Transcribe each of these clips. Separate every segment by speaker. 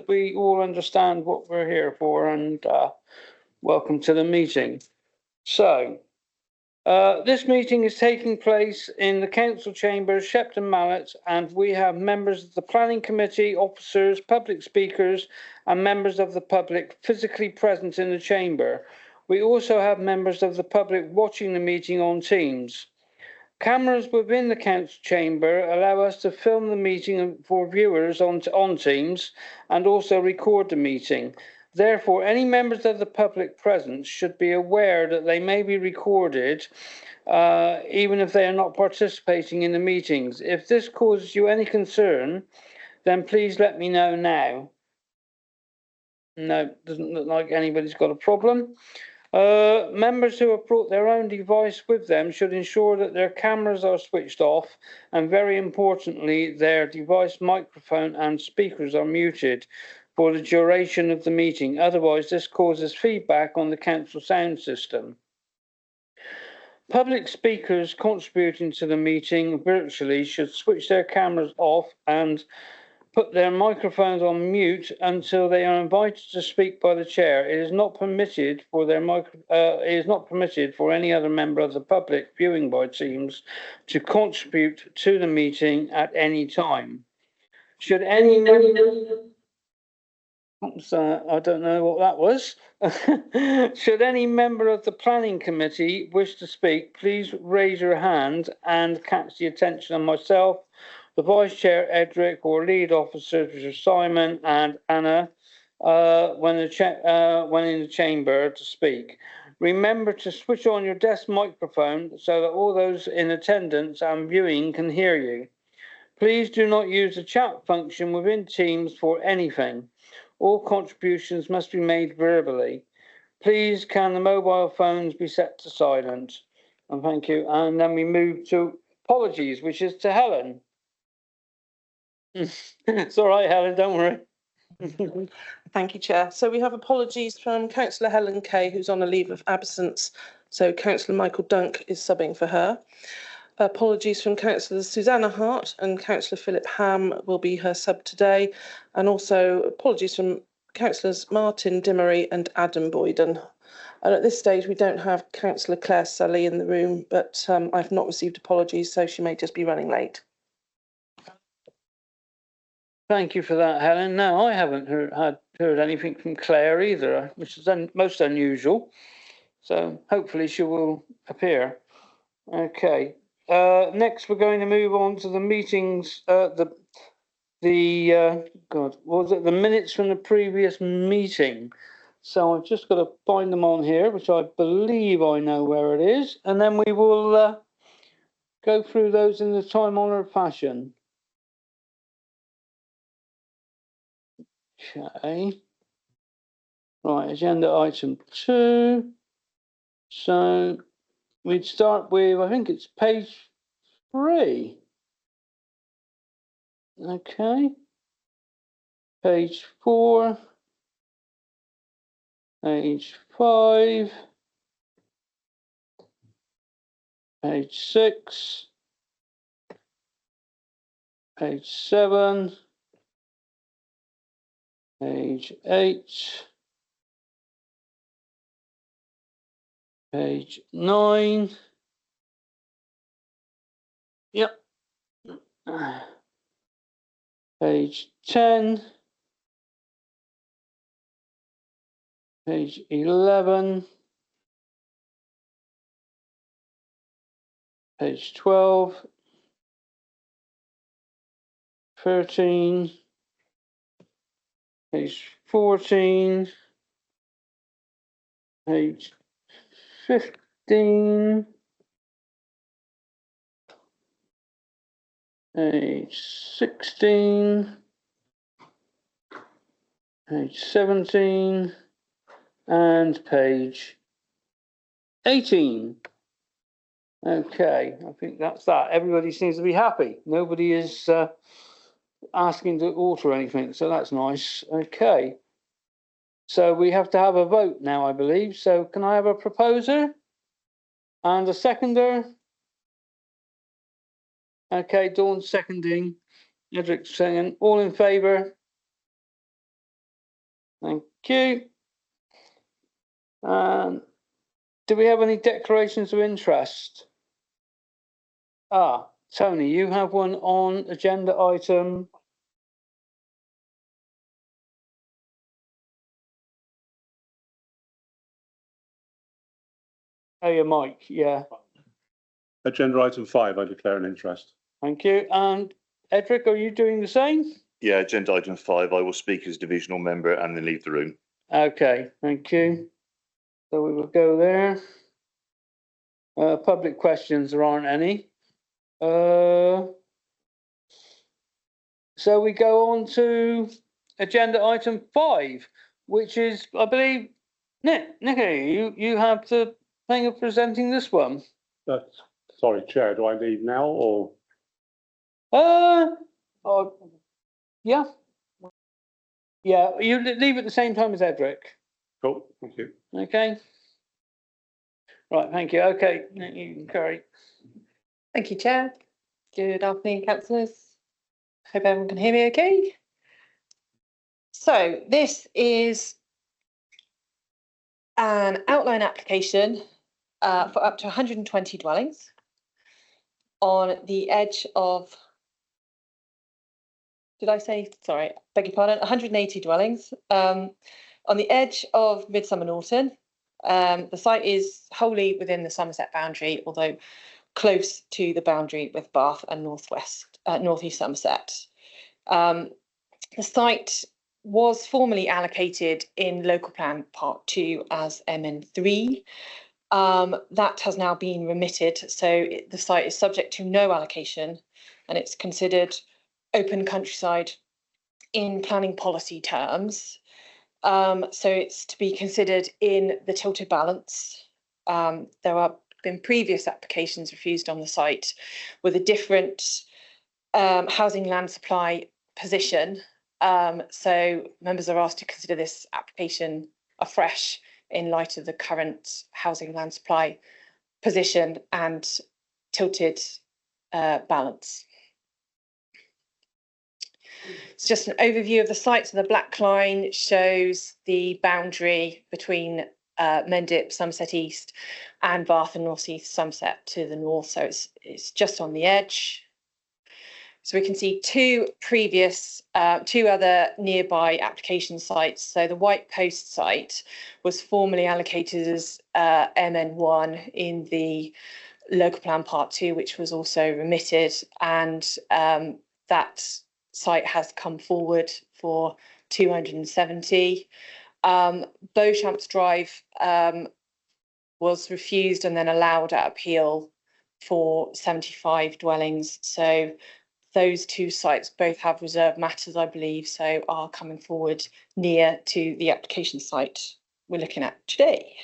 Speaker 1: that we all understand what we're here for, and welcome to the meeting. So, this meeting is taking place in the Council Chambers, Shepton Mallet, and we have members of the Planning Committee, officers, public speakers, and members of the public physically present in the chamber. We also have members of the public watching the meeting on Teams. Cameras within the council chamber allow us to film the meeting for viewers on Teams and also record the meeting. Therefore, any members of the public present should be aware that they may be recorded, even if they are not participating in the meetings. If this causes you any concern, then please let me know now. No, doesn't look like anybody's got a problem. Members who have brought their own device with them should ensure that their cameras are switched off, and very importantly, their device microphone and speakers are muted for the duration of the meeting. Otherwise, this causes feedback on the council sound system. Public speakers contributing to the meeting virtually should switch their cameras off and put their microphones on mute until they are invited to speak by the chair. It is not permitted for any other member of the public viewing by Teams to contribute to the meeting at any time. Should any I don't know what that was. Should any member of the planning committee wish to speak, please raise your hand and catch the attention of myself, the Vice Chair, Edric, or lead officers, which are Simon and Anna, when in the chamber to speak. Remember to switch on your desk microphone so that all those in attendance and viewing can hear you. Please do not use the chat function within Teams for anything. All contributions must be made verbally. Please can the mobile phones be set to silent? And thank you. And then we move to apologies, which is to Helen. It's all right, Helen, don't worry.
Speaker 2: Thank you, Chair. So we have apologies from Councillor Helen Kay, who's on a leave of absence. So Councillor Michael Dunk is subbing for her. Apologies from Councillor Susanna Hart, and Councillor Philip Ham will be her sub today. And also apologies from Councillors Martin Dimmery and Adam Boyden. And at this stage, we don't have Councillor Claire Sully in the room, but I've not received apologies, so she may just be running late.
Speaker 1: Thank you for that, Helen. No, I haven't heard anything from Claire either, which is most unusual. So hopefully she will appear. Okay. Next, we're going to move on to the meetings. The minutes from the previous meeting. So I've just got to find them on here, which I believe I know where it is, and then we will go through those in the time-honoured fashion. Okay. Right, agenda item 2. So we'd start with, I think it's page 3. Okay. Page 4. Page 5. Page 6. Page 7. Page 8. Page 9. Yep. Page 10. Page 11. Page 12. 13. Page 14. Page 15. Page 16. Page 17. And page 18. Okay, I think that's that. Everybody seems to be happy. Nobody is asking to alter anything, so that's nice. Okay. So we have to have a vote now, I believe. So can I have a proposer and a seconder? Okay, Dawn seconding. Edric saying all in favour. Thank you. Do we have any declarations of interest? Tony, you have one on agenda item. Oh, your mic, yeah.
Speaker 3: Agenda item 5, I declare an interest.
Speaker 1: Thank you. And Edric, are you doing the same?
Speaker 4: Yeah, agenda item 5, I will speak as divisional member and then leave the room.
Speaker 1: Okay, thank you. So we will go there. Public questions, there aren't any. So we go on to agenda item 5, which is, I believe, Nicky, you have the thing of presenting this one.
Speaker 3: Sorry, Chair, do I leave now or?
Speaker 1: Yeah. Yeah, you leave at the same time as Edric.
Speaker 3: Cool, thank you.
Speaker 1: Okay. Right, thank you. Okay, you can carry.
Speaker 5: Thank you, Chair. Good afternoon, councillors. Hope everyone can hear me okay. So this is an outline application for up to 120 dwellings on the edge of, sorry, beg your pardon, 180 dwellings on the edge of Midsummer Norton. The site is wholly within the Somerset boundary, although close to the boundary with Bath and northeast Somerset. The site was formally allocated in Local Plan Part 2 as MN3. That has now been remitted, so the site is subject to no allocation and it's considered open countryside in planning policy terms. So it's to be considered in the tilted balance. There have been previous applications refused on the site with a different housing land supply position. So members are asked to consider this application afresh in light of the current housing land supply position and tilted balance. It's just an overview of the site. So the black line shows the boundary between Mendip, Somerset East, and Bath and North East Somerset to the north. So it's just on the edge. So we can see two other nearby application sites. So the White Post site was formerly allocated as MN1 in the Local Plan Part 2, which was also remitted, and that site has come forward for 270. Beauchamps Drive was refused and then allowed at appeal for 75 dwellings. So those two sites both have reserved matters, I believe, so are coming forward near to the application site we're looking at today.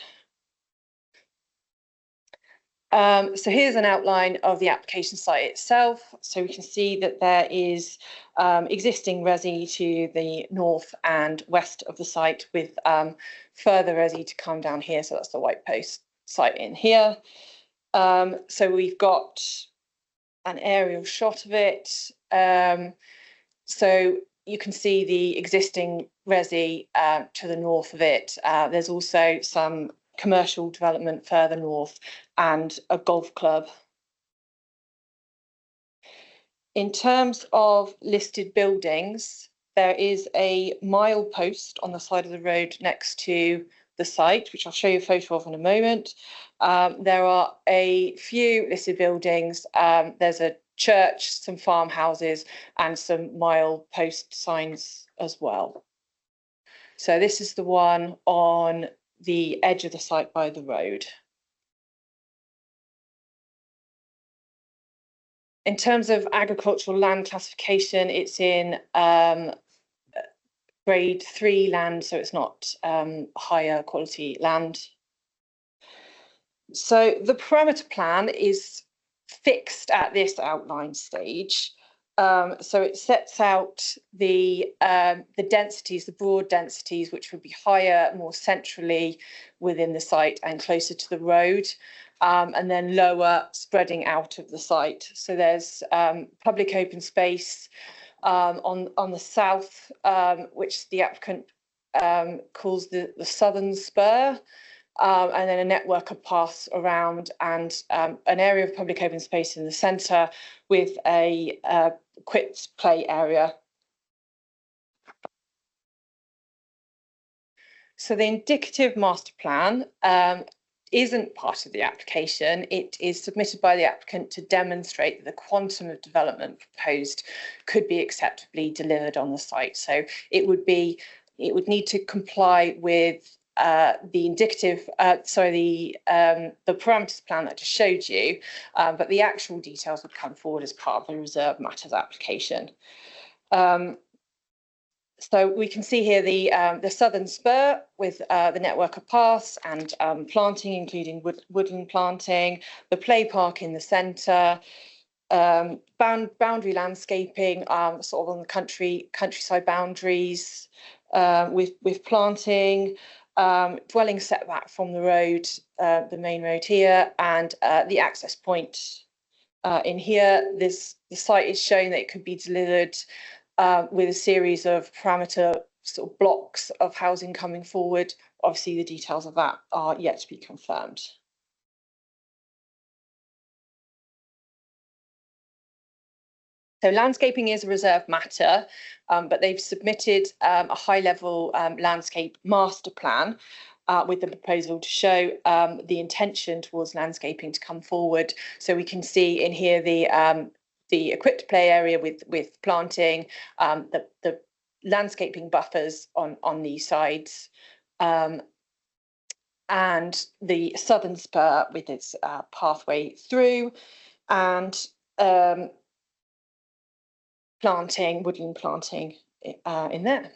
Speaker 5: So here's an outline of the application site itself. So we can see that there is existing resi to the north and west of the site, with further resi to come down here. So that's the White Post site in here. So we've got an aerial shot of it. So you can see the existing resi to the north of it. There's also some commercial development further north and a golf club. In terms of listed buildings, there is a milepost on the side of the road next to the site, which I'll show you a photo of in a moment. There are a few listed buildings. There's a church, some farmhouses, and some milepost signs as well. So this is the one on the edge of the site by the road. In terms of agricultural land classification, it's in grade 3 land, so it's not higher quality land. So the parameter plan is fixed at this outline stage. So it sets out the densities, the broad densities, which would be higher, more centrally within the site and closer to the road, and then lower, spreading out of the site. So there's public open space on the south, which the applicant calls the southern spur, and then a network of paths around, and an area of public open space in the centre with a equipped play area. So the indicative master plan isn't part of the application. It is submitted by the applicant to demonstrate that the quantum of development proposed could be acceptably delivered on the site. So it would need to comply with the indicative, the parameters plan that I just showed you, but the actual details would come forward as part of the reserve matters application. So we can see here the southern spur with the network of paths and planting, including woodland planting, the play park in the centre, boundary landscaping, sort of on the countryside boundaries, with planting, dwelling setback from the road, the main road here, and the access point in here. The site is showing that it could be delivered with a series of parameter sort of blocks of housing coming forward. Obviously, the details of that are yet to be confirmed. So landscaping is a reserve matter, but they've submitted a high-level landscape master plan with the proposal to show the intention towards landscaping to come forward. So we can see in here the equipped play area with planting, the landscaping buffers on these sides, and the southern spur with its pathway through, and woodland planting in there.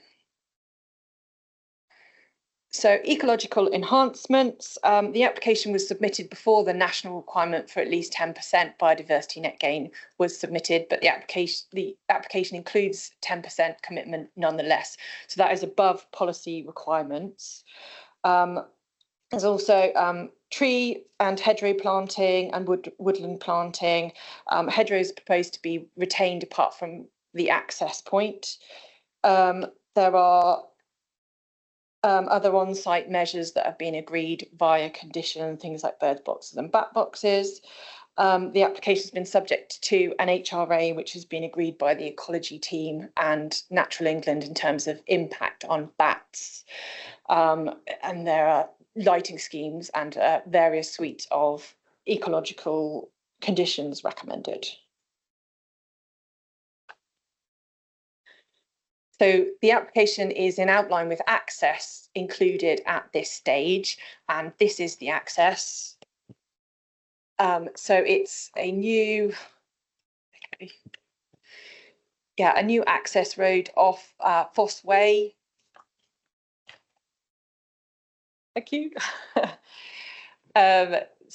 Speaker 5: So ecological enhancements, the application was submitted before the national requirement for at least 10% biodiversity net gain was submitted, but the application includes 10% commitment nonetheless. So that is above policy requirements. There's also tree and hedgerow planting and woodland planting. Hedgerows proposed to be retained apart from the access point. There are other on-site measures that have been agreed via condition, things like bird boxes and bat boxes. The application has been subject to an HRA, which has been agreed by the ecology team and Natural England in terms of impact on bats. And there are lighting schemes and various suites of ecological conditions recommended. So the application is in outline with access included at this stage, and this is the access. So it's a new access road off Foss Way. Thank you.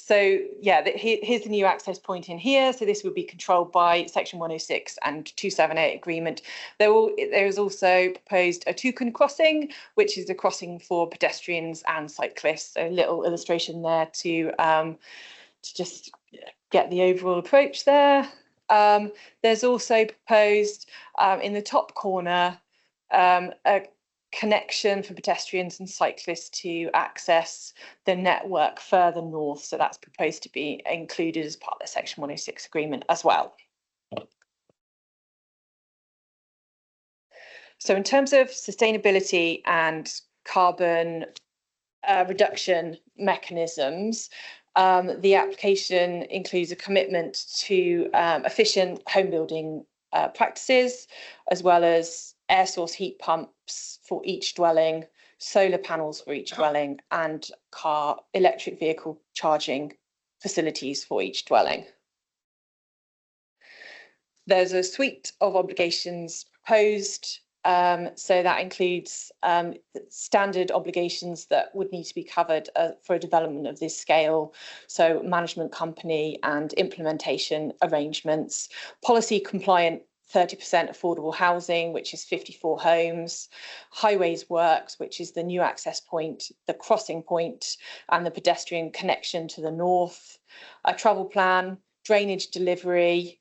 Speaker 5: So yeah, here's the new access point in here. So this would be controlled by Section 106 and 278 agreement. There is also proposed a toucan crossing, which is a crossing for pedestrians and cyclists. So a little illustration there to just get the overall approach there. There's also proposed in the top corner a connection for pedestrians and cyclists to access the network further north. So that's proposed to be included as part of the Section 106 agreement as well. So in terms of sustainability and carbon reduction mechanisms, the application includes a commitment to efficient home building practices, as well as air source heat pumps for each dwelling, solar panels for each dwelling, and electric vehicle charging facilities for each dwelling. There's a suite of obligations proposed. So that includes standard obligations that would need to be covered for a development of this scale. So management company and implementation arrangements, policy compliant 30% affordable housing, which is 54 homes, highways works, which is the new access point, the crossing point, and the pedestrian connection to the north, a travel plan, drainage delivery,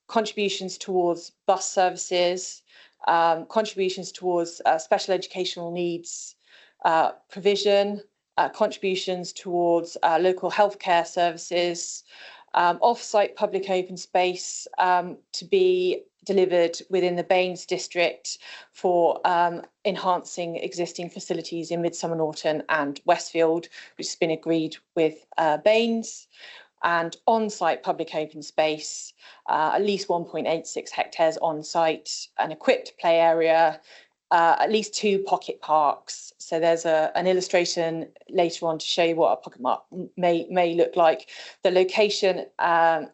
Speaker 5: contributions towards bus services, contributions towards special educational needs provision, contributions towards local healthcare services, off-site public open space to be delivered within the Baines district for enhancing existing facilities in Midsummer Norton and Westfield, which has been agreed with Baines, and on-site public open space, at least 1.86 hectares on-site, an equipped play area, at least 2 pocket parks. So there's an illustration later on to show you what a pocket park may look like. The location of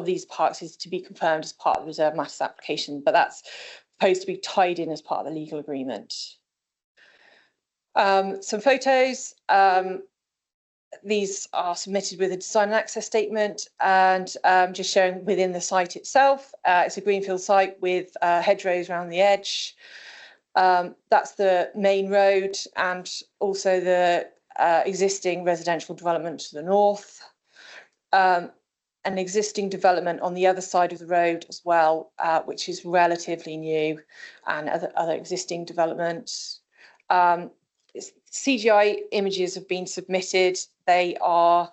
Speaker 5: these parks is to be confirmed as part of the reserve matters application, but that's supposed to be tied in as part of the legal agreement. Some photos. These are submitted with a design and access statement, and just showing within the site itself. It's a greenfield site with hedgerows around the edge. That's the main road and also the existing residential development to the north. An existing development on the other side of the road as well, which is relatively new, and other existing developments. CGI images have been submitted. They are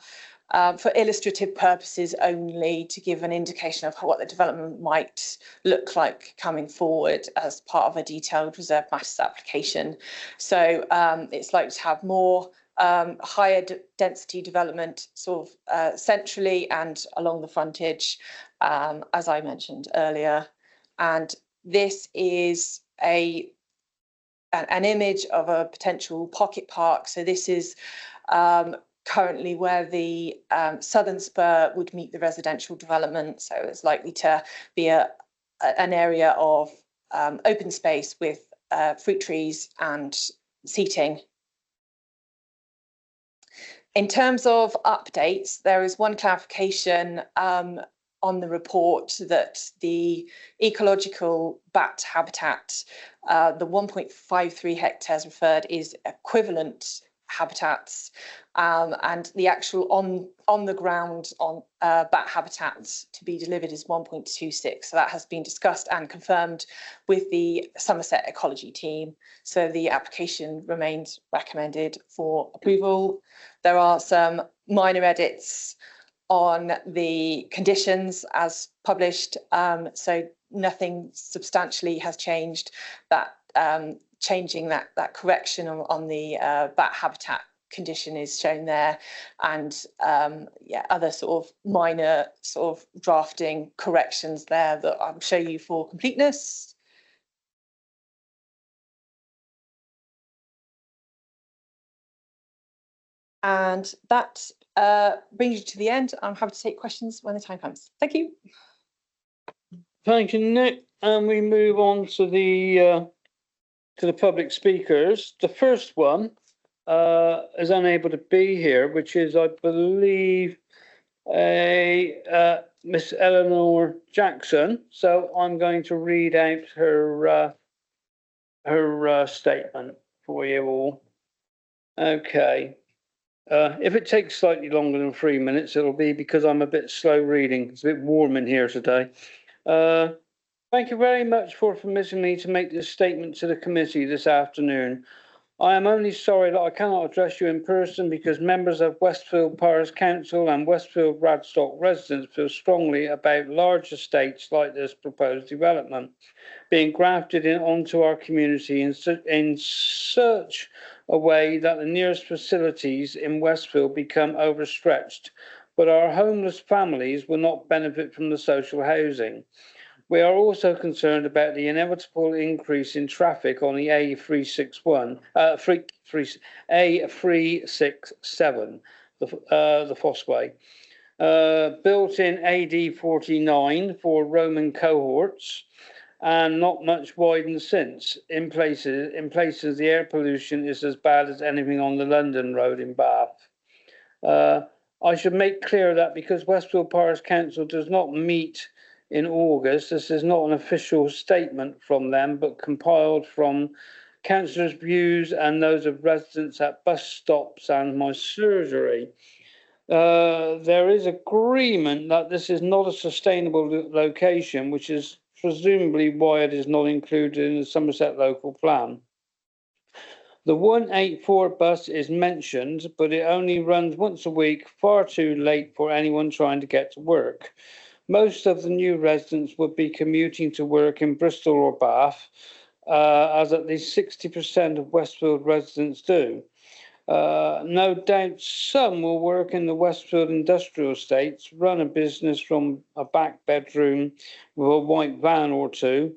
Speaker 5: for illustrative purposes only, to give an indication of what the development might look like coming forward as part of a detailed reserve matters application. So it's likely to have more higher density development sort of centrally and along the frontage, as I mentioned earlier. And this is an image of a potential pocket park. So this is currently where the southern spur would meet the residential development. So it's likely to be an area of open space with fruit trees and seating. In terms of updates, there is one clarification on the report that the ecological bat habitat, the 1.53 hectares referred, is equivalent habitats, and the actual on the ground on bat habitats to be delivered is 1.26. So that has been discussed and confirmed with the Somerset Ecology team. So the application remains recommended for approval. There are some minor edits on the conditions as published, so nothing substantially has changed. That changing that correction on the bat habitat condition is shown there, and yeah, other sort of minor sort of drafting corrections there that I'll show you for completeness. And that brings you to the end. I'm happy to take questions when the time comes. Thank you.
Speaker 1: Thank you, Nick. And we move on to the public speakers. The first one is unable to be here, which is, I believe, Miss Eleanor Jackson. So I'm going to read out her statement for you all. Okay. If it takes slightly longer than 3 minutes, it'll be because I'm a bit slow reading. It's a bit warm in here today. Thank you very much for permitting me to make this statement to the committee this afternoon. I am only sorry that I cannot address you in person because members of Westfield Parish Council and Westfield Radstock residents feel strongly about large estates like this proposed development being grafted in onto our community in such a way that the nearest facilities in Westfield become overstretched, but our homeless families will not benefit from the social housing. We are also concerned about the inevitable increase in traffic on the A367, the Fossway. Built in AD 49 for Roman cohorts, and not much widened since. In places, the air pollution is as bad as anything on the London Road in Bath. I should make clear that because Westfield Parish Council does not meet in August, this is not an official statement from them, but compiled from councillors' views and those of residents at bus stops and my surgery. There is agreement that this is not a sustainable location, which is presumably why it is not included in the Somerset local plan. The 184 bus is mentioned, but it only runs once a week, far too late for anyone trying to get to work. Most of the new residents would be commuting to work in Bristol or Bath, as at least 60% of Westfield residents do. No doubt some will work in the Westfield industrial estates, run a business from a back bedroom with a white van or two,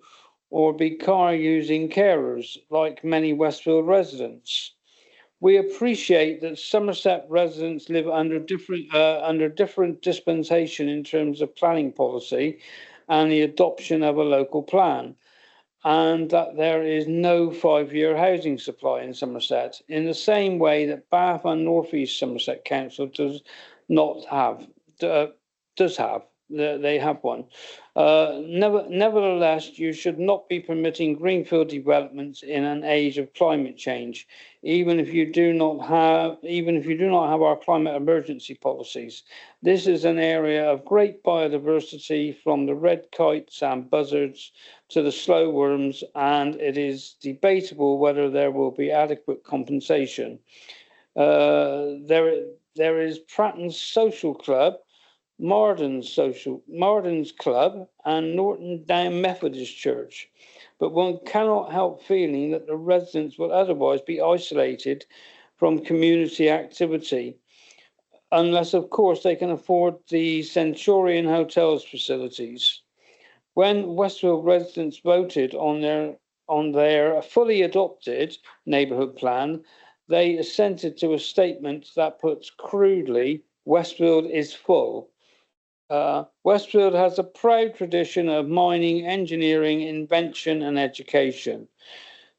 Speaker 1: or be car-using carers, like many Westfield residents. We appreciate that Somerset residents live under different dispensation in terms of planning policy and the adoption of a local plan, and that there is no 5-year housing supply in Somerset, in the same way that Bath and North East Somerset Council does have. They have one. Nevertheless, you should not be permitting greenfield developments in an age of climate change, even if you do not have our climate emergency policies. This is an area of great biodiversity, from the red kites and buzzards to the slow worms, and it is debatable whether there will be adequate compensation. There is Pratton's Social Club, Marden's Club, and Norton Down Methodist Church, but one cannot help feeling that the residents will otherwise be isolated from community activity, unless of course they can afford the Centurion Hotels facilities. When Westfield residents voted on their fully adopted neighbourhood plan, they assented to a statement that puts crudely, Westfield is full. Westfield has a proud tradition of mining, engineering, invention and education.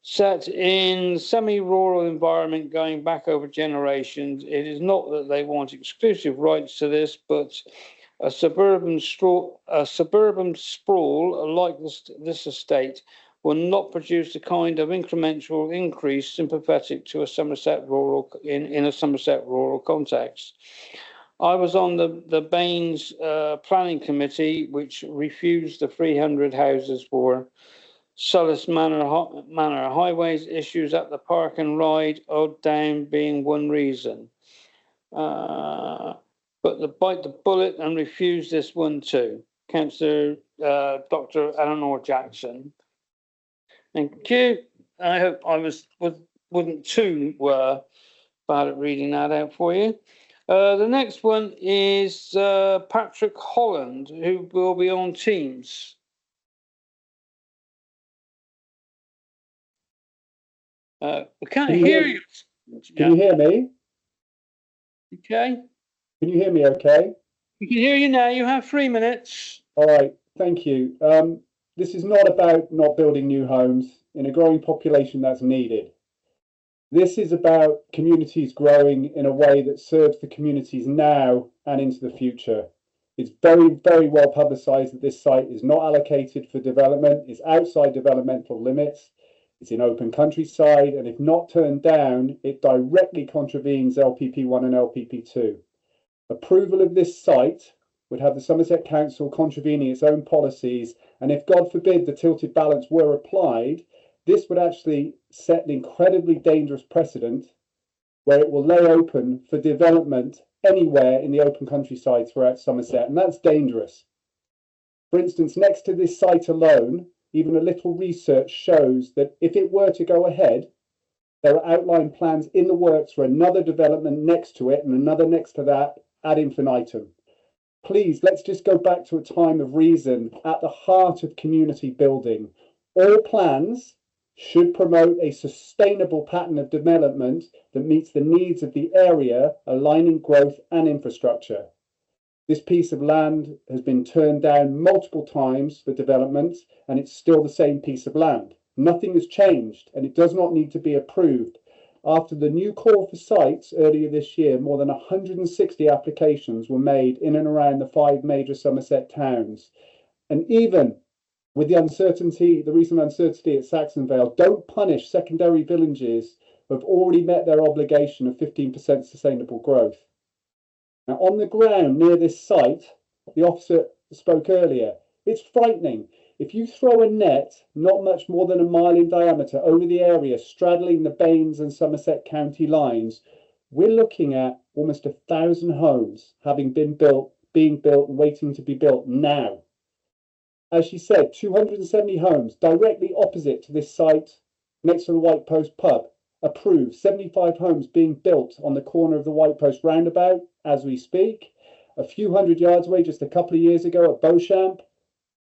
Speaker 1: Set in semi-rural environment going back over generations, it is not that they want exclusive rights to this, but a suburban sprawl like this estate will not produce the kind of incremental increase sympathetic to a Somerset rural in a Somerset rural context. I was on the Baines planning committee, which refused the 300 houses for Sullis Manor highways issues at the Park and Ride, Odd Down being one reason. But they bite the bullet and refuse this one too. Councillor Dr. Eleanor Jackson. Thank you. I hope I wasn't too bad at reading that out for you. The next one is Patrick Holland, who will be on Teams. We can't hear you.
Speaker 6: Can you hear me?
Speaker 1: Okay.
Speaker 6: Can you hear me okay?
Speaker 1: We can hear you now. You have 3 minutes.
Speaker 6: All right, thank you. This is not about not building new homes in a growing population that's needed. This is about communities growing in a way that serves the communities now and into the future. It's very, very well publicised that this site is not allocated for development. It's outside developmental limits. It's in open countryside, and if not turned down, it directly contravenes LPP1 and LPP2. Approval of this site would have the Somerset Council contravening its own policies, and if, God forbid, the tilted balance were applied, this would actually set an incredibly dangerous precedent where it will lay open for development anywhere in the open countryside throughout Somerset, and that's dangerous. For instance, next to this site alone, even a little research shows that if it were to go ahead, there are outlined plans in the works for another development next to it and another next to that ad infinitum. Please, let's just go back to a time of reason at the heart of community building. All plans should promote a sustainable pattern of development that meets the needs of the area, aligning growth and infrastructure. This piece of land has been turned down multiple times for development, and it's still the same piece of land. Nothing has changed, and it does not need to be approved. After the new call for sites earlier this year, more than 160 applications were made in and around the 5 major Somerset towns. And even with the recent uncertainty at Saxonvale, don't punish secondary villages who have already met their obligation of 15% sustainable growth. Now, on the ground near this site, the officer spoke earlier, it's frightening. If you throw a net not much more than a mile in diameter over the area straddling the Baines and Somerset County lines, we're looking at almost 1,000 homes having been built, being built, and waiting to be built now. As she said, 270 homes directly opposite to this site next to the White Post pub. Approved. 75 homes being built on the corner of the White Post roundabout as we speak. A few hundred yards away, just a couple of years ago at Beauchamp,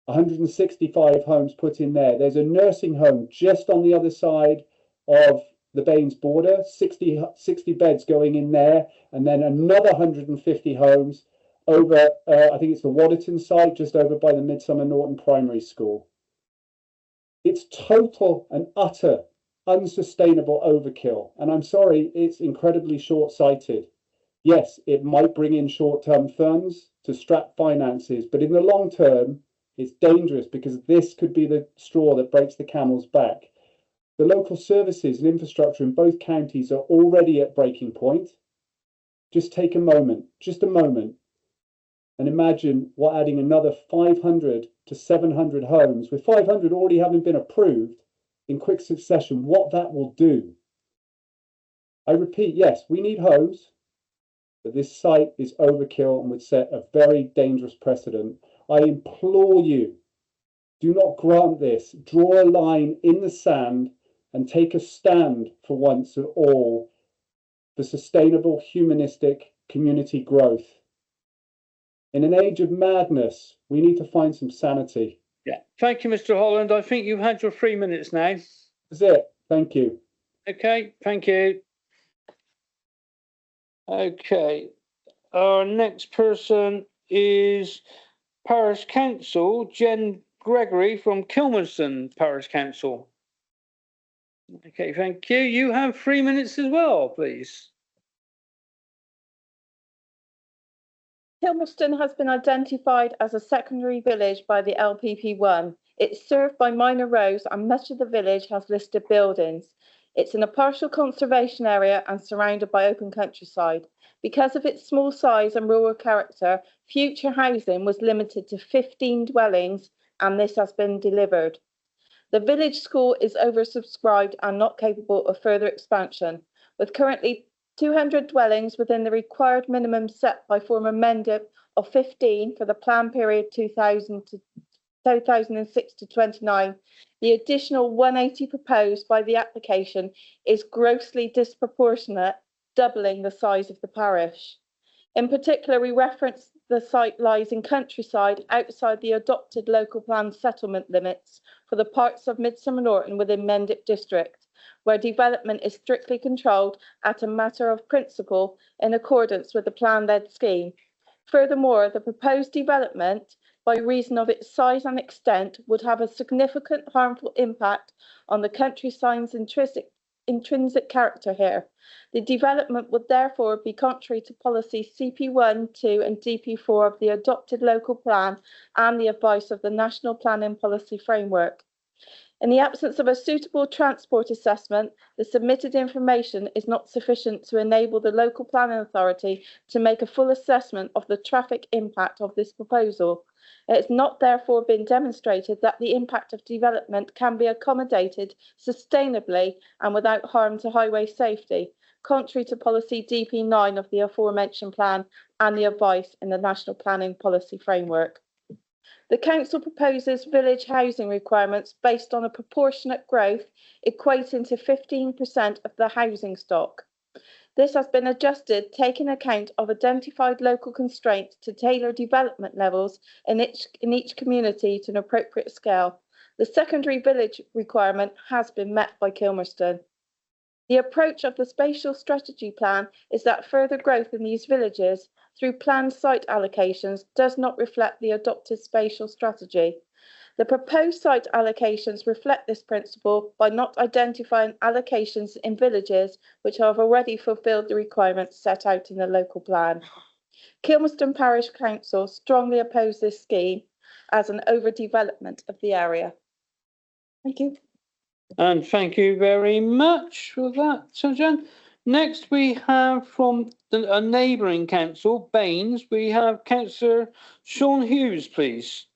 Speaker 6: 165 homes put in there. There's a nursing home just on the other side of the Baines border, 60 beds going in there, and then another 150 homes over, I think it's the Waddington site, just over by the Midsummer Norton Primary School. It's total and utter unsustainable overkill. And I'm sorry, it's incredibly short-sighted. Yes, it might bring in short-term funds to strap finances, but in the long term, it's dangerous because this could be the straw that breaks the camel's back. The local services and infrastructure in both counties are already at breaking point. Just take a moment, and imagine what adding another 500 to 700 homes, with 500 already having been approved in quick succession, what that will do. I repeat, yes, we need homes, but this site is overkill and would set a very dangerous precedent. I implore you, do not grant this. Draw a line in the sand and take a stand for once and all for sustainable, humanistic community growth. In an age of madness, we need to find some sanity.
Speaker 1: Yeah. Thank you, Mr. Holland. I think you've had your 3 minutes now.
Speaker 6: That's it. Thank you.
Speaker 1: Okay, thank you. Okay, our next person is Parish Council, Jen Gregory from Kilmerston Parish Council. Okay, thank you. You have 3 minutes as well, please.
Speaker 7: Kilmerston has been identified as a secondary village by the LPP1. It's served by minor roads and much of the village has listed buildings. It's in a partial conservation area and surrounded by open countryside. Because of its small size and rural character, future housing was limited to 15 dwellings, and this has been delivered. The village school is oversubscribed and not capable of further expansion, with currently 200 dwellings within the required minimum set by former MENDIP of 15 for the plan period 2006 to 29. The additional 180 proposed by the application is grossly disproportionate, doubling the size of the parish. In particular, we reference the site lies in countryside outside the adopted local plan settlement limits for the parts of Midsummer Norton within Mendip district, where development is strictly controlled at a matter of principle in accordance with the plan-led scheme. Furthermore, the proposed development, by reason of its size and extent, would have a significant harmful impact on the countryside's intrinsic character here. The development would therefore be contrary to policy CP1, 2 and DP4 of the adopted local plan and the advice of the National Planning Policy Framework. In the absence of a suitable transport assessment, the submitted information is not sufficient to enable the local planning authority to make a full assessment of the traffic impact of this proposal. It has not therefore been demonstrated that the impact of development can be accommodated sustainably and without harm to highway safety, contrary to policy DP9 of the aforementioned plan and the advice in the National Planning Policy Framework. The Council proposes village housing requirements based on a proportionate growth equating to 15% of the housing stock. This has been adjusted, taking account of identified local constraints to tailor development levels in each community to an appropriate scale. The secondary village requirement has been met by Kilmerston. The approach of the spatial strategy plan is that further growth in these villages through planned site allocations does not reflect the adopted spatial strategy. The proposed site allocations reflect this principle by not identifying allocations in villages which have already fulfilled the requirements set out in the local plan. Kilmerston Parish Council strongly oppose this scheme as an overdevelopment of the area. Thank you.
Speaker 1: And thank you very much for that, Jen. Next, we have from a neighbouring council, Baines, we have Councillor Sean Hughes, please.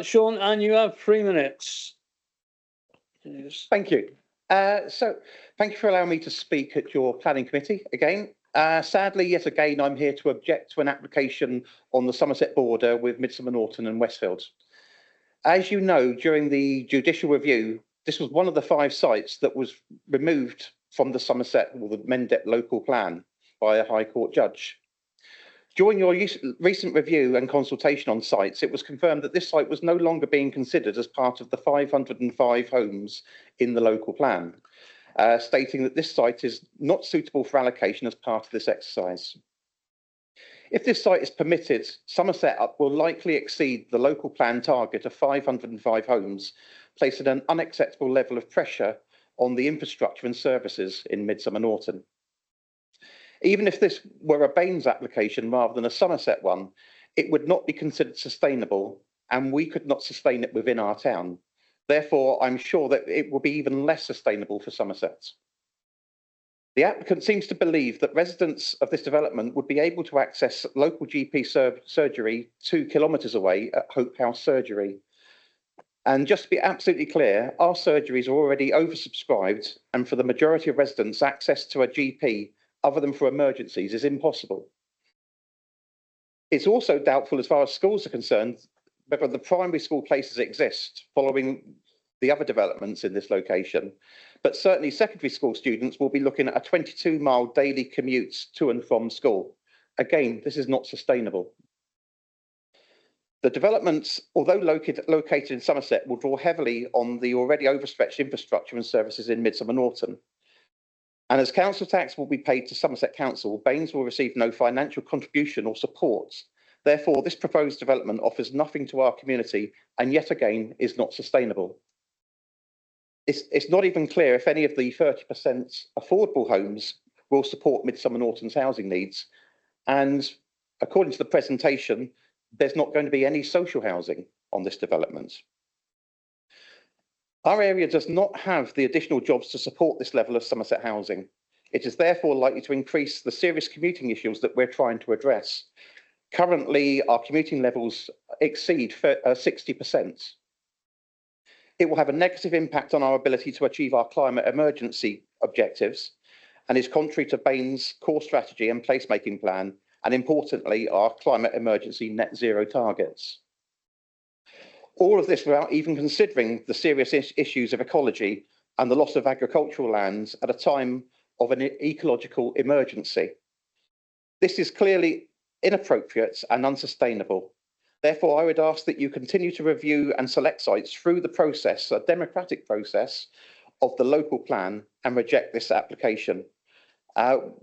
Speaker 1: Sean, and you have 3 minutes. Yes.
Speaker 8: Thank you. Thank you for allowing me to speak at your planning committee again. Sadly, yet again, I'm here to object to an application on the Somerset border with Midsummer Norton and Westfield. As you know, during the judicial review, this was one of the 5 sites that was removed from the Somerset or the Mendip local plan by a High Court judge. During your recent review and consultation on sites, it was confirmed that this site was no longer being considered as part of the 505 homes in the local plan, stating that this site is not suitable for allocation as part of this exercise. If this site is permitted, Somerset will likely exceed the local plan target of 505 homes, placing an unacceptable level of pressure on the infrastructure and services in Midsummer Norton. Even if this were a Baines application rather than a Somerset one, it would not be considered sustainable, and we could not sustain it within our town. Therefore, I'm sure that it will be even less sustainable for Somerset. The applicant seems to believe that residents of this development would be able to access local GP surgery 2 kilometres away at Hope House Surgery. And just to be absolutely clear, our surgeries are already oversubscribed, and for the majority of residents, access to a GP other than for emergencies is impossible. It's also doubtful, as far as schools are concerned, whether the primary school places exist following the other developments in this location, but certainly secondary school students will be looking at a 22-mile daily commute to and from school. Again, this is not sustainable. The developments, although located in Somerset, will draw heavily on the already overstretched infrastructure and services in Midsummer Norton. And as council tax will be paid to Somerset Council, Baines will receive no financial contribution or support. Therefore, this proposed development offers nothing to our community and yet again is not sustainable. It's not even clear if any of the 30% affordable homes will support Midsummer Norton's housing needs. And according to the presentation, there's not going to be any social housing on this development. Our area does not have the additional jobs to support this level of Somerset housing. It is therefore likely to increase the serious commuting issues that we're trying to address. Currently, our commuting levels exceed 60%. It will have a negative impact on our ability to achieve our climate emergency objectives and is contrary to Baines' core strategy and placemaking plan, and importantly, our climate emergency net zero targets. All of this without even considering the serious issues of ecology and the loss of agricultural lands at a time of an ecological emergency. This is clearly inappropriate and unsustainable. Therefore, I would ask that you continue to review and select sites through the process, a democratic process of the local plan, and reject this application.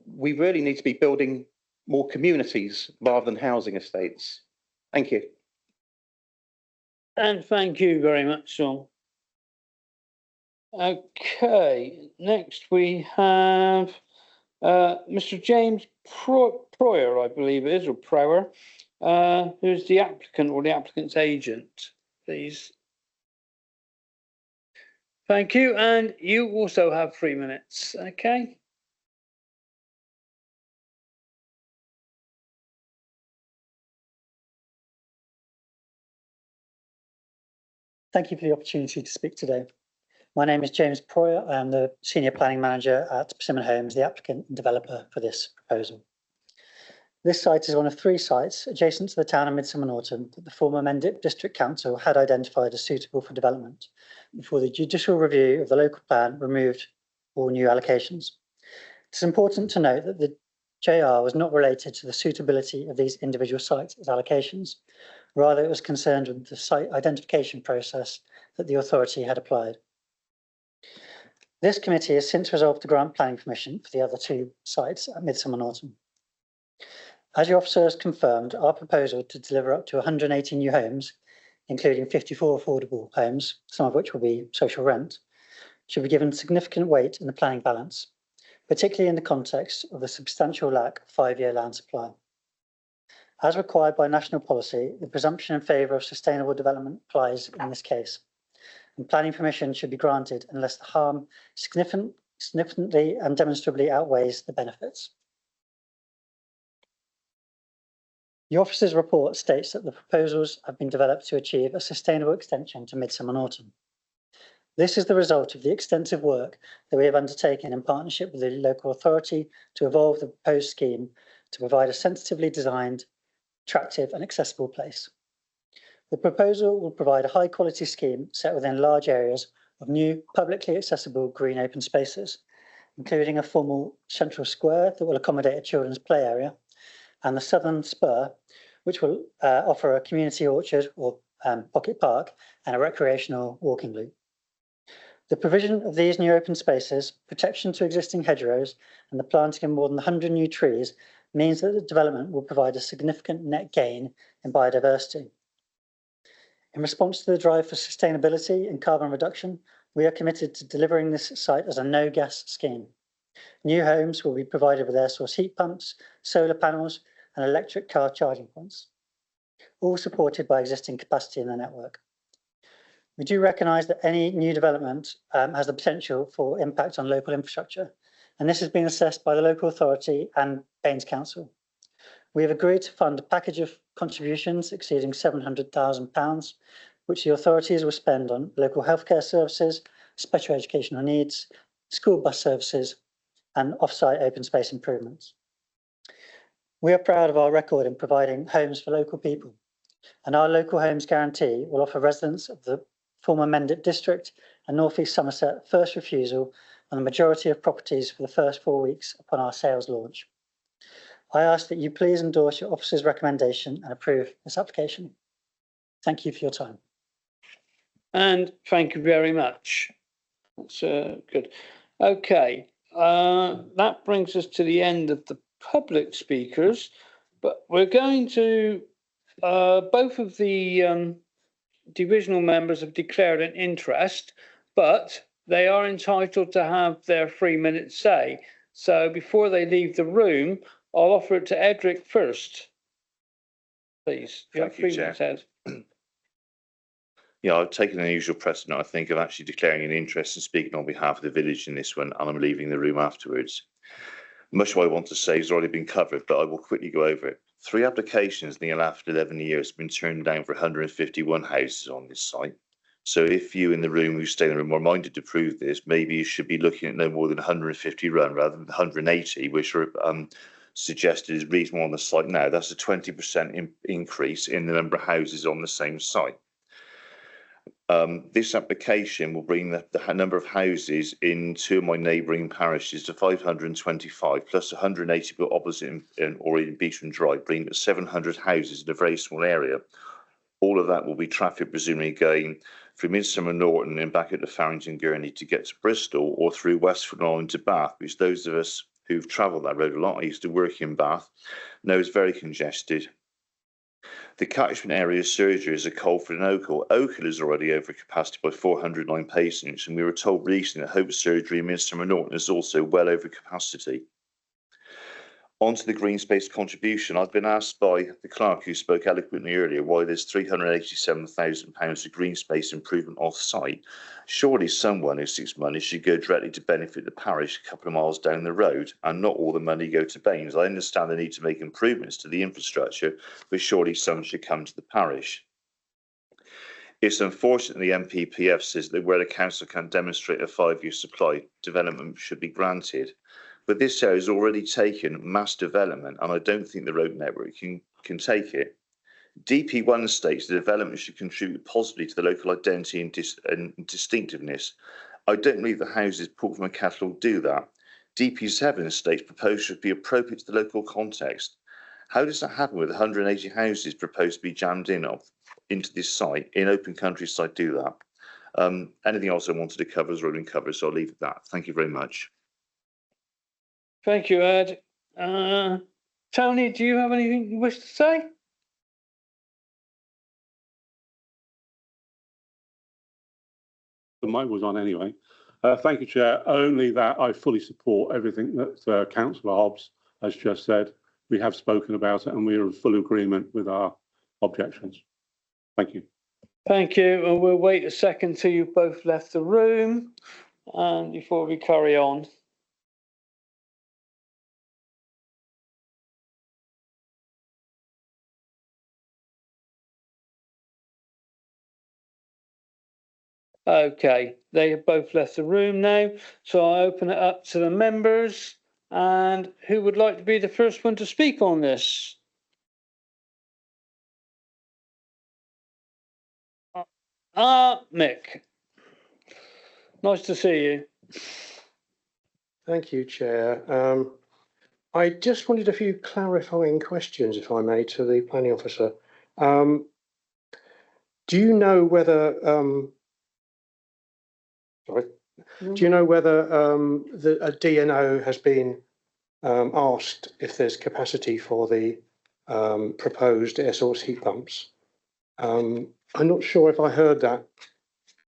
Speaker 8: We really need to be building more communities rather than housing estates. Thank you.
Speaker 1: And thank you very much, Sean. Okay, next we have Mr. James Proyer, I believe it is, or Prower, who's the applicant or the applicant's agent, please. Thank you, and you also have 3 minutes, okay?
Speaker 9: Thank you for the opportunity to speak today. My name is James Proyer. I am the Senior Planning Manager at Persimmon Homes, the applicant and developer for this proposal. This site is one of 3 sites adjacent to the town of Midsummer Norton that the former Mendip District Council had identified as suitable for development before the judicial review of the local plan removed all new allocations. It's important to note that the JR was not related to the suitability of these individual sites as allocations. Rather, it was concerned with the site identification process that the authority had applied. This committee has since resolved to grant planning permission for the other 2 sites at Midsummer Norton. As your officer has confirmed, our proposal to deliver up to 180 new homes, including 54 affordable homes, some of which will be social rent, should be given significant weight in the planning balance, particularly in the context of the substantial lack of 5-year land supply. As required by national policy, the presumption in favour of sustainable development applies in this case, and planning permission should be granted unless the harm significantly and demonstrably outweighs the benefits. The officer's report states that the proposals have been developed to achieve a sustainable extension to Midsummer Norton. This is the result of the extensive work that we have undertaken in partnership with the local authority to evolve the proposed scheme to provide a sensitively designed, attractive and accessible place. The proposal will provide a high quality scheme set within large areas of new publicly accessible green open spaces, including a formal central square that will accommodate a children's play area, and the southern spur, which will offer a community orchard or pocket park and a recreational walking loop. The provision of these new open spaces, protection to existing hedgerows, and the planting of more than 100 new trees means that the development will provide a significant net gain in biodiversity. In response to the drive for sustainability and carbon reduction, we are committed to delivering this site as a no-gas scheme. New homes will be provided with air source heat pumps, solar panels, and electric car charging points, all supported by existing capacity in the network. We do recognise that any new development has the potential for impact on local infrastructure, and this has been assessed by the local authority and Baines Council. We have agreed to fund a package of contributions exceeding £700,000, which the authorities will spend on local healthcare services, special educational needs, school bus services, and off-site open space improvements. We are proud of our record in providing homes for local people, and our local homes guarantee will offer residents of the former Mendip district and North East Somerset first refusal on the majority of properties for the first 4 weeks upon our sales launch. I ask that you please endorse your officer's recommendation and approve this application. Thank you for your time.
Speaker 1: And thank you very much. That's good. Okay, that brings us to the end of the public speakers, but we're going to, both of the divisional members have declared an interest, but they are entitled to have their 3 minutes say. So before they leave the room, I'll offer it to Edric first. Please, you have 3 minutes, Ed.
Speaker 4: Yeah, I've taken an unusual precedent, I think, of actually declaring an interest and speaking on behalf of the village in this one, and I'm leaving the room afterwards. Much of what I want to say has already been covered, but I will quickly go over it. 3 applications in the last 11 years have been turned down for 151 houses on this site. So if you in the room who stay in the room are minded to approve this, maybe you should be looking at no more than 150 run rather than 180, which are suggested is reasonable on the site now. That's a 20% increase in the number of houses on the same site. This application will bring the number of houses in 2 of my neighbouring parishes to 525, plus 180 built opposite or in Beecham Drive, bringing it to 700 houses in a very small area. All of that will be traffic presumably going through Midsummer Norton and back into Farrington Gurney to get to Bristol, or through Westford and to Bath, which those of us who've travelled that road a lot, I used to work in Bath, know is very congested. The catchment area surgeries are Colford and Oakhill. Oakhill is already over capacity by 409 patients, and we were told recently that Hope Surgery in Midsummer Norton is also well over capacity. On to the green space contribution. I've been asked by the clerk who spoke eloquently earlier why there's £387,000 of green space improvement off-site. Surely someone who seeks money should go directly to benefit the parish a couple of miles down the road, and not all the money go to Baines. I understand the need to make improvements to the infrastructure, but surely some should come to the parish. It's unfortunate the MPPF says that where the council can demonstrate a 5-year supply, development should be granted. But this area has already taken mass development, and I don't think the road network can take it. DP1 states the development should contribute positively to the local identity and distinctiveness. I don't believe the houses pulled from a catalogue do that. DP7 states proposed should be appropriate to the local context. How does that happen with 180 houses proposed to be jammed into this site, in open countryside do that? Anything else I wanted to cover has already been covered, so I'll leave it at that. Thank you very much.
Speaker 1: Thank you, Ed. Tony, do you have anything you wish to say?
Speaker 3: The mic was on anyway. Thank you, Chair. Only that I fully support everything that Councillor Hobbs has just said. We have spoken about it and we are in full agreement with our objections. Thank you.
Speaker 1: Thank you. And we'll wait a second till you've both left the room before we carry on. Okay, they have both left the room now, so I open it up to the members. And who would like to be the first one to speak on this? Mick. Nice to see you.
Speaker 10: Thank you, Chair. I just wanted a few clarifying questions, if I may, to the planning officer. Do you know whether a DNO has been asked if there's capacity for the proposed air source heat pumps? I'm not sure if I heard that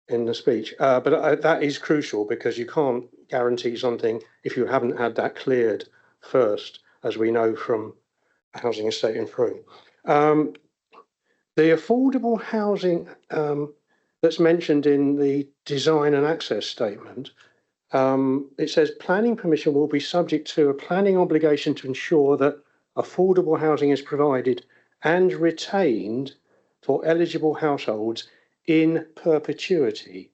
Speaker 10: in the speech, but that is crucial because you can't guarantee something if you haven't had that cleared first, as we know from a housing estate in Frome. The affordable housing that's mentioned in the design and access statement, it says planning permission will be subject to a planning obligation to ensure that affordable housing is provided and retained for eligible households in perpetuity.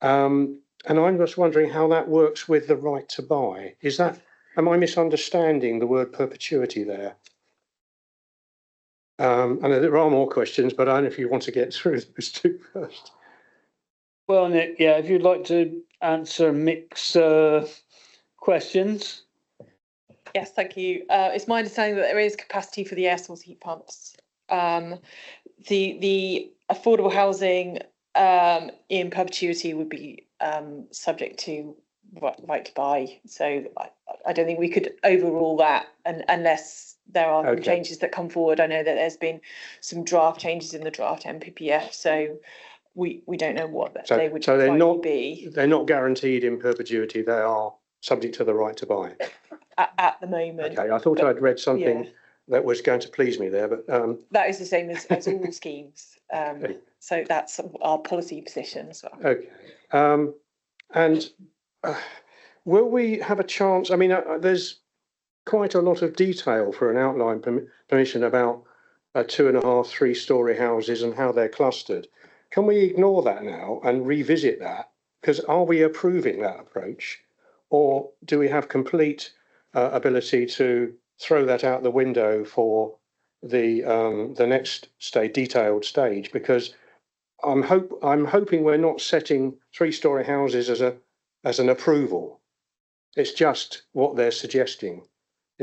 Speaker 10: And I'm just wondering how that works with the right to buy. Am I misunderstanding the word perpetuity there? And there are more questions, but I don't know if you want to get through those two first.
Speaker 1: Well, Nick, yeah, if you'd like to answer Mick's questions.
Speaker 5: Yes, thank you. It's my understanding that there is capacity for the air source heat pumps. The affordable housing in perpetuity would be subject to right to buy. So I don't think we could overrule that unless there are changes that come forward. I know that there's been some draft changes in the draft NPPF, so we don't know what they would be.
Speaker 10: They're not guaranteed in perpetuity. They are subject to the right to buy
Speaker 5: at the moment.
Speaker 10: Okay, I thought I'd read something that was going to please me there, but
Speaker 5: that is the same as all schemes. So that's our policy position as well.
Speaker 10: Okay, and will we have a chance? I mean, there's quite a lot of detail for an outline permission about 2.5, 3-storey houses and how they're clustered. Can we ignore that now and revisit that? Because are we approving that approach, or do we have complete ability to throw that out the window for the next detailed stage? Because I'm hoping we're not setting 3-storey houses as an approval. It's just what they're suggesting.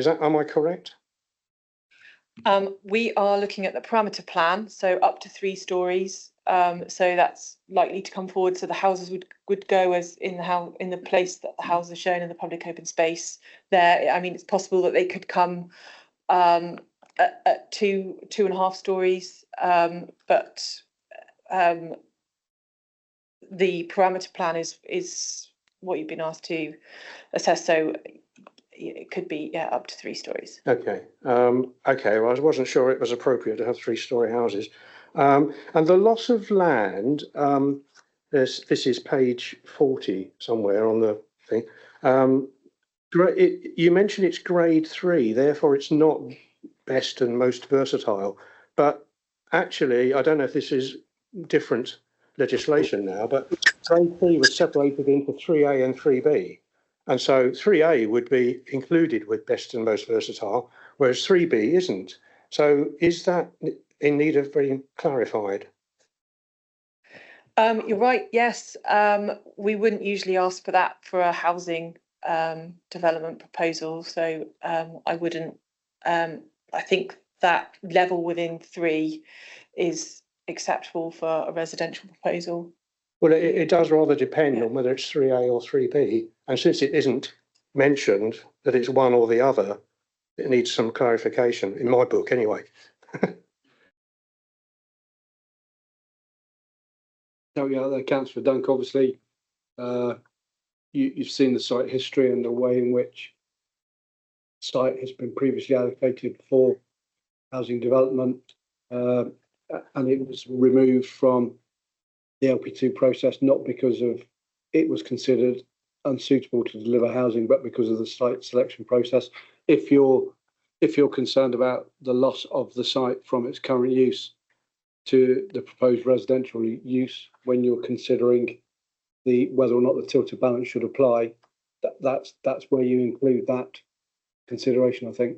Speaker 10: Am I correct?
Speaker 5: We are looking at the parameter plan, so up to 3 stories. So that's likely to come forward. So the houses would go as in the place that the houses are shown in the public open space there. I mean, it's possible that they could come at 2.5 stories, but the parameter plan is what you've been asked to assess. So it could be up to 3 stories.
Speaker 10: Okay. Okay. Well, I wasn't sure it was appropriate to have 3-storey houses. And the loss of land. This is page 40 somewhere on the thing. You mentioned it's grade 3, therefore it's not best and most versatile. But actually, I don't know if this is different legislation now, but grade 3 was separated into 3A and 3B. And so 3A would be included with best and most versatile, whereas 3B isn't. So is that in need of being clarified?
Speaker 5: You're right, yes. We wouldn't usually ask for that for a housing development proposal. So I wouldn't, I think that level within 3 is acceptable for a residential proposal.
Speaker 10: Well, it does rather depend on whether it's 3A or 3B. And since it isn't mentioned that it's one or the other, it needs some clarification, in my book anyway.
Speaker 11: So yeah, Councillor Dunk, obviously, you've seen the site history and the way in which the site has been previously allocated for housing development, and it was removed from the LP2 process, not because of it was considered unsuitable to deliver housing, but because of the site selection process. If you're concerned about the loss of the site from its current use, to the proposed residential use when you're considering whether or not the tilted balance should apply. That's where you include that consideration, I think.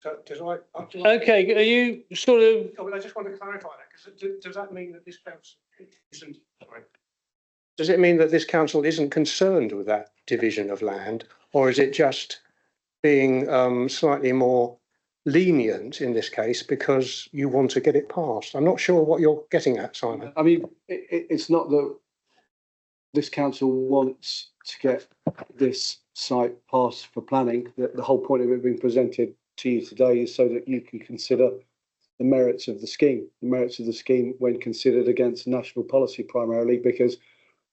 Speaker 10: So
Speaker 1: Okay, are you sort of,
Speaker 10: I just want to clarify that, because does that mean that this council isn't, sorry. Does it mean that this council isn't concerned with that division of land, or is it just being slightly more lenient in this case because you want to get it passed? I'm not sure what you're getting at, Simon.
Speaker 11: I mean, it's not that this council wants to get this site passed for planning. The whole point of it being presented to you today is so that you can consider the merits of the scheme. The merits of the scheme when considered against national policy primarily, because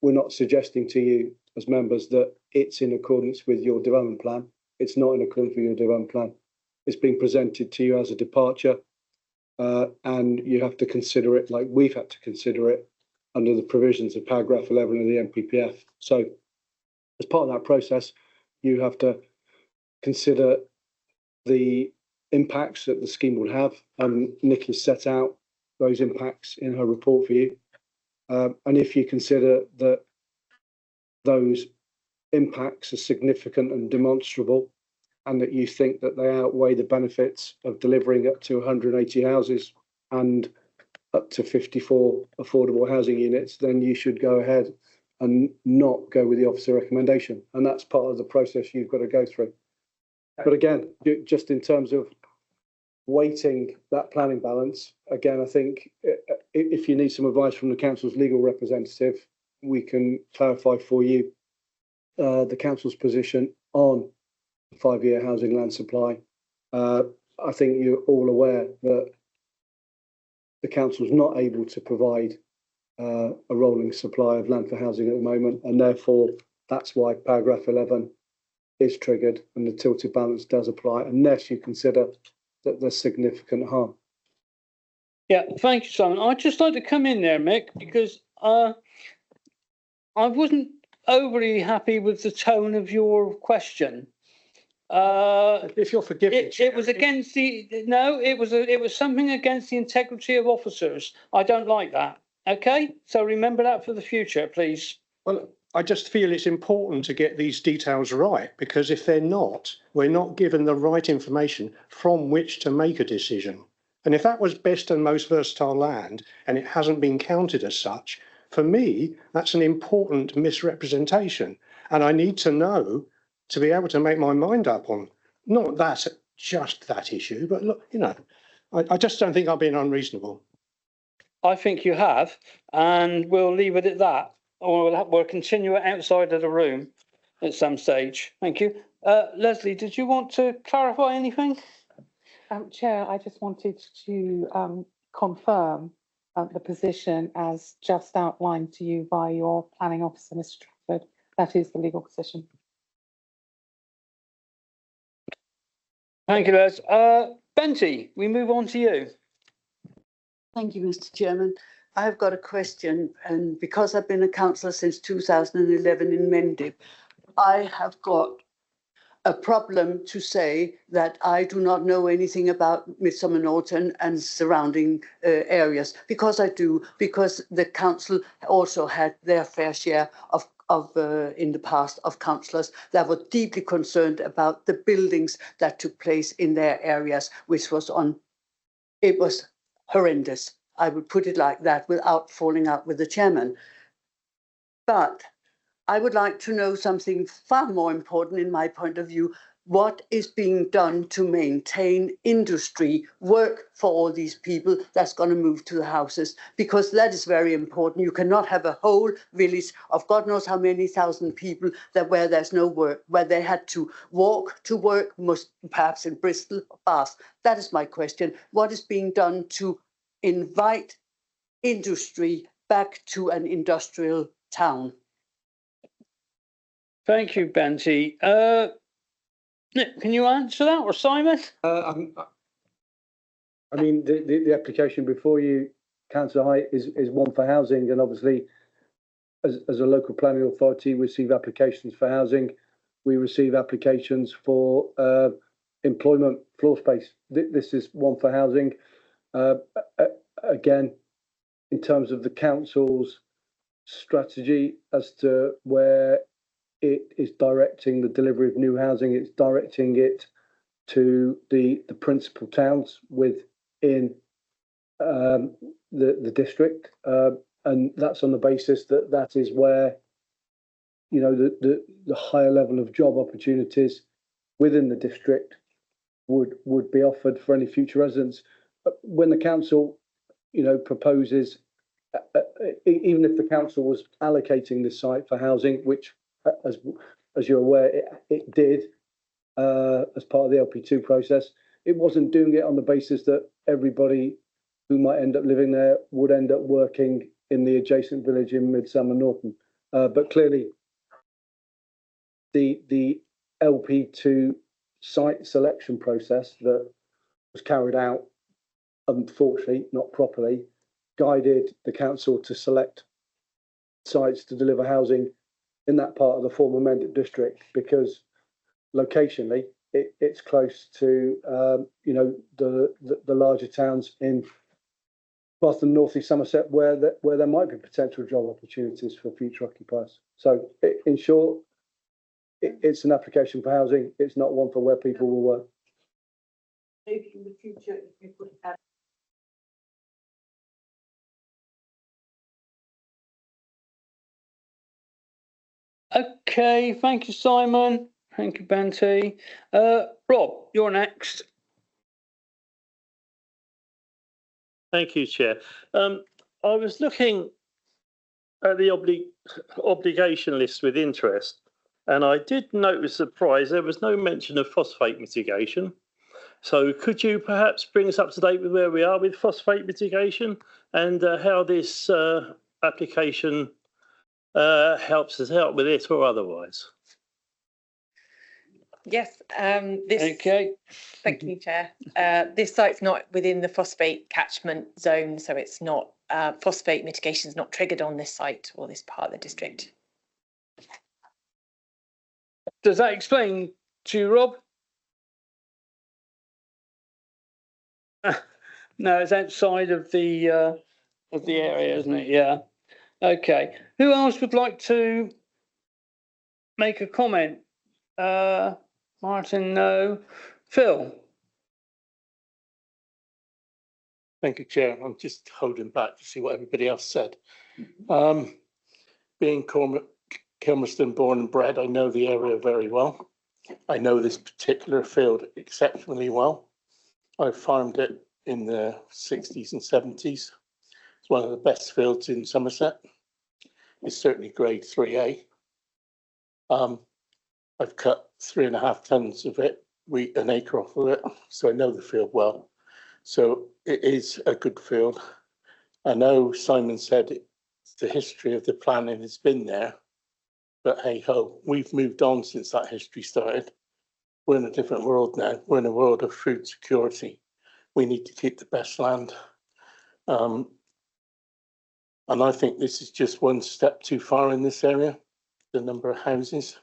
Speaker 11: we're not suggesting to you as members that it's in accordance with your development plan. It's not in accordance with your development plan. It's being presented to you as a departure, and you have to consider it like we've had to consider it under the provisions of paragraph 11 of the NPPF. So as part of that process, you have to consider the impacts that the scheme will have. Nick has set out those impacts in her report for you. And if you consider that those impacts are significant and demonstrable, and that you think that they outweigh the benefits of delivering up to 180 houses and up to 54 affordable housing units, then you should go ahead and not go with the officer recommendation. And that's part of the process you've got to go through. But again, just in terms of weighting that planning balance, again, I think if you need some advice from the council's legal representative, we can clarify for you the council's position on 5-year housing land supply. I think you're all aware that the council's not able to provide a rolling supply of land for housing at the moment, and therefore that's why paragraph 11 is triggered and the tilted balance does apply, unless you consider that there's significant harm.
Speaker 1: yeah, thank you, Simon. I'd just like to come in there, Mick, because I wasn't overly happy with the tone of your question.
Speaker 10: If you're forgiving,
Speaker 1: It was against it was something against the integrity of officers. I don't like that. Okay, so remember that for the future, please.
Speaker 10: well, I just feel it's important to get these details right, because if they're not, we're not given the right information from which to make a decision. And if that was best and most versatile land and it hasn't been counted as such, for me, that's an important misrepresentation. And I need to know to be able to make my mind up on not that, just that issue, but look, you know, I just don't think I've been unreasonable.
Speaker 1: I think you have, and we'll leave it at that, or we'll continue it outside of the room at some stage. Thank you. Leslie, did you want to clarify anything?
Speaker 12: Chair, I just wanted to confirm the position as just outlined to you by your planning officer, Mr. Trafford. That is the legal position.
Speaker 1: Thank you, Les. Benty, we move on to you.
Speaker 13: Thank you, Mr. Chairman. I have got a question, and because I've been a councillor since 2011 in Mendip, I have got a problem to say that I do not know anything about Midsummer Norton and surrounding areas, because I do, because the council also had their fair share of in the past of councillors that were deeply concerned about the buildings that took place in their areas, which was it was horrendous. I would put it like that without falling out with the chairman. But I would like to know something far more important in my point of view. What is being done to maintain industry, work for all these people that's going to move to the houses? Because that is very important. You cannot have a whole village of God knows how many thousand people where there's no work, where they had to walk to work, most perhaps in Bristol or Bath. That is my question. What is being done to invite industry back to an industrial town?
Speaker 1: Thank you, Benty. Nick, can you answer that, or Simon?
Speaker 11: I mean, the application before you, Councillor Height, is one for housing, and obviously, as a local planning authority, we receive applications for housing. We receive applications for employment floor space. This is one for housing. again, in terms of the council's strategy as to where it is directing the delivery of new housing, it's directing it to the principal towns within the district, and that's on the basis that that is where, you know, the higher level of job opportunities within the district would be offered for any future residents. When the council, you know, proposes, even if the council was allocating this site for housing, which, as you're aware, it did as part of the LP2 process, it wasn't doing it on the basis that everybody who might end up living there would end up working in the adjacent village in Midsummer Norton. But clearly, the LP2 site selection process that was carried out, unfortunately, not properly, guided the council to select sites to deliver housing in that part of the former Mendip district, because locationally it's close to you know, the larger towns in Bath and North East Somerset where there might be potential job opportunities for future occupiers. So in short, it's an application for housing. It's not one for where people will work.
Speaker 13: Maybe in the future, if you could add.
Speaker 1: Okay, thank you, Simon. Thank you, Benty. Rob, you're next.
Speaker 14: Thank you, Chair. I was looking at the obligation list with interest, and I did note with surprise there was no mention of phosphate mitigation. So could you perhaps bring us up to date with where we are with phosphate mitigation and how this application helps us out with it or otherwise?
Speaker 5: Yes,
Speaker 1: Okay.
Speaker 5: thank you, Chair. This site's not within the phosphate catchment zone, so it's not, phosphate mitigation is not triggered on this site or this part of the district.
Speaker 1: Does that explain to you, Rob? No, it's outside of the area, isn't it? Yeah. Okay. Who else would like to make a comment? Martin, no. Phil.
Speaker 15: Thank you, Chair. I'm just holding back to see what everybody else said. Being Kilmerston born and bred, I know the area very well. I know this particular field exceptionally well. I farmed it in the 60s and 70s. It's one of the best fields in Somerset. It's certainly grade 3A. I've cut 3.5 tons of it, wheat an acre off of it, so I know the field well. So it is a good field. I know Simon said the history of the planning has been there, but hey ho, we've moved on since that history started. We're in a different world now. We're in a world of food security. We need to keep the best land. And I think this is just one step too far in this area, the number of houses.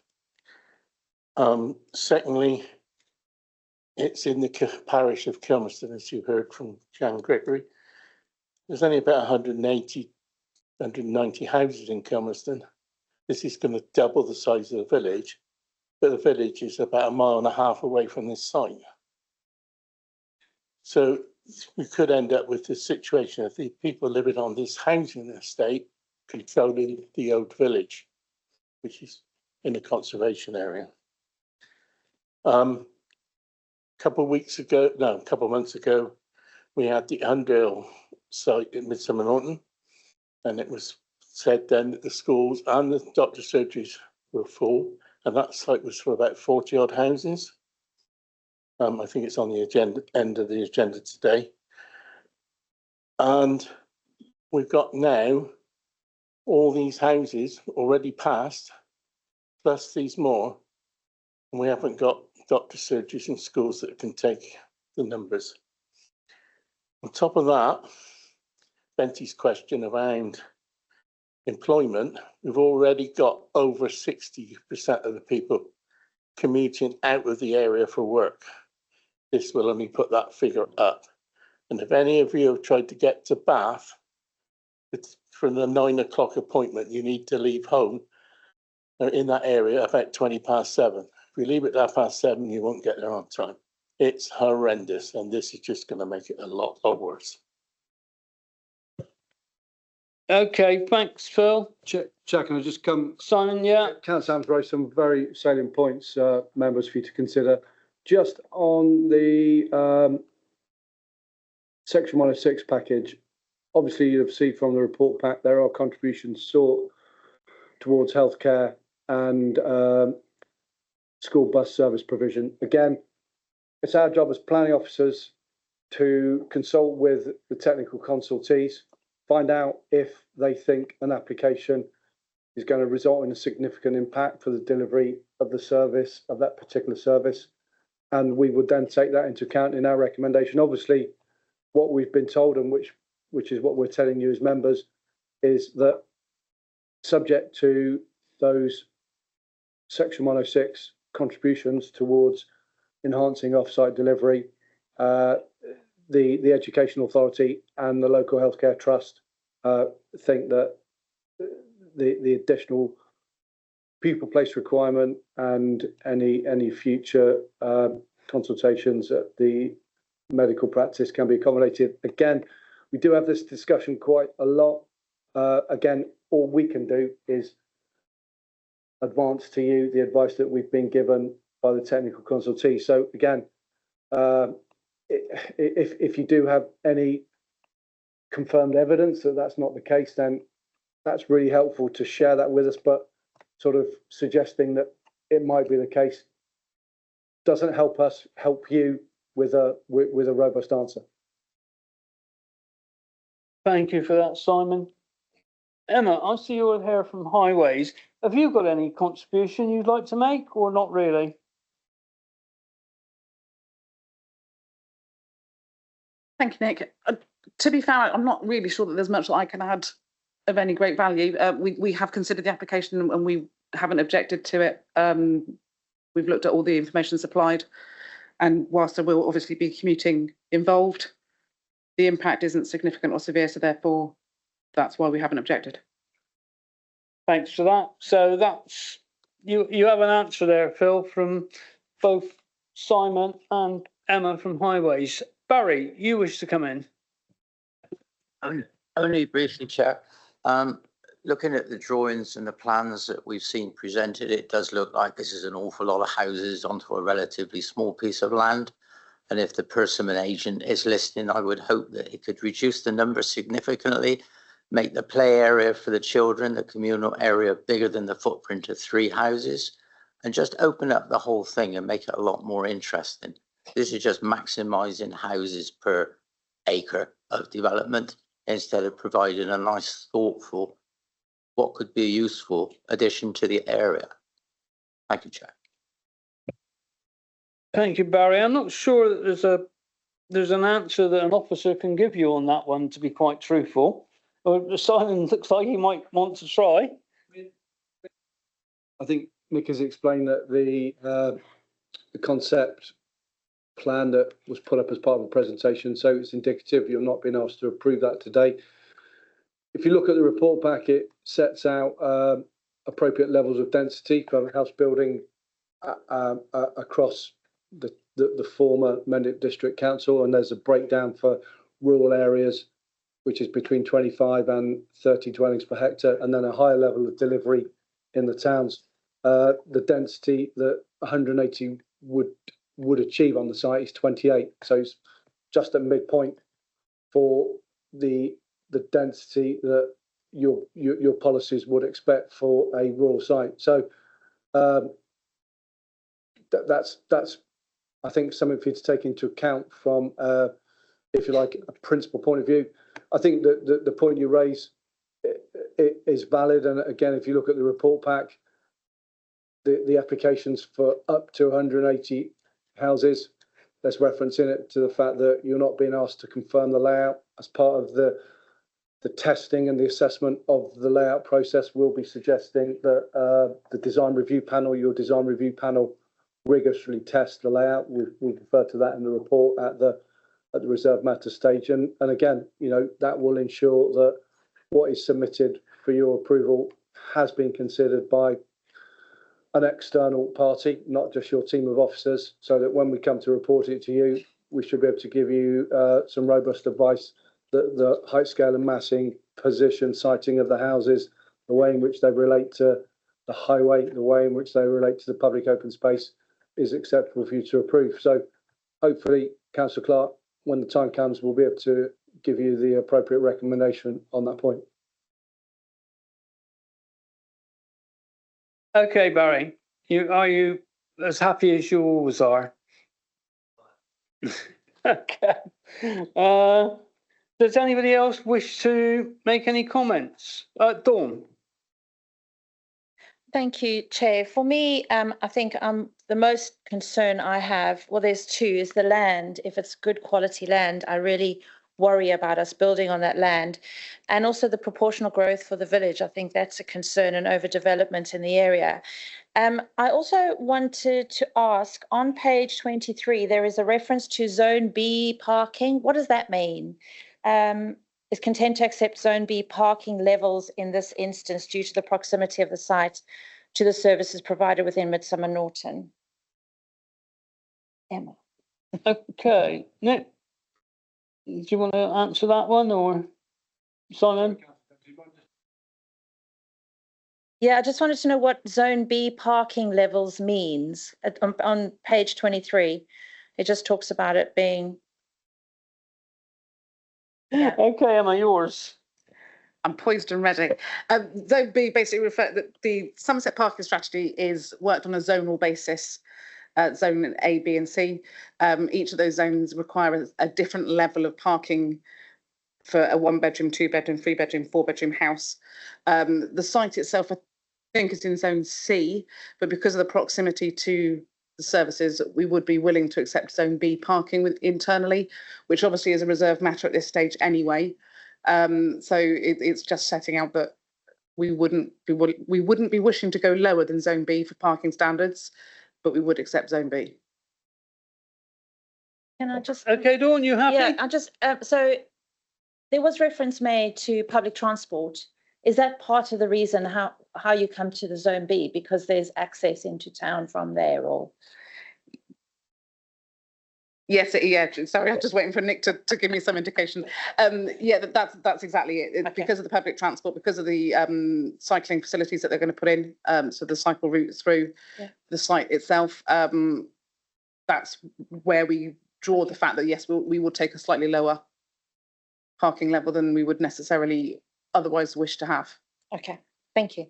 Speaker 15: Secondly, it's in the parish of Kilmerston, as you heard from Jan Gregory. There's only about 190 houses in Kilmerston. This is going to double the size of the village, but the village is about 1.5 miles away from this site. So we could end up with the situation of the people living on this housing estate controlling the old village, which is in a conservation area. A couple of months ago, we had the Hundale site in Midsummer Norton, and it was said then that the schools and the doctor surgeries were full, and that site was for about 40 odd houses. I think it's on the end of the agenda today. And we've got now all these houses already passed, plus these more, and we haven't got doctor surgeries and schools that can take the numbers. On top of that, Benty's question around employment, we've already got over 60% of the people commuting out of the area for work. This will only put that figure up. And if any of you have tried to get to Bath, it's from the 9 o'clock appointment, you need to leave home in that area about 7:20. If you leave at 7:30, you won't get there on time. It's horrendous, and this is just going to make it a lot worse.
Speaker 1: Okay, thanks, Phil.
Speaker 11: Chair, can I just come?
Speaker 1: Simon, yeah.
Speaker 11: Councillor Sam's raised some very salient points, members, for you to consider. Just on the Section 106 package, obviously you've seen from the report pack there are contributions sought towards healthcare and school bus service provision. Again, it's our job as planning officers to consult with the technical consultees, find out if they think an application is going to result in a significant impact for the delivery of the service, of that particular service. And we would then take that into account in our recommendation. Obviously, what we've been told, and which is what we're telling you as members, is that subject to those Section 106 contributions towards enhancing off-site delivery, the Education Authority and the local healthcare trust think that the additional pupil place requirement and any future consultations at the medical practice can be accommodated. Again, we do have this discussion quite a lot. Again, all we can do is advance to you the advice that we've been given by the technical consultee. So again, if you do have any confirmed evidence that that's not the case, then that's really helpful to share that with us. But sort of suggesting that it might be the case doesn't help us help you with a robust answer.
Speaker 1: Thank you for that, Simon. Emma, I see you're here from Highways. Have you got any contribution you'd like to make, or not really?
Speaker 16: Thank you, Nick. To be fair, I'm not really sure that there's much that I can add of any great value. We have considered the application and we haven't objected to it. We've looked at all the information supplied, and whilst there will obviously be commuting involved, the impact isn't significant or severe, so therefore that's why we haven't objected.
Speaker 1: Thanks for that. So that's you have an answer there, Phil, from both Simon and Emma from Highways. Barry, you wish to come in?
Speaker 17: Only briefly, Chair. Looking at the drawings and the plans that we've seen presented, it does look like this is an awful lot of houses onto a relatively small piece of land. And if the Persimmon agent is listening, I would hope that it could reduce the number significantly, make the play area for the children, the communal area, bigger than the footprint of 3 houses, and just open up the whole thing and make it a lot more interesting. This is just maximising houses per acre of development instead of providing a nice, thoughtful, what could be a useful addition to the area. Thank you, Chair.
Speaker 1: Thank you, Barry. I'm not sure that there's an answer that an officer can give you on that one, to be quite truthful. Simon looks like he might want to try.
Speaker 11: I think Nick has explained that the concept plan that was put up as part of the presentation, so it's indicative. You're not being asked to approve that today. If you look at the report back, it sets out appropriate levels of density for house building across the former Mendip District Council, and there's a breakdown for rural areas, which is between 25 and 30 dwellings per hectare, and then a higher level of delivery in the towns. The density that 180 would achieve on the site is 28, so it's just a midpoint for the density that your policies would expect for a rural site. So that's I think something for you to take into account from, if you like, a principal point of view. I think that the point you raise is valid, and again, if you look at the report pack, the applications for up to 180 houses, there's reference in it to the fact that you're not being asked to confirm the layout as part of the testing and the assessment of the layout process. Will be suggesting that the design review panel, your design review panel, rigorously test the layout. We refer to that in the report at at the reserve matter stage. And again, that will ensure that what is submitted for your approval has been considered by an external party, not just your team of officers, so that when we come to report it to you, we should be able to give you some robust advice that the height, scale and massing, position, siting of the houses, the way in which they relate to the highway, the way in which they relate to the public open space is acceptable for you to approve. So hopefully, Councillor Clark, when the time comes, we'll be able to give you the appropriate recommendation on that point.
Speaker 1: Okay, Barry, are you as happy as you always are? Okay. Does anybody else wish to make any comments? Dawn.
Speaker 18: Thank you, Chair. For me, I think the most concern I have, well, there's two, is the land. If it's good quality land, I really worry about us building on that land. And also the proportional growth for the village. I think that's a concern, and overdevelopment in the area. I also wanted to ask, on page 23, there is a reference to Zone B parking. What does that mean? Is content to accept Zone B parking levels in this instance due to the proximity of the site to the services provided within Midsummer Norton? Emma.
Speaker 1: Okay, Nick, do you want to answer that one, or Simon?
Speaker 18: Yeah, I just wanted to know what Zone B parking levels means. On page 23, it just talks about it being.
Speaker 1: Yeah. Okay, Emma, yours.
Speaker 16: I'm poised and ready. Zone B basically refers that the Somerset parking strategy is worked on a zonal basis, zone A, B and C. Each of those zones require a different level of parking for a 1-bedroom, 2-bedroom, 3-bedroom, 4-bedroom house. The site itself, I think, is in Zone C, but because of the proximity to the services, we would be willing to accept Zone B parking internally, which obviously is a reserved matter at this stage anyway. So it's just setting out that we wouldn't be wishing to go lower than Zone B for parking standards, but we would accept Zone B.
Speaker 18: Can I just?
Speaker 1: Okay, Dawn, you happy?
Speaker 18: Yeah, I just so there was reference made to public transport. Is that part of the reason how you come to the Zone B, because there's access into town from there, or?
Speaker 16: Yes, yeah. Sorry, I'm just waiting for Nick to give me some indication. Yeah, that's exactly it. Okay. Because of the public transport, because of the cycling facilities that they're going to put in, so the cycle route through the site itself. That's where we draw the fact that yes, we would take a slightly lower parking level than we would necessarily otherwise wish to have.
Speaker 18: Okay, thank you.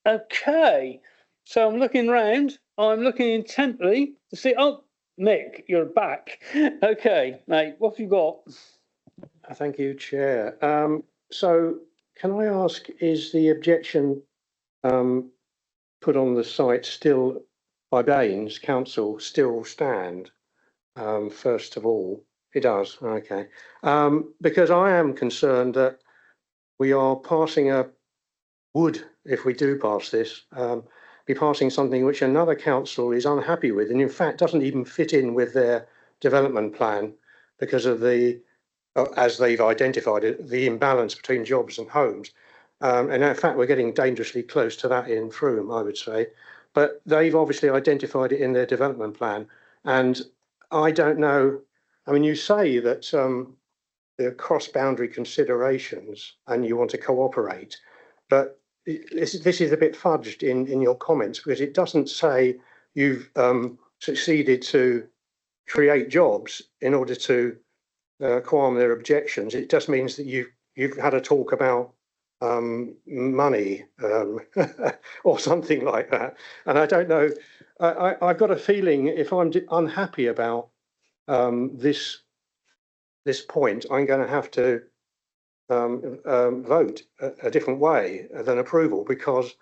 Speaker 1: Okay, so I'm looking round. I'm looking intently to see. Oh, Nick, you're back. Okay, mate, what have you got?
Speaker 10: Thank you, Chair. So can I ask, is the objection put on the site still by Baines Council still stand? First of all, it does. Okay, because I am concerned that we are passing if we do pass this, be passing something which another council is unhappy with, and in fact doesn't even fit in with their development plan because of the, as they've identified it, the imbalance between jobs and homes. And in fact, we're getting dangerously close to that in Frome, I would say. But they've obviously identified it in their development plan. And I don't know, I mean, you say that there are cross-boundary considerations and you want to cooperate, but this is a bit fudged in your comments, because it doesn't say you've succeeded to create jobs in order to qualm their objections. It just means that you've had a talk about money or something like that. And I don't know, I've got a feeling if I'm unhappy about this point, I'm going to have to vote a different way than approval, because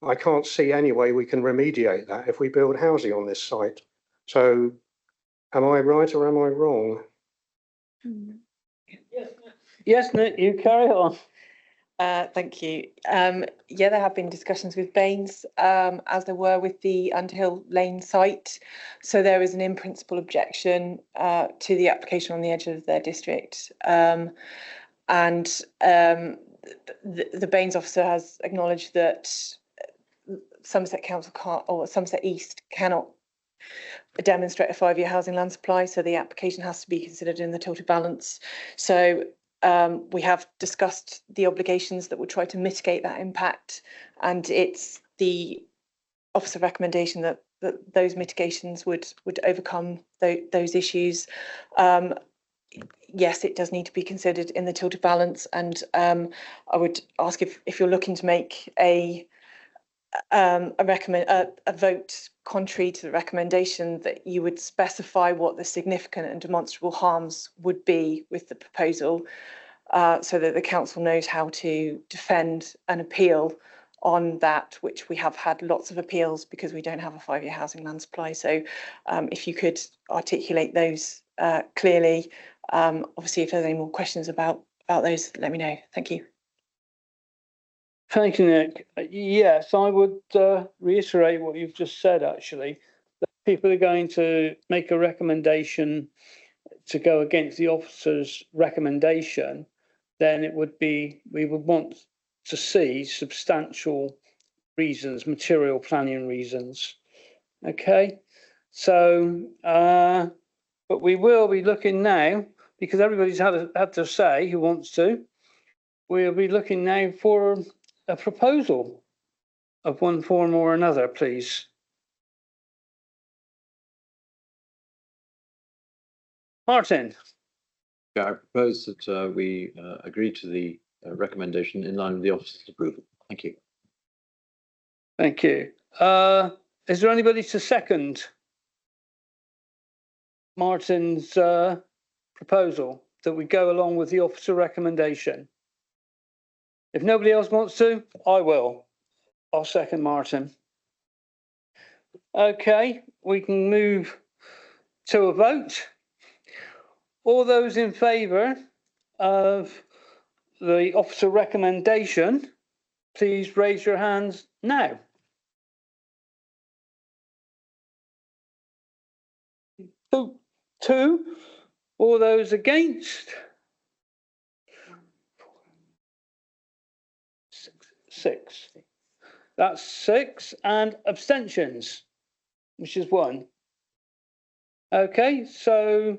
Speaker 10: I can't see any way we can remediate that if we build housing on this site. So am I right or am I wrong?
Speaker 1: Yes, Nick, you carry on.
Speaker 5: Thank you. Yeah, there have been discussions with Baines, as there were with the Underhill Lane site. So there is an in-principle objection to the application on the edge of their district. The Baines officer has acknowledged that Somerset Council can't, or Somerset East cannot demonstrate a 5-year housing land supply, so the application has to be considered in the tilted balance. So we have discussed the obligations that would try to mitigate that impact, and it's the officer recommendation that those mitigations would overcome those issues. Yes, it does need to be considered in the tilted balance, and I would ask if you're looking to make a vote contrary to the recommendation, that you would specify what the significant and demonstrable harms would be with the proposal, so that the council knows how to defend an appeal on that, which we have had lots of appeals because we don't have a 5-year housing land supply. So if you could articulate those clearly. Obviously, if there's any more questions about those, let me know. Thank you.
Speaker 1: Thank you, Nick. Yes, I would reiterate what you've just said, actually. That people are going to make a recommendation to go against the officer's recommendation, then it would be, we would want to see substantial reasons, material planning reasons. Okay, so, but we will be looking now, because everybody's had their say who wants to. We'll be looking now for a proposal of one form or another, please. Martin.
Speaker 19: Yeah, I propose that we agree to the recommendation in line with the officer's approval. Thank you.
Speaker 1: Thank you. Is there anybody to second Martin's proposal that we go along with the officer recommendation? If nobody else wants to, I will. I'll second Martin. Okay, we can move to a vote. All those in favour of the officer recommendation, please raise your hands now. Two. All those against? Six. That's 6. And abstentions, which is 1. Okay, so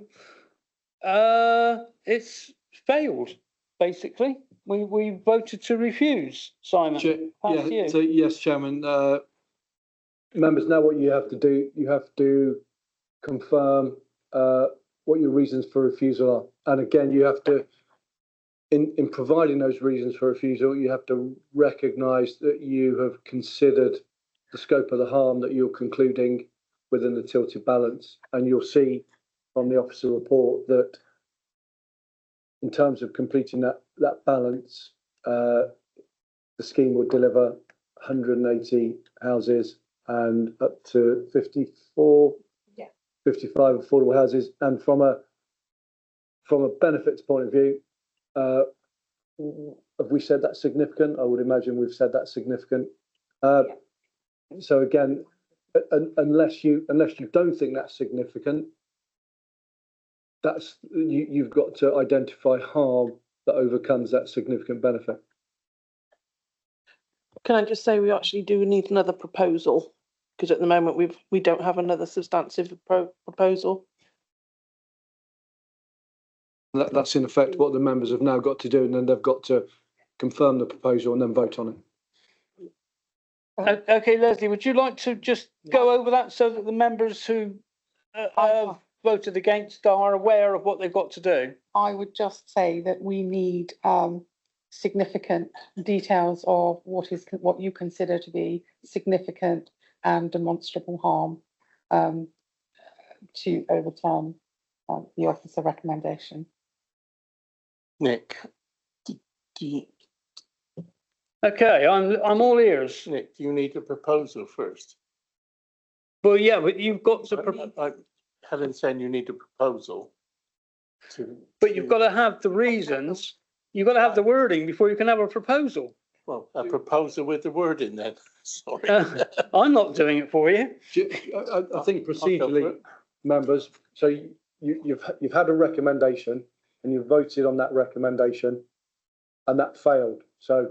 Speaker 1: it's failed, basically. We voted to refuse, Simon.
Speaker 11: So yes, Chairman. Members, now what you have to do, you have to confirm what your reasons for refusal are. And again, you have to, in providing those reasons for refusal, you have to recognise that you have considered the scope of the harm that you're concluding within the tilted balance. And you'll see from the officer report that in terms of completing that balance, the scheme would deliver 180 houses and up to 55 affordable houses. And from a benefits point of view, have we said that's significant? I would imagine we've said that's significant. So again, unless you don't think that's significant, that's you've got to identify harm that overcomes that significant benefit.
Speaker 2: Can I just say we actually do need another proposal, because at the moment we don't have another substantive proposal.
Speaker 11: That's in effect what the members have now got to do, and then they've got to confirm the proposal and then vote on it.
Speaker 1: Okay, Leslie, would you like to just go over that so that the members who have voted against are aware of what they've got to do?
Speaker 12: I would just say that we need significant details of what you consider to be significant and demonstrable harm to overturn the officer recommendation.
Speaker 15: Nick,
Speaker 1: okay, I'm all ears.
Speaker 15: Nick, do you need a proposal first?
Speaker 1: Well, yeah, but you've got to.
Speaker 15: Helen's saying you need a proposal.
Speaker 1: But you've got to have the reasons. You've got to have the wording before you can have a proposal.
Speaker 15: Well, a proposal with the word in then, sorry.
Speaker 1: I'm not doing it for you.
Speaker 11: I think procedurally, members, so you've had a recommendation and you've voted on that recommendation and that failed. So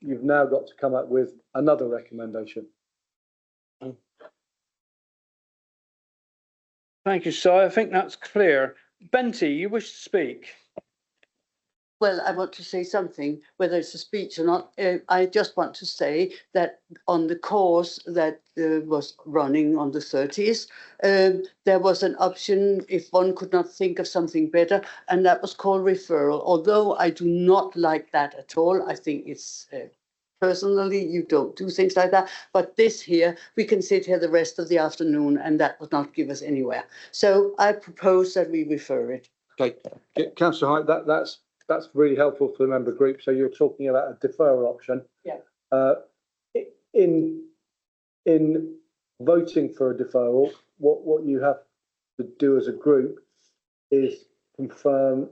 Speaker 11: you've now got to come up with another recommendation.
Speaker 1: Thank you, Si. I think that's clear. Benty, you wish to speak?
Speaker 13: Well, I want to say something, whether it's a speech or not. I just want to say that on the course that was running on the 30th, there was an option if one could not think of something better, and that was called referral. Although I do not like that at all, I think it's personally, you don't do things like that. But this here, we can sit here the rest of the afternoon, and that would not give us anywhere. So I propose that we refer it.
Speaker 11: Okay, Councillor Hyde, that's really helpful for the member group. So you're talking about a deferral option.
Speaker 13: Yeah.
Speaker 11: In voting for a deferral, what you have to do as a group is confirm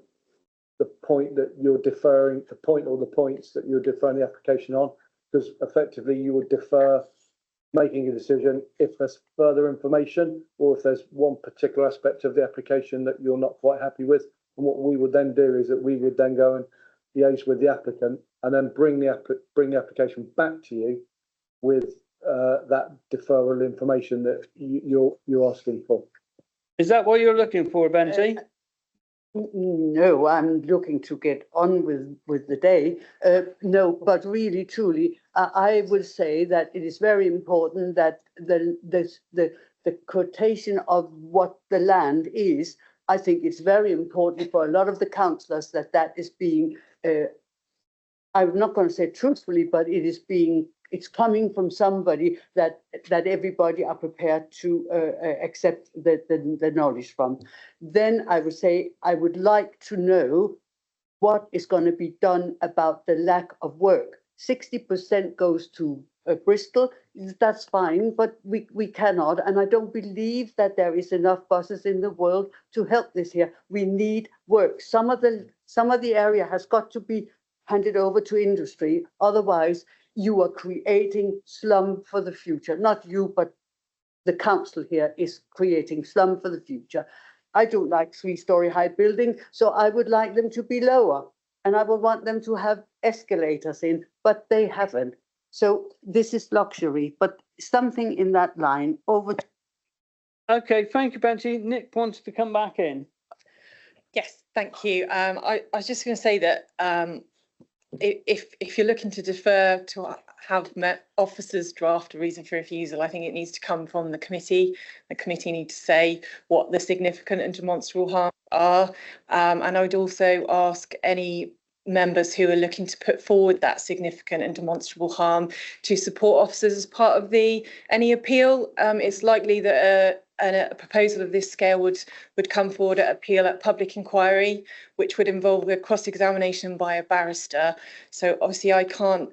Speaker 11: the point that you're deferring, the point or the points that you're deferring the application on, because effectively you would defer making a decision if there's further information or if there's one particular aspect of the application that you're not quite happy with. And what we would then do is that we would then go and liaise with the applicant and then bring the application back to you with that deferral information that you're asking for.
Speaker 1: Is that what you're looking for, Benty?
Speaker 13: No, I'm looking to get on with the day. No, but really, truly, I would say that it is very important that the quotation of what the land is. I think it's very important for a lot of the councillors that is being. I'm not going to say truthfully, but it's coming from somebody that everybody are prepared to accept the knowledge from. Then I would say I would like to know what is going to be done about the lack of work. 60% goes to Bristol. That's fine, but we cannot, and I don't believe that there is enough buses in the world to help this here. We need work. Some of the area has got to be handed over to industry. Otherwise, you are creating slum for the future. Not you, but the council here is creating slum for the future. I don't like 3-story high building, so I would like them to be lower. And I would want them to have escalators in, but they haven't. So this is luxury, but something in that line over.
Speaker 1: Okay, thank you, Benty. Nick wanted to come back in.
Speaker 5: Yes, thank you. I was just going to say that if you're looking to defer to have officers draft a reason for refusal, I think it needs to come from the committee. The committee need to say what the significant and demonstrable harms are. And I would also ask any members who are looking to put forward that significant and demonstrable harm to support officers as part of any appeal. It's likely that a proposal of this scale would come forward at appeal at public inquiry, which would involve a cross-examination by a barrister. So obviously I can't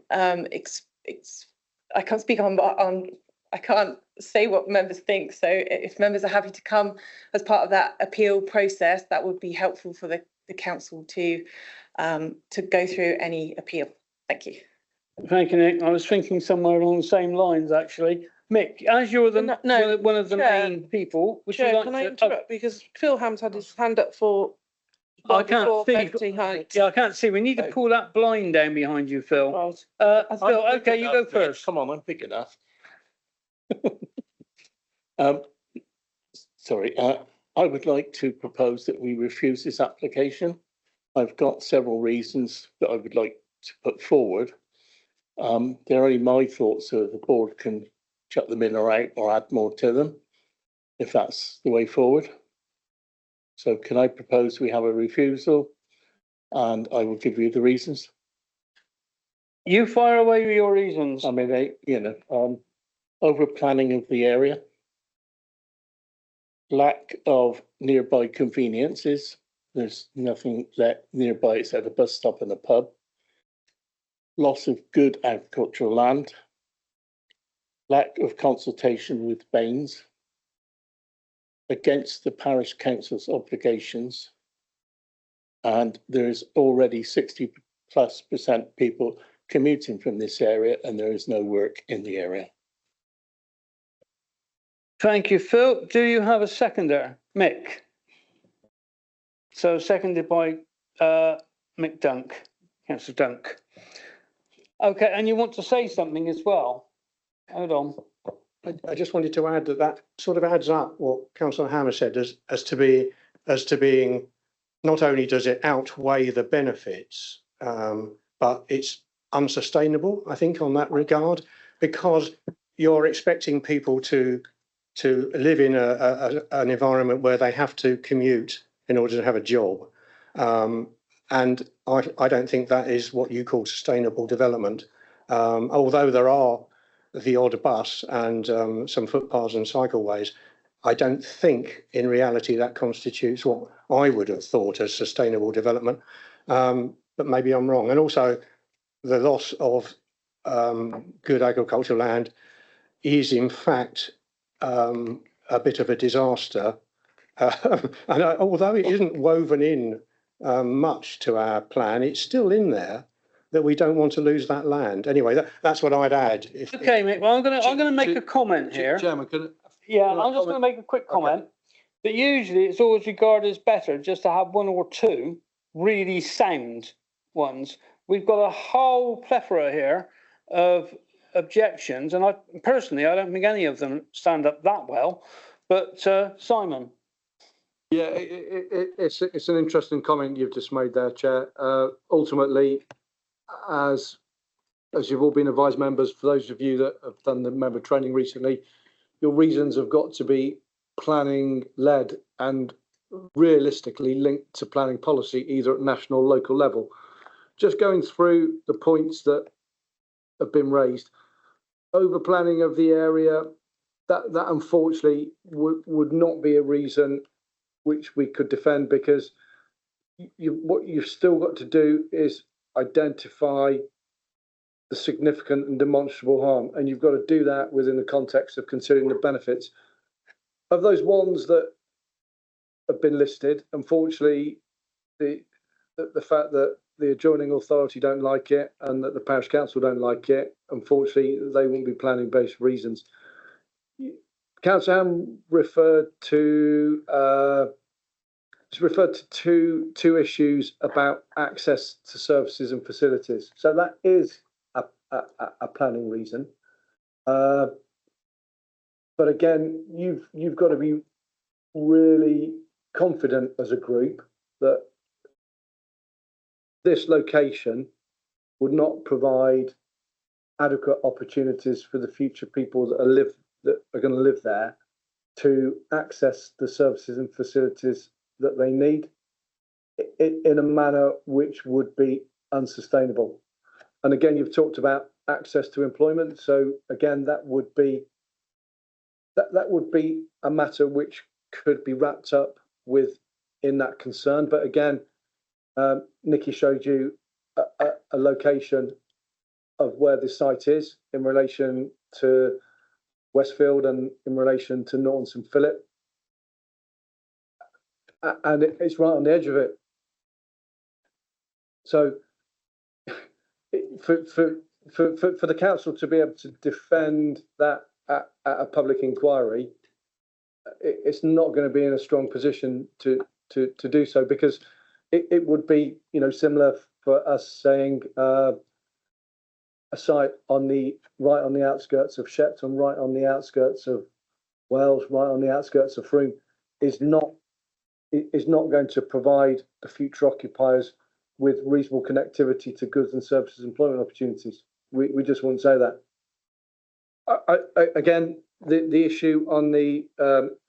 Speaker 5: speak on I can't say what members think. So if members are happy to come as part of that appeal process, that would be helpful for the council to go through any appeal. Thank you.
Speaker 1: Thank you, Nick. I was thinking somewhere along the same lines, actually. Mick, as you're one of the main people, would you like
Speaker 2: can I
Speaker 1: to?
Speaker 2: interrupt because Phil Ham's had his hand up for.
Speaker 1: I can't see. Yeah, I can't see. We need to pull that blind down behind you, Phil. Phil, okay, you go first.
Speaker 15: Come on, I'm big enough. Sorry, I would like to propose that we refuse this application. I've got several reasons that I would like to put forward. They're only my thoughts, so the board can chuck them in or out or add more to them, if that's the way forward. So can I propose we have a refusal, and I will give you the reasons.
Speaker 1: You fire away with your reasons.
Speaker 15: I mean, over planning of the area, lack of nearby conveniences. There's nothing nearby except a bus stop and a pub. Loss of good agricultural land. Lack of consultation with Baines. Against the parish council's obligations. And there is already 60 plus percent people commuting from this area, and there is no work in the area.
Speaker 1: Thank you, Phil. Do you have a seconder? Mick? So seconded by Mick Dunk, Councillor Dunk. Okay, and you want to say something as well? Hold on.
Speaker 10: I just wanted to add that sort of adds up what Councillor Hammer said as to being not only does it outweigh the benefits, but it's unsustainable, I think, on that regard, because you're expecting people to live in an environment where they have to commute in order to have a job. And I don't think that is what you call sustainable development. Although there are the odd bus and some footpaths and cycleways, I don't think in reality that constitutes what I would have thought as sustainable development. But maybe I'm wrong. And also the loss of good agricultural land is in fact a bit of a disaster. And although it isn't woven in much to our plan, it's still in there that we don't want to lose that land. Anyway, that's what I'd add.
Speaker 1: Okay, Mick, well, I'm gonna make a comment here.
Speaker 11: Chairman,
Speaker 1: I'm just going to make a quick comment. That usually it's always regarded as better just to have one or two really sound ones. We've got a whole plethora here of objections, and I don't think any of them stand up that well. But Simon.
Speaker 11: Yeah, it's an interesting comment you've just made there, Chair. Ultimately, as you've all been advised, members, for those of you that have done the member training recently, your reasons have got to be planning led and realistically linked to planning policy, either at national or local level. Just going through the points that have been raised, over planning of the area, that unfortunately would not be a reason which we could defend, because what you've still got to do is identify the significant and demonstrable harm, and you've got to do that within the context of considering the benefits. Of those ones that have been listed, unfortunately, the fact that the adjoining authority don't like it and that the parish council don't like it, unfortunately, they won't be planning based reasons. Councillor Ham referred to two issues about access to services and facilities. So that is a planning reason. But again, you've got to be really confident as a group that this location would not provide adequate opportunities for the future people that are going to live there to access the services and facilities that they need in a manner which would be unsustainable. And again, you've talked about access to employment. So again, that would be a matter which could be wrapped up in that concern. But again, Nikki showed you a location of where the site is in relation to Westfield and in relation to Norton St Philip. And it's right on the edge of it. So for the council to be able to defend that at a public inquiry, it's not going to be in a strong position to do so, because it would be, similar for us saying a site right on the outskirts of Shepton, right on the outskirts of Wales, right on the outskirts of Frome, is not going to provide the future occupiers with reasonable connectivity to goods and services employment opportunities. We just wouldn't say that. Again, the issue on the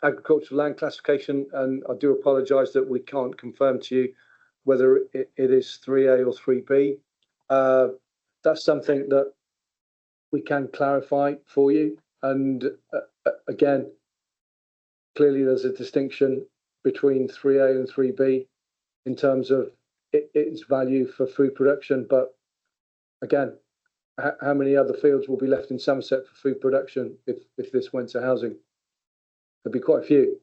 Speaker 11: agricultural land classification, and I do apologise that we can't confirm to you whether it is 3A or 3B. That's something that we can clarify for you. And again, clearly there's a distinction between 3A and 3B in terms of its value for food production. But again, how many other fields will be left in Somerset for food production if this went to housing? There'd be quite a few.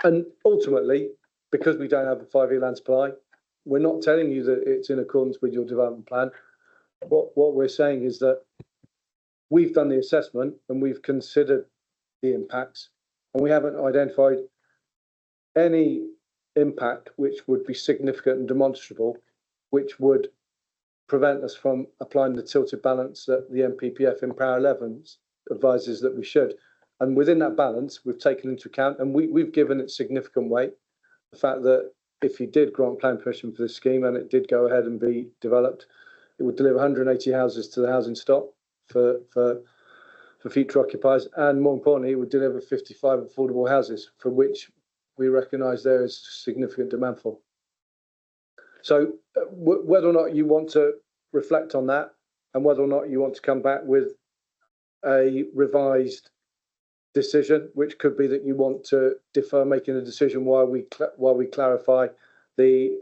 Speaker 11: And ultimately, because we don't have a 5-year land supply, we're not telling you that it's in accordance with your development plan. What we're saying is that we've done the assessment and we've considered the impacts, and we haven't identified any impact which would be significant and demonstrable, which would prevent us from applying the tilted balance that the NPPF in Para 11 advises that we should. And within that balance, we've taken into account, and we've given it significant weight, the fact that if you did grant planning permission for this scheme and it did go ahead and be developed, it would deliver 180 houses to the housing stock for future occupiers, and more importantly, it would deliver 55 affordable houses, for which we recognise there is significant demand for. So whether or not you want to reflect on that, and whether or not you want to come back with a revised decision, which could be that you want to defer making a decision while we clarify the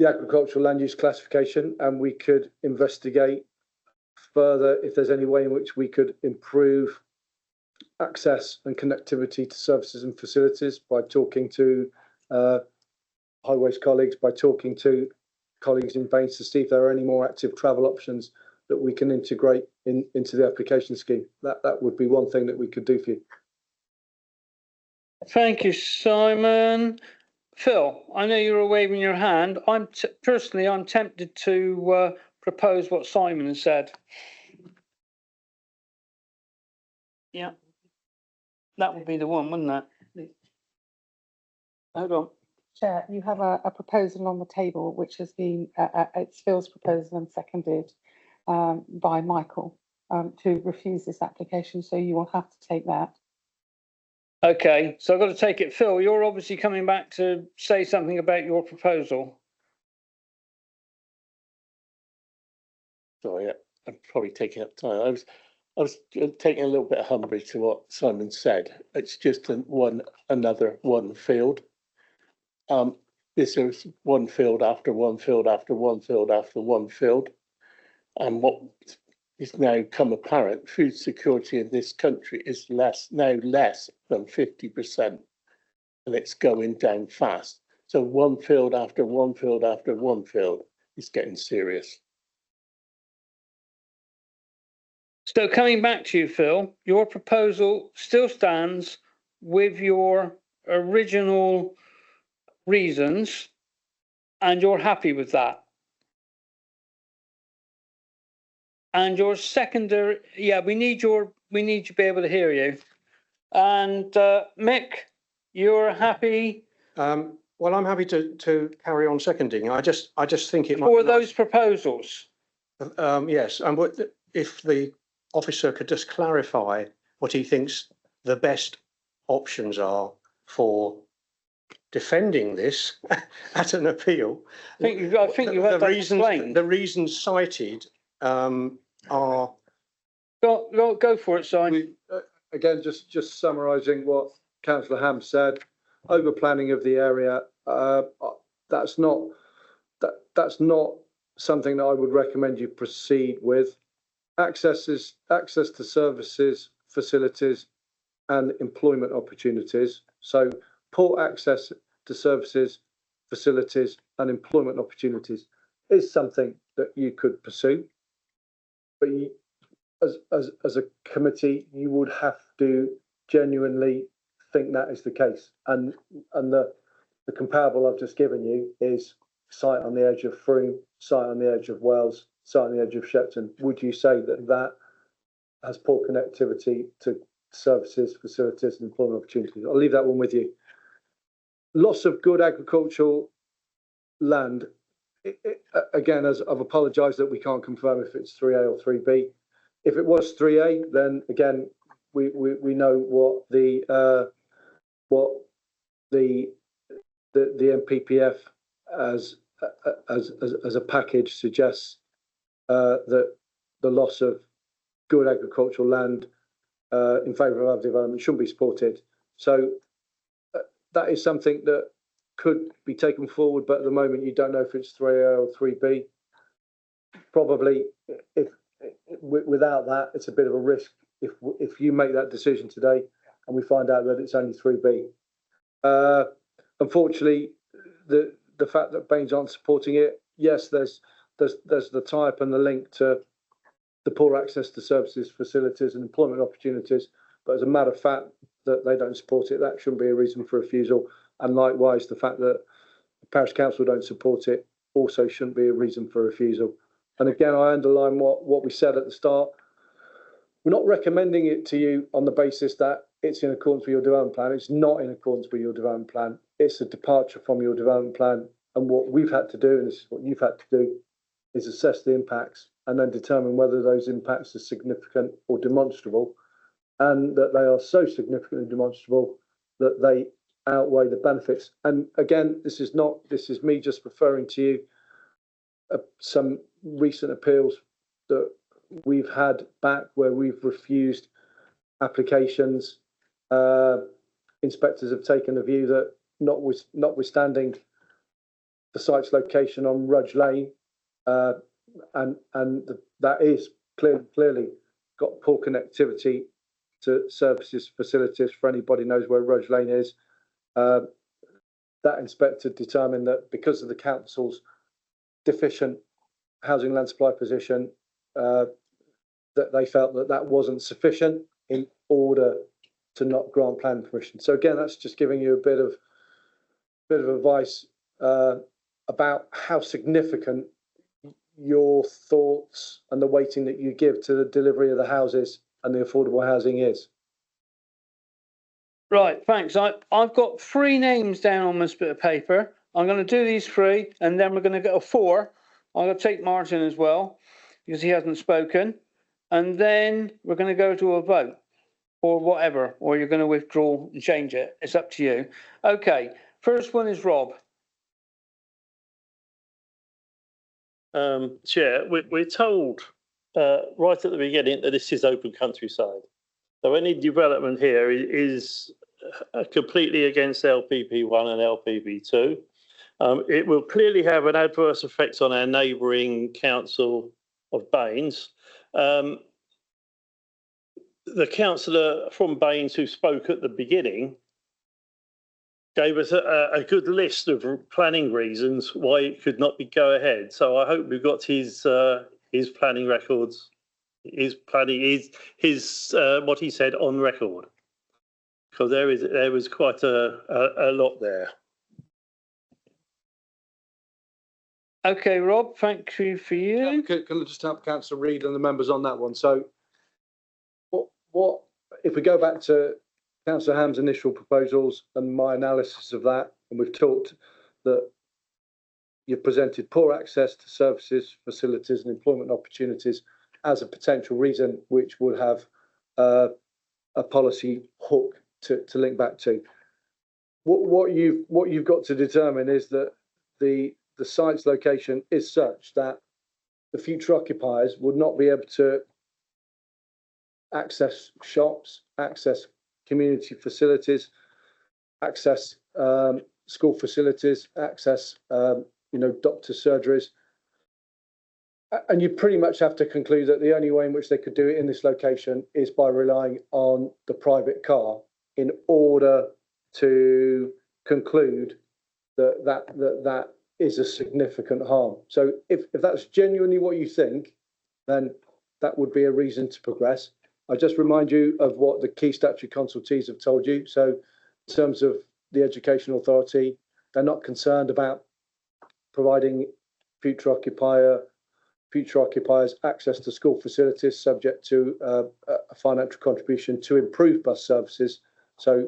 Speaker 11: agricultural land use classification, and we could investigate further if there's any way in which we could improve access and connectivity to services and facilities by talking to highways colleagues, by talking to colleagues in Baines to see if there are any more active travel options that we can integrate into the application scheme. That would be one thing that we could do for you.
Speaker 1: Thank you, Simon. Phil, I know you were waving your hand. I'm tempted to propose what Simon has said. Yeah, that would be the one, wouldn't it? Hold on.
Speaker 12: Chair, you have a proposal on the table, which has been, it's Phil's proposal and seconded by Michael to refuse this application, so you will have to take that.
Speaker 1: Okay, so I've got to take it. Phil, you're obviously coming back to say something about your proposal.
Speaker 15: Sorry, I'm probably taking up time. I was taking a little bit of umbrage to what Simon said. It's just another one field. This is one field after one field after one field after one field. And what is now come apparent, food security in this country is now less than 50%, and it's going down fast. So one field after one field after one field is getting serious.
Speaker 1: So coming back to you, Phil, your proposal still stands with your original reasons, and you're happy with that. And your secondary, yeah, we need to be able to hear you. And Mick, you're happy?
Speaker 10: Well, I'm happy to carry on seconding. I just think it might
Speaker 1: for those proposals.
Speaker 10: Yes, and if the officer could just clarify what he thinks the best options are for defending this at an appeal.
Speaker 1: I think you've had that explained.
Speaker 10: The reasons cited are.
Speaker 1: Go for it, Simon.
Speaker 11: Again, just summarising what Councillor Ham said. Over planning of the area. That's not something that I would recommend you proceed with. Access to services, facilities, and employment opportunities. So poor access to services, facilities, and employment opportunities is something that you could pursue. But as a committee, you would have to genuinely think that is the case. And the comparable I've just given you is site on the edge of Frome, site on the edge of Wells, site on the edge of Shepton. Would you say that has poor connectivity to services, facilities, and employment opportunities? I'll leave that one with you. Loss of good agricultural land. Again, as I've apologised that we can't confirm if it's 3A or 3B. If it was 3A, then again, we know what the NPPF as a package suggests that the loss of good agricultural land in favour of other development shouldn't be supported. So that is something that could be taken forward, but at the moment you don't know if it's 3A or 3B. Probably, if without that, it's a bit of a risk if you make that decision today and we find out that it's only 3B. Unfortunately, the the fact that Baines aren't supporting it, yes, there's the tie-up and the link to the poor access to services, facilities and employment opportunities. But as a matter of fact that they don't support it, that shouldn't be a reason for refusal. And likewise, the fact that the parish council don't support it also shouldn't be a reason for refusal. And again, I underline what we said at the start. We're not recommending it to you on the basis that it's in accordance with your development plan. It's not in accordance with your development plan. It's a departure from your development plan. And what we've had to do, and this is what you've had to do, is assess the impacts and then determine whether those impacts are significant or demonstrable, and that they are so significantly demonstrable that they outweigh the benefits. And again, this is me just referring to you some recent appeals that we've had back where we've refused applications. Inspectors have taken the view that notwithstanding the site's location on Rudge Lane, and that is clearly got poor connectivity to services, facilities. For anybody knows where Rudge Lane is, that inspector determined that because of the council's deficient housing land supply position, that they felt that wasn't sufficient in order to not grant planning permission. So again, that's just giving you a bit of advice about how significant your thoughts and the weighting that you give to the delivery of the houses and the affordable housing is.
Speaker 1: Right, thanks. I've got 3 names down on this bit of paper. I'm going to do these 3, and then we're going to go to 4. I'm going to take Martin as well, because he hasn't spoken. And then we're going to go to a vote, or whatever, or you're going to withdraw and change it. It's up to you. Okay, first one is Rob.
Speaker 14: Chair, we're told right at the beginning that this is open countryside. So any development here is completely against LPP1 and LPP2. It will clearly have an adverse effect on our neighbouring council of Baines. The councillor from Baines who spoke at the beginning gave us a good list of planning reasons why it could not be go ahead. So I hope we've got his planning records, his what he said on record, because there was quite a lot there.
Speaker 1: Okay, Rob, thank you for you.
Speaker 11: Can I just help Councillor Reid and the members on that one? So what if we go back to Councillor Ham's initial proposals and my analysis of that, and we've talked that you've presented poor access to services, facilities and employment opportunities as a potential reason which would have a policy hook to link back to. What you've got to determine is that the site's location is such that the future occupiers would not be able to access shops, access community facilities, access school facilities, access doctor surgeries. And you pretty much have to conclude that the only way in which they could do it in this location is by relying on the private car in order to conclude that is a significant harm. So if that's genuinely what you think, then that would be a reason to progress. I just remind you of what the key statutory consultees have told you. So in terms of the Education Authority, they're not concerned about providing future occupiers access to school facilities subject to a financial contribution to improve bus services, so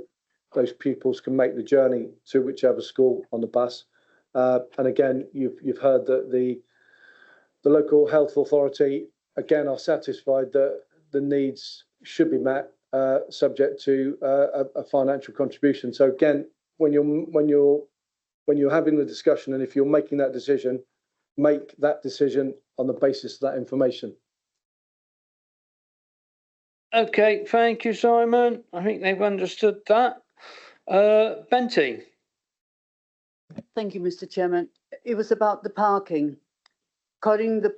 Speaker 11: those pupils can make the journey to whichever school on the bus. And again, you've heard that the local health authority again are satisfied that the needs should be met subject to a financial contribution. So again, when you're having the discussion, and if you're making that decision, make that decision on the basis of that information.
Speaker 1: Okay, thank you, Simon. I think they've understood that. Benty.
Speaker 13: Thank you, Mr. Chairman. It was about the parking, cutting the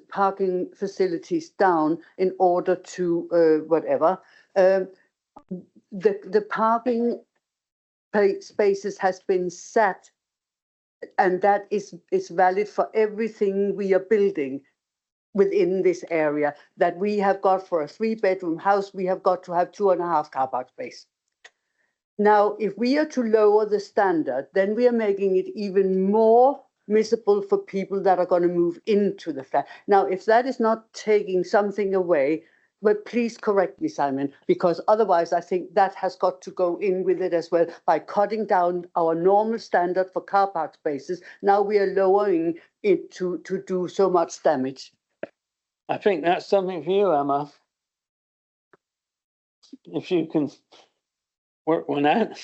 Speaker 13: parking facilities down in order to whatever. The parking spaces has been set And that is valid for everything we are building within this area, that we have got for a 3-bedroom house, we have got to have 2.5 car park space. Now, if we are to lower the standard, then we are making it even more miserable for people that are going to move into the flat. Now, if that is not taking something away, but please correct me, Simon, because otherwise I think that has got to go in with it as well. By cutting down our normal standard for car park spaces, now we are lowering it to do so much damage.
Speaker 1: I think that's something for you, Emma. If you can work one out.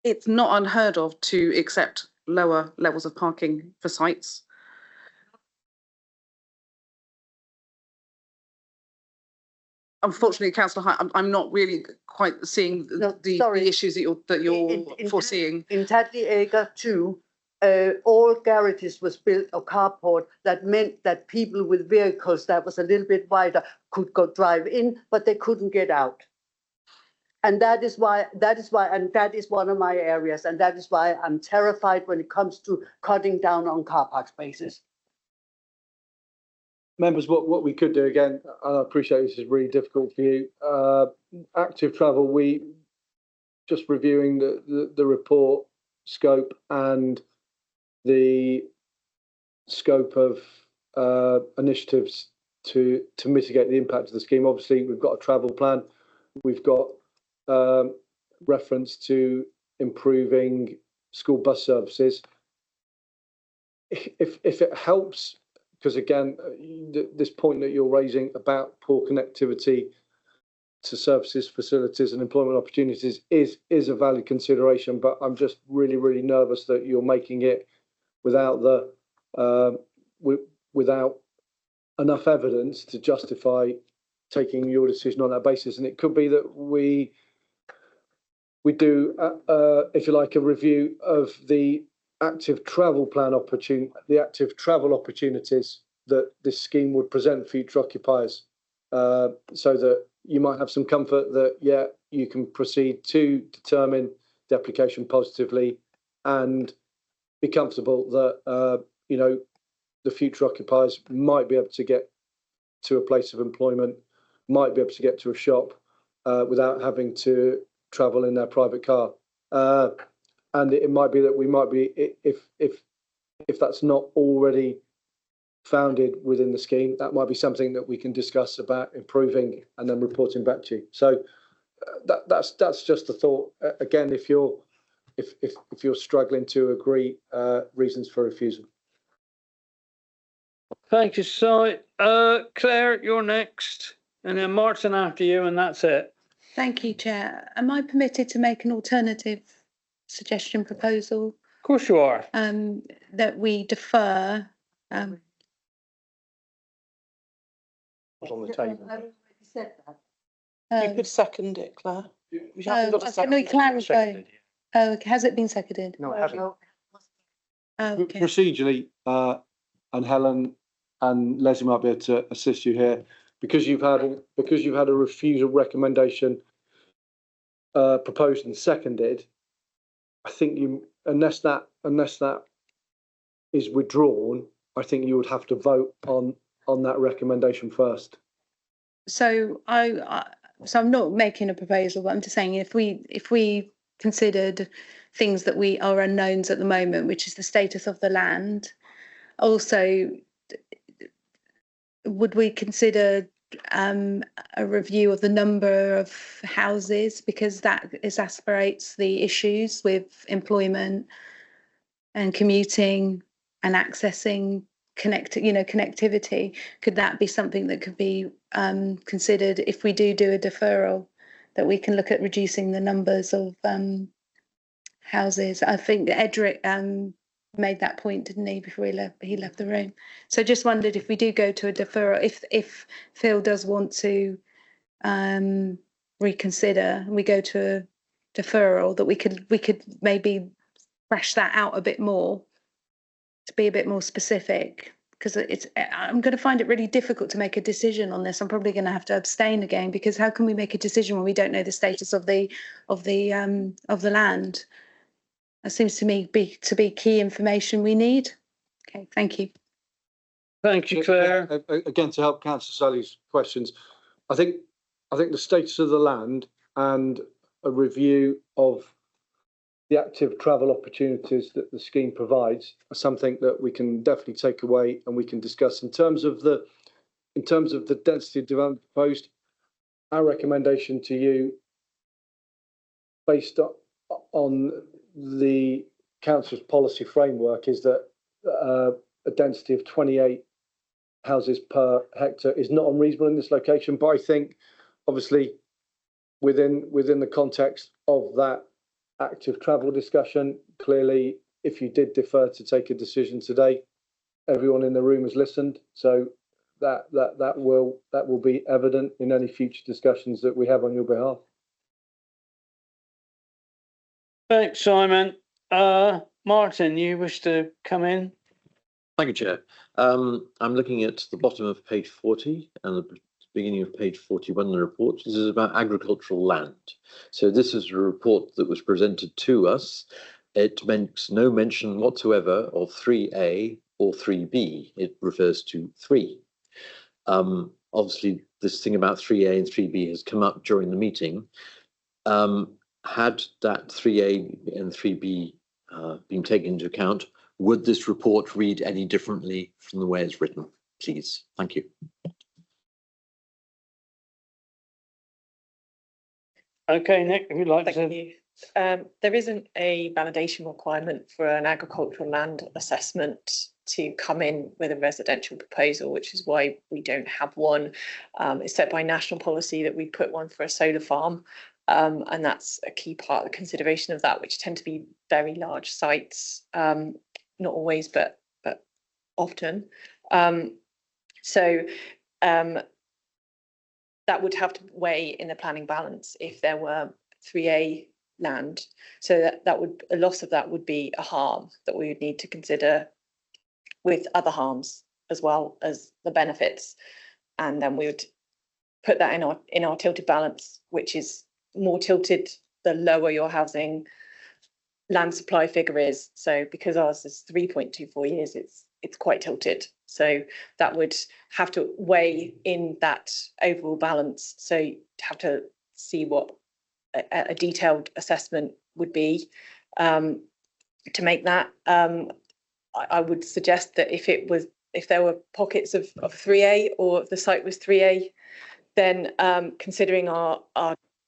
Speaker 16: It's not unheard of to accept lower levels of parking for sites. Unfortunately, Councillor Hyde, I'm not really quite seeing the issues that you're foreseeing.
Speaker 13: In Tadley Acre too, all garages was built or carport. That meant that people with vehicles that was a little bit wider could go drive in, but they couldn't get out. And that is why, and that is one of my areas, and that is why I'm terrified when it comes to cutting down on car park spaces.
Speaker 11: Members, what we could do again, and I appreciate this is really difficult for you. Active travel, we just reviewing the report scope and the scope of initiatives to mitigate the impact of the scheme. Obviously, we've got a travel plan. We've got reference to improving school bus services. If it helps, because again, this point that you're raising about poor connectivity to services, facilities and employment opportunities is a valid consideration, but I'm just really nervous that you're making it without without enough evidence to justify taking your decision on that basis. And it could be that we do, if you like, a review of the active travel plan the active travel opportunities that this scheme would present future occupiers, so that you might have some comfort that, yeah, you can proceed to determine the application positively and be comfortable that, you know, the future occupiers might be able to get to a place of employment, might be able to get to a shop without having to travel in their private car. And it might be that we might be, if that's not already founded within the scheme, that might be something that we can discuss about improving and then reporting back to you. So that's just a thought. Again, if you're struggling to agree, reasons for refusal.
Speaker 1: Thank you, Si. Claire, you're next, and then Martin after you, and that's it.
Speaker 20: Thank you, Chair. Am I permitted to make an alternative suggestion proposal?
Speaker 1: Of course you are.
Speaker 20: That we defer.
Speaker 8: Was on the table.
Speaker 2: You could second it, Claire. We haven't got a
Speaker 20: Can
Speaker 2: second.
Speaker 20: we clarify? Oh, has it been seconded?
Speaker 8: No, it hasn't.
Speaker 20: Oh, okay.
Speaker 11: Procedurally, and Helen and Leslie might be able to assist you here, because you've had a refusal recommendation proposed and seconded. I think you, unless that is withdrawn, I think you would have to vote on that recommendation first.
Speaker 20: So so I'm not making a proposal, but I'm just saying if we considered things that we are unknowns at the moment, which is the status of the land, also would we consider a review of the number of houses, because that exacerbates the issues with employment and commuting and accessing connectivity? Could that be something that could be considered if we do a deferral, that we can look at reducing the numbers of houses? I think Edric made that point, didn't he, before he left the room? So just wondered if we do go to a deferral, if Phil does want to reconsider and we go to a deferral, that we could maybe thrash that out a bit more to be a bit more specific. because I'm going to find it really difficult to make a decision on this. I'm probably going to have to abstain again, because how can we make a decision when we don't know the status of the land? That seems to me to be key information we need. Okay, thank you.
Speaker 1: Thank you, Claire.
Speaker 11: Again, to help Councillor Sully's questions, I think the status of the land and a review of the active travel opportunities that the scheme provides are something that we can definitely take away and we can discuss. In terms of the density development proposed, our recommendation to you, based on the council's policy framework, is that a density of 28 houses per hectare is not unreasonable in this location. But I think, obviously, within the context of that active travel discussion, clearly, if you did defer to take a decision today, everyone in the room has listened, so that will be evident in any future discussions that we have on your behalf.
Speaker 1: Thanks, Simon. Martin, you wish to come in?
Speaker 19: Thank you, Chair. I'm looking at the bottom of page 40 and the beginning of page 41 of the report. This is about agricultural land. So this is a report that was presented to us. It makes no mention whatsoever of 3A or 3B. It refers to 3. Obviously, this thing about 3A and 3B has come up during the meeting. Had that 3A and 3B been taken into account, would this report read any differently from the way it's written, please? Thank you.
Speaker 1: Okay, Nick, if you'd like to.
Speaker 5: Thank you. There isn't a validation requirement for an agricultural land assessment to come in with a residential proposal, which is why we don't have one. It's set by national policy that we put one for a solar farm. And that's a key part of the consideration of that, which tend to be very large sites, not always, but often. That would have to weigh in the planning balance if there were 3A land. So that would, a loss of that would be a harm that we would need to consider with other harms as well as the benefits. And then we would put that in our tilted balance, which is more tilted the lower your housing land supply figure is. So because ours is 3.24 years, it's quite tilted. So that would have to weigh in that overall balance. So you'd have to see what a detailed assessment would be to make that. I would suggest that if there were pockets of 3A or if the site was 3A, then considering our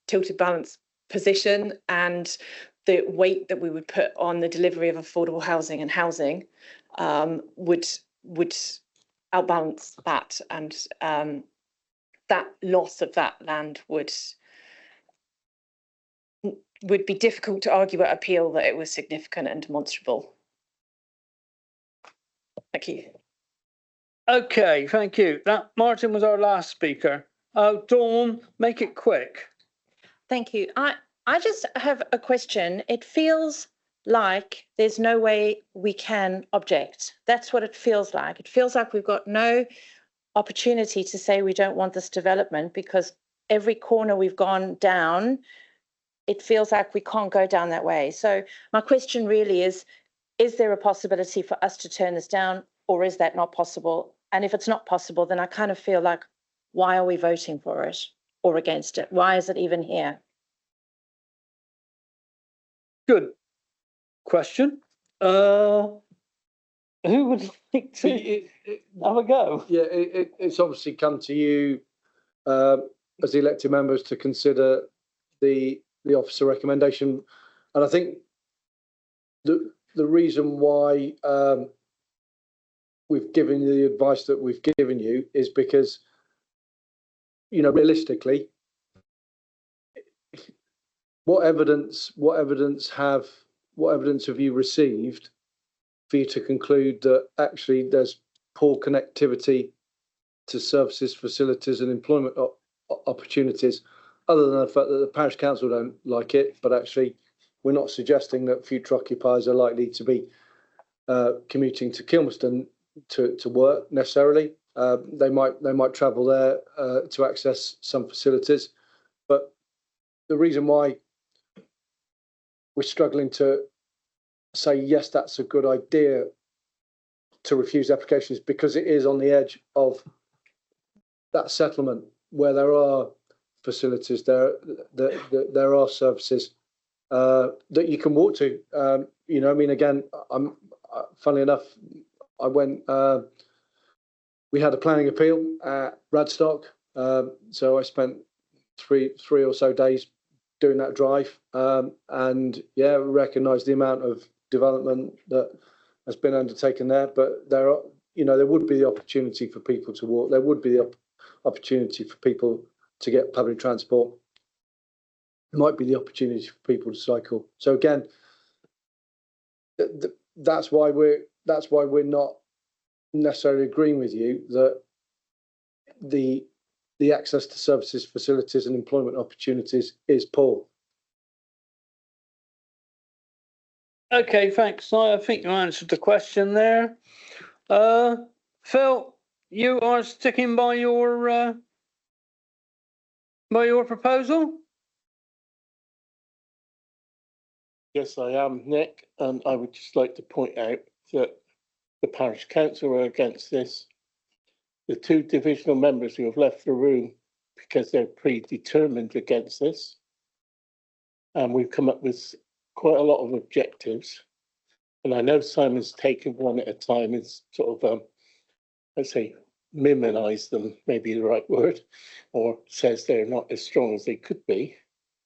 Speaker 5: tilted balance position and the weight that we would put on the delivery of affordable housing and housing would outbalance that, and that loss of that land would be difficult to argue at appeal that it was significant and demonstrable. Thank you.
Speaker 1: Okay, thank you. That Martin was our last speaker. Dawn, make it quick.
Speaker 18: Thank you. I just have a question. It feels like there's no way we can object. That's what it feels like. It feels like we've got no opportunity to say we don't want this development, because every corner we've gone down, it feels like we can't go down that way. So my question really is there a possibility for us to turn this down, or is that not possible? And if it's not possible, then I kind of feel like, why are we voting for it or against it? Why is it even here?
Speaker 1: Good question. Who would like to have a go?
Speaker 11: Yeah, it's obviously come to you as elected members to consider the officer recommendation, and I think the reason why we've given you the advice that we've given you is because, you know, realistically, what evidence have you received for you to conclude that actually there's poor connectivity to services, facilities and employment opportunities, other than the fact that the parish council don't like it, but actually we're not suggesting that future occupiers are likely to be commuting to Kilmerston. to work necessarily. They might travel there to access some facilities, but the reason why we're struggling to say yes, that's a good idea to refuse applications because it is on the edge of that settlement where there are facilities, there are services that you can walk to. You know, I mean, again, funnily enough, I went. We had a planning appeal at Radstock, so I spent three or so days doing that drive, and yeah, recognise the amount of development that has been undertaken there. But there are, you know, there would be the opportunity for people to walk. There would be the opportunity for people to get public transport. There might be the opportunity for people to cycle. So again, that's why we're not necessarily agreeing with you that the access to services, facilities, and employment opportunities is poor.
Speaker 1: Okay, thanks. I think you answered the question there. Phil, you are sticking by your proposal?
Speaker 15: Yes, I am, Nick, and I would just like to point out that the parish council are against this. The two divisional members who have left the room because they're predetermined against this. And we've come up with quite a lot of objectives. And I know Simon's taken one at a time and sort of, let's say, minimise them, maybe the right word, or says they're not as strong as they could be.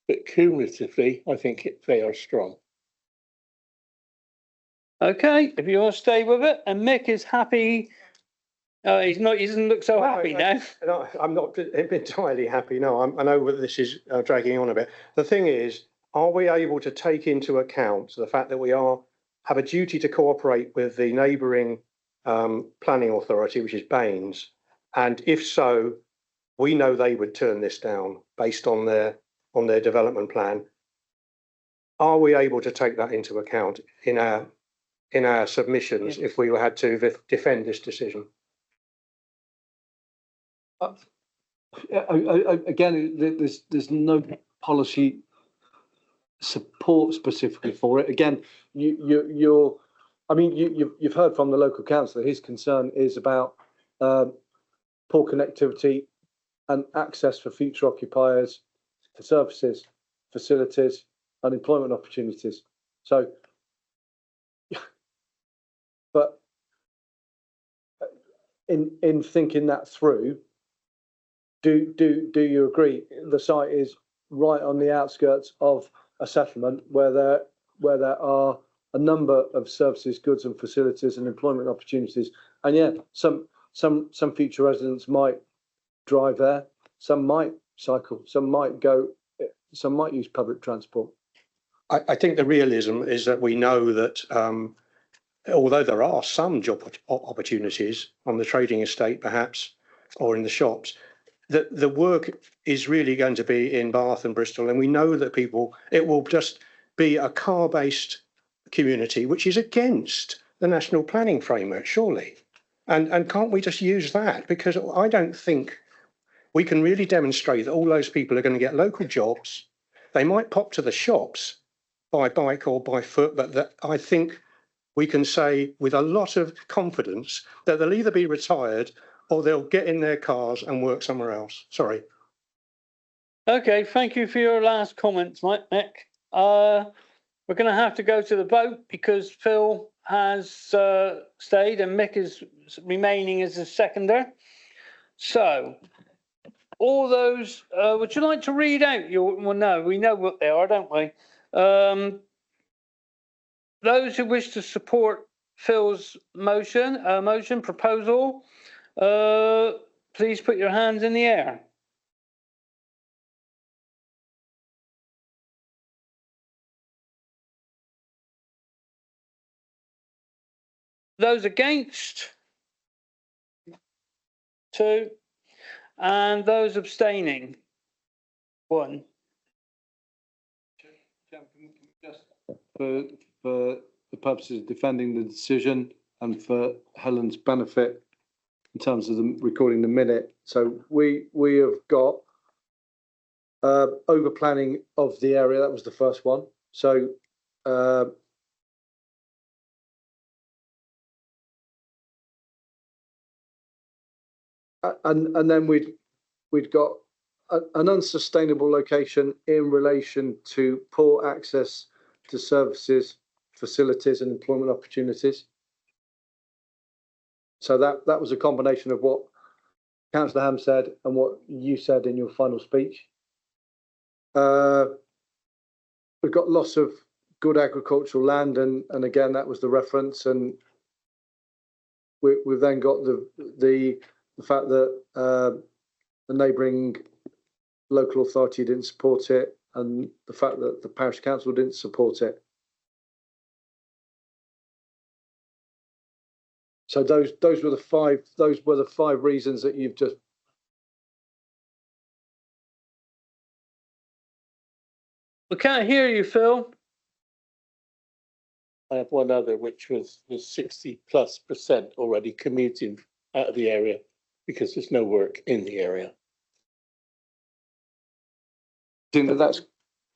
Speaker 15: But cumulatively, I think they are strong.
Speaker 1: Okay, if you want to stay with it, and Mick is happy. He's not. He doesn't look so happy now.
Speaker 10: I'm not entirely happy. No, I know that this is dragging on a bit. The thing is, are we able to take into account the fact that we have a duty to cooperate with the neighbouring planning authority, which is Baines, and if so, we know they would turn this down based on their development plan. Are we able to take that into account in our submissions if we had to defend this decision?
Speaker 11: Again, there's no policy support specifically for it. Again, you've heard from the local councillor. His concern is about poor connectivity and access for future occupiers to services, facilities, and employment opportunities. So, but in thinking that through, do you agree the site is right on the outskirts of a settlement where there are a number of services, goods and facilities and employment opportunities, and yeah, some future residents might drive there, some might cycle, some might use public transport.
Speaker 10: I think the realism is that we know that although there are some job opportunities on the trading estate perhaps, or in the shops, that the work is really going to be in Bath and Bristol, and we know that it will just be a car-based community, which is against the national planning framework, surely. And can't we just use that? Because I don't think we can really demonstrate that all those people are going to get local jobs. They might pop to the shops by bike or by foot, but that I think we can say with a lot of confidence that they'll either be retired or they'll get in their cars and work somewhere else. Sorry.
Speaker 1: Okay, thank you for your last comments, Mick. We're going to have to go to the vote because Phil has stayed and Mick is remaining as a seconder. So, all those, would you like to read out your, well, no, we know what they are, don't we? Those who wish to support Phil's proposal, please put your hands in the air. Those against? 2. And those abstaining? 1.
Speaker 6: Just for the purposes of defending the decision,
Speaker 11: and for Helen's benefit in terms of the recording the minute. So we have got over planning of the area. That was the first one. So and then we'd got an unsustainable location in relation to poor access to services, facilities and employment opportunities. So that was a combination of what Councillor Ham said and what you said in your final speech. We've got lots of good agricultural land, and again that was the reference, and we've then got the fact that the neighbouring local authority didn't support it, and the fact that the parish council didn't support it. So those were the five reasons that you've just.
Speaker 1: We can't hear you, Phil.
Speaker 15: I have one other, which was 60+% already commuting out of the area because there's no work in the area.
Speaker 11: I think that's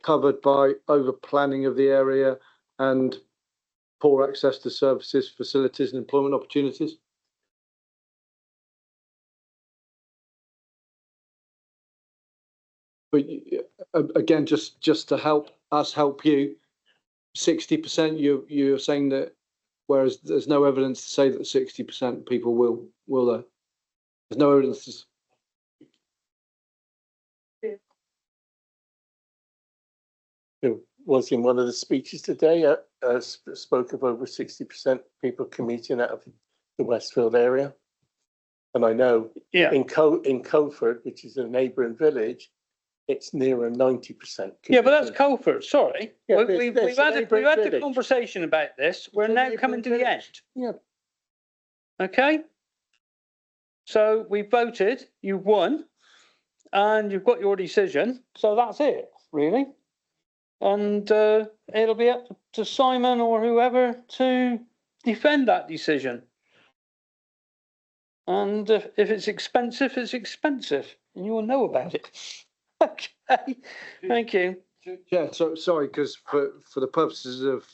Speaker 11: covered by over planning of the area and poor access to services, facilities and employment opportunities. But again, just to help us help you, 60%, you're saying that, whereas there's no evidence to say that 60% people will there. There's no evidence.
Speaker 15: There was in one of the speeches today, spoke of over 60% people commuting out of the Westfield area. And I know in Coalford, which is a neighbouring village, it's nearer 90%.
Speaker 1: Yeah, but that's Coalford, sorry.
Speaker 15: Yeah,
Speaker 1: We've had the conversation about this. We're now coming to the end.
Speaker 15: Yeah.
Speaker 1: Okay? So we voted, you won, and you've got your decision. So that's it, really. And it'll be up to Simon or whoever to defend that decision. And if it's expensive, it's expensive, and you will know about it. Okay, thank you.
Speaker 11: Yeah, so sorry, because for the purposes of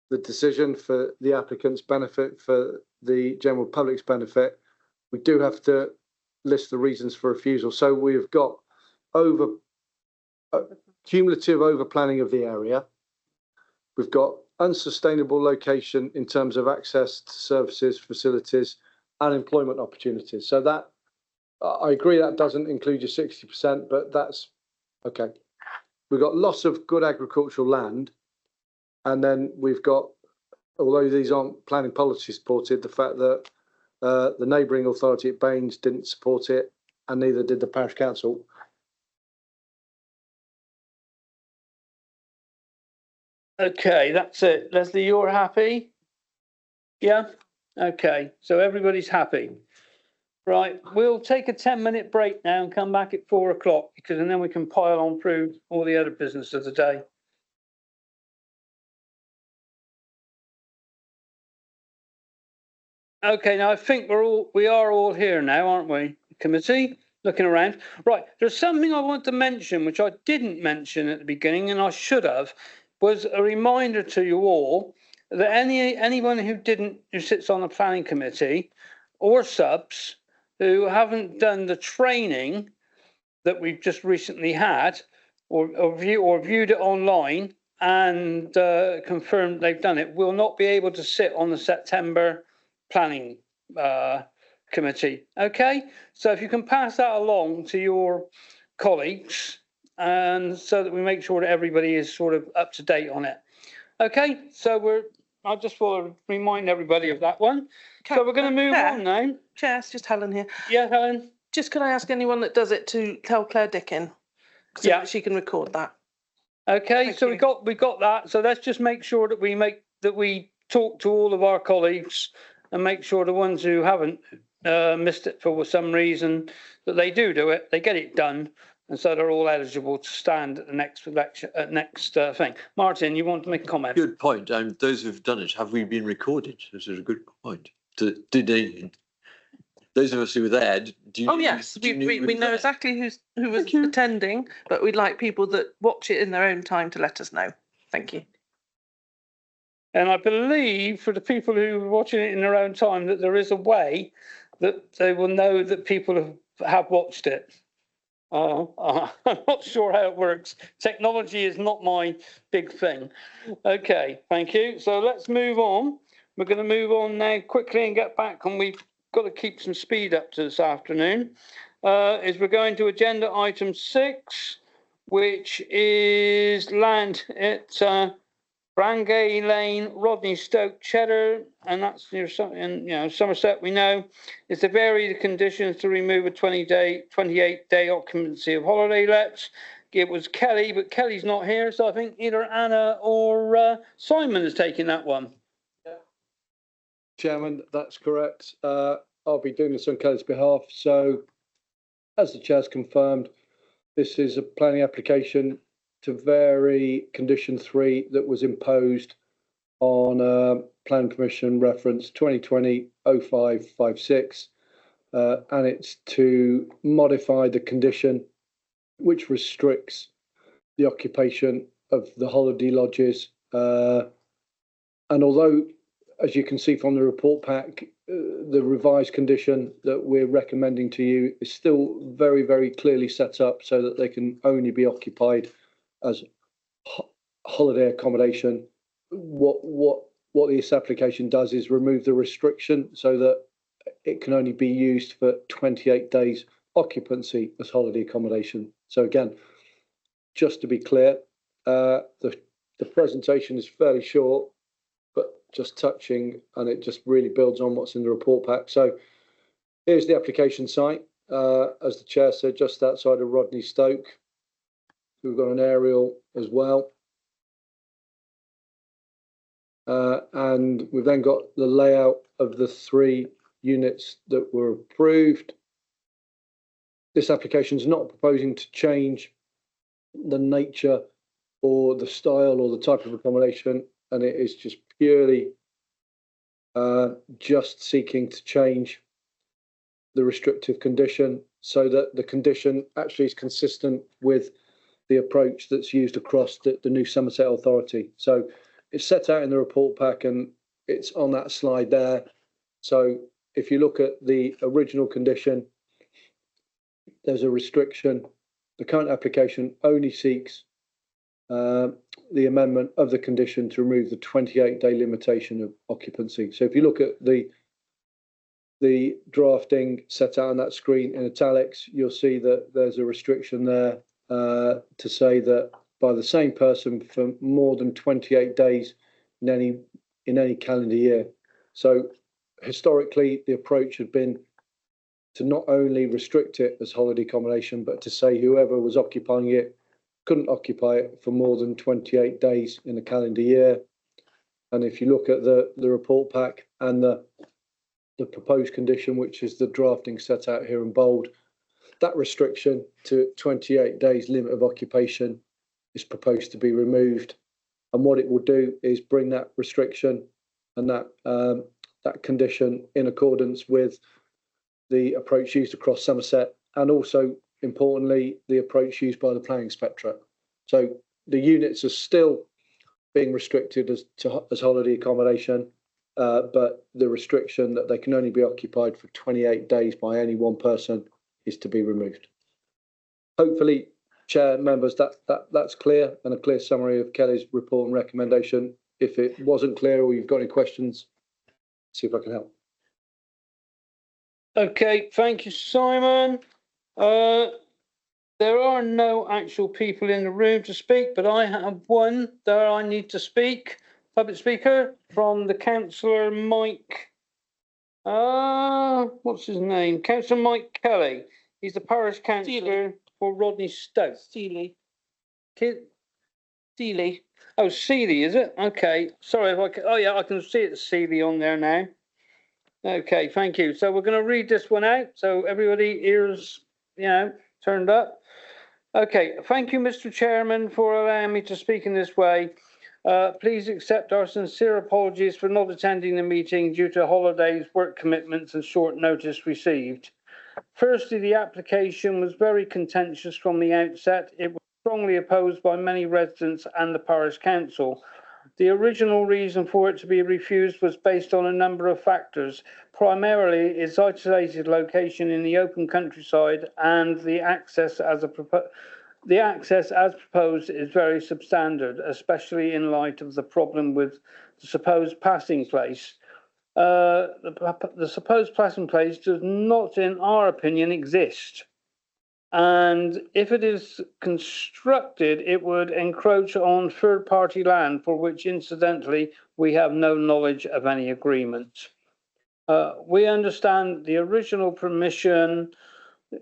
Speaker 11: the decision, for the applicant's benefit, for the general public's benefit, we do have to list the reasons for refusal. So we've got cumulative over planning of the area. We've got unsustainable location in terms of access to services, facilities and employment opportunities. So that, I agree that doesn't include your 60%, but that's okay. We've got lots of good agricultural land, and then we've got, although these aren't planning policy supported, the fact that the neighbouring authority at Baines didn't support it, and neither did the parish council.
Speaker 1: Okay, that's it. Leslie, you're happy? Yeah? Okay, so everybody's happy. Right, we'll take a 10-minute break now and come back at 4 o'clock, because then we can pile on through all the other business of the day. Okay, now I think we are all here now, aren't we? Committee, looking around. Right, there's something I want to mention, which I didn't mention at the beginning, and I should have, was a reminder to you all that anyone who sits on the planning committee or subs who haven't done the training that we've just recently had or viewed it online and confirmed they've done it will not be able to sit on the September planning committee. Okay, so if you can pass that along to your colleagues, and so that we make sure that everybody is sort of up to date on it. Okay, so I just want to remind everybody of that one. So we're going to move on now.
Speaker 2: Chair, it's just Helen here.
Speaker 1: Yeah, Helen.
Speaker 2: Just can I ask anyone that does it to tell Claire Dickin? So that she can record that.
Speaker 1: Okay, so we got that. So let's just make sure that we talk to all of our colleagues and make sure the ones who haven't missed it for some reason that they do it, they get it done, And so they're all eligible to stand at the next election, thing. Martin, you want to make a comment?
Speaker 19: Good point. And those who've done it, have we been recorded? This is a good point. Did they, those of us who were there, do you?
Speaker 2: Oh, yes, we know exactly who was attending, but we'd like people that watch it in their own time to let us know. Thank you.
Speaker 1: And I believe for the people who are watching it in their own time that there is a way that they will know that people have watched it. I'm not sure how it works. Technology is not my big thing. Okay, thank you. So let's move on. We're going to move on now quickly and get back, and we've got to keep some speed up to this afternoon. Is we're going to agenda item 6, which is land at Brangay Lane, Rodney Stoke, Cheddar, and that's near Somerset. We know is to vary the conditions to remove a 28-day occupancy of holiday lets. It was Kelly, but Kelly's not here, so I think either Anna or Simon is taking that one.
Speaker 11: Chairman, that's correct. I'll be doing this on Kelly's behalf. So, as the chair's confirmed, this is a planning application to vary condition 3 that was imposed on Plan Commission reference 2020-0556, and it's to modify the condition which restricts the occupation of the holiday lodges. And although, as you can see from the report pack, the revised condition that we're recommending to you is still very, very clearly set up so that they can only be occupied as holiday accommodation. What this application does is remove the restriction so that it can only be used for 28 days occupancy as holiday accommodation. So again, just to be clear, the presentation is fairly short, but just touching, and it just really builds on what's in the report pack. So here's the application site, as the chair said, just outside of Rodney Stoke. We've got an aerial as well. And we've then got the layout of the 3 units that were approved. This application is not proposing to change the nature or the style or the type of accommodation, and it is just purely just seeking to change the restrictive condition so that the condition actually is consistent with the approach that's used across the new Somerset Authority. So it's set out in the report pack and it's on that slide there. So if you look at the original condition, there's a restriction. The current application only seeks the amendment of the condition to remove the 28-day limitation of occupancy. So if you look at the drafting set out on that screen in italics, you'll see that there's a restriction there to say that by the same person for more than 28 days in any calendar year. So historically, the approach had been to not only restrict it as holiday accommodation, but to say whoever was occupying it couldn't occupy it for more than 28 days in a calendar year. And if you look at the report pack and the proposed condition, which is the drafting set out here in bold, that restriction to 28 days limit of occupation is proposed to be removed. And what it will do is bring that restriction and that condition in accordance with the approach used across Somerset, and also importantly, the approach used by the planning inspectorate. So the units are still being restricted as holiday accommodation, but the restriction that they can only be occupied for 28 days by any one person is to be removed. Hopefully, Chair, members, that's clear, and a clear summary of Kelly's report and recommendation. If it wasn't clear or you've got any questions, see if I can help.
Speaker 1: Okay, thank you, Simon. There are no actual people in the room to speak, but I have one that I need to speak. Public speaker from the Councillor Mike. What's his name? Councillor Mike Kelly. He's the parish councillor for Rodney Stoke.
Speaker 2: Seeley.
Speaker 1: Seeley. Oh, Seeley, is it? Okay. Sorry if I can. Oh, yeah, I can see it's Seeley on there now. Okay, thank you. So we're going to read this one out. So everybody ears, turned up. Okay, thank you, Mr. Chairman, for allowing me to speak in this way. Please accept our sincere apologies for not attending the meeting due to holidays, work commitments and short notice received. Firstly, the application was very contentious from the outset. It was strongly opposed by many residents and the parish council. The original reason for it to be refused was based on a number of factors, primarily its isolated location in the open countryside and the access as proposed is very substandard, especially in light of the problem with the supposed passing place. The supposed passing place does not, in our opinion, exist. And if it is constructed, it would encroach on third-party land for which, incidentally, we have no knowledge of any agreement. We understand the original permission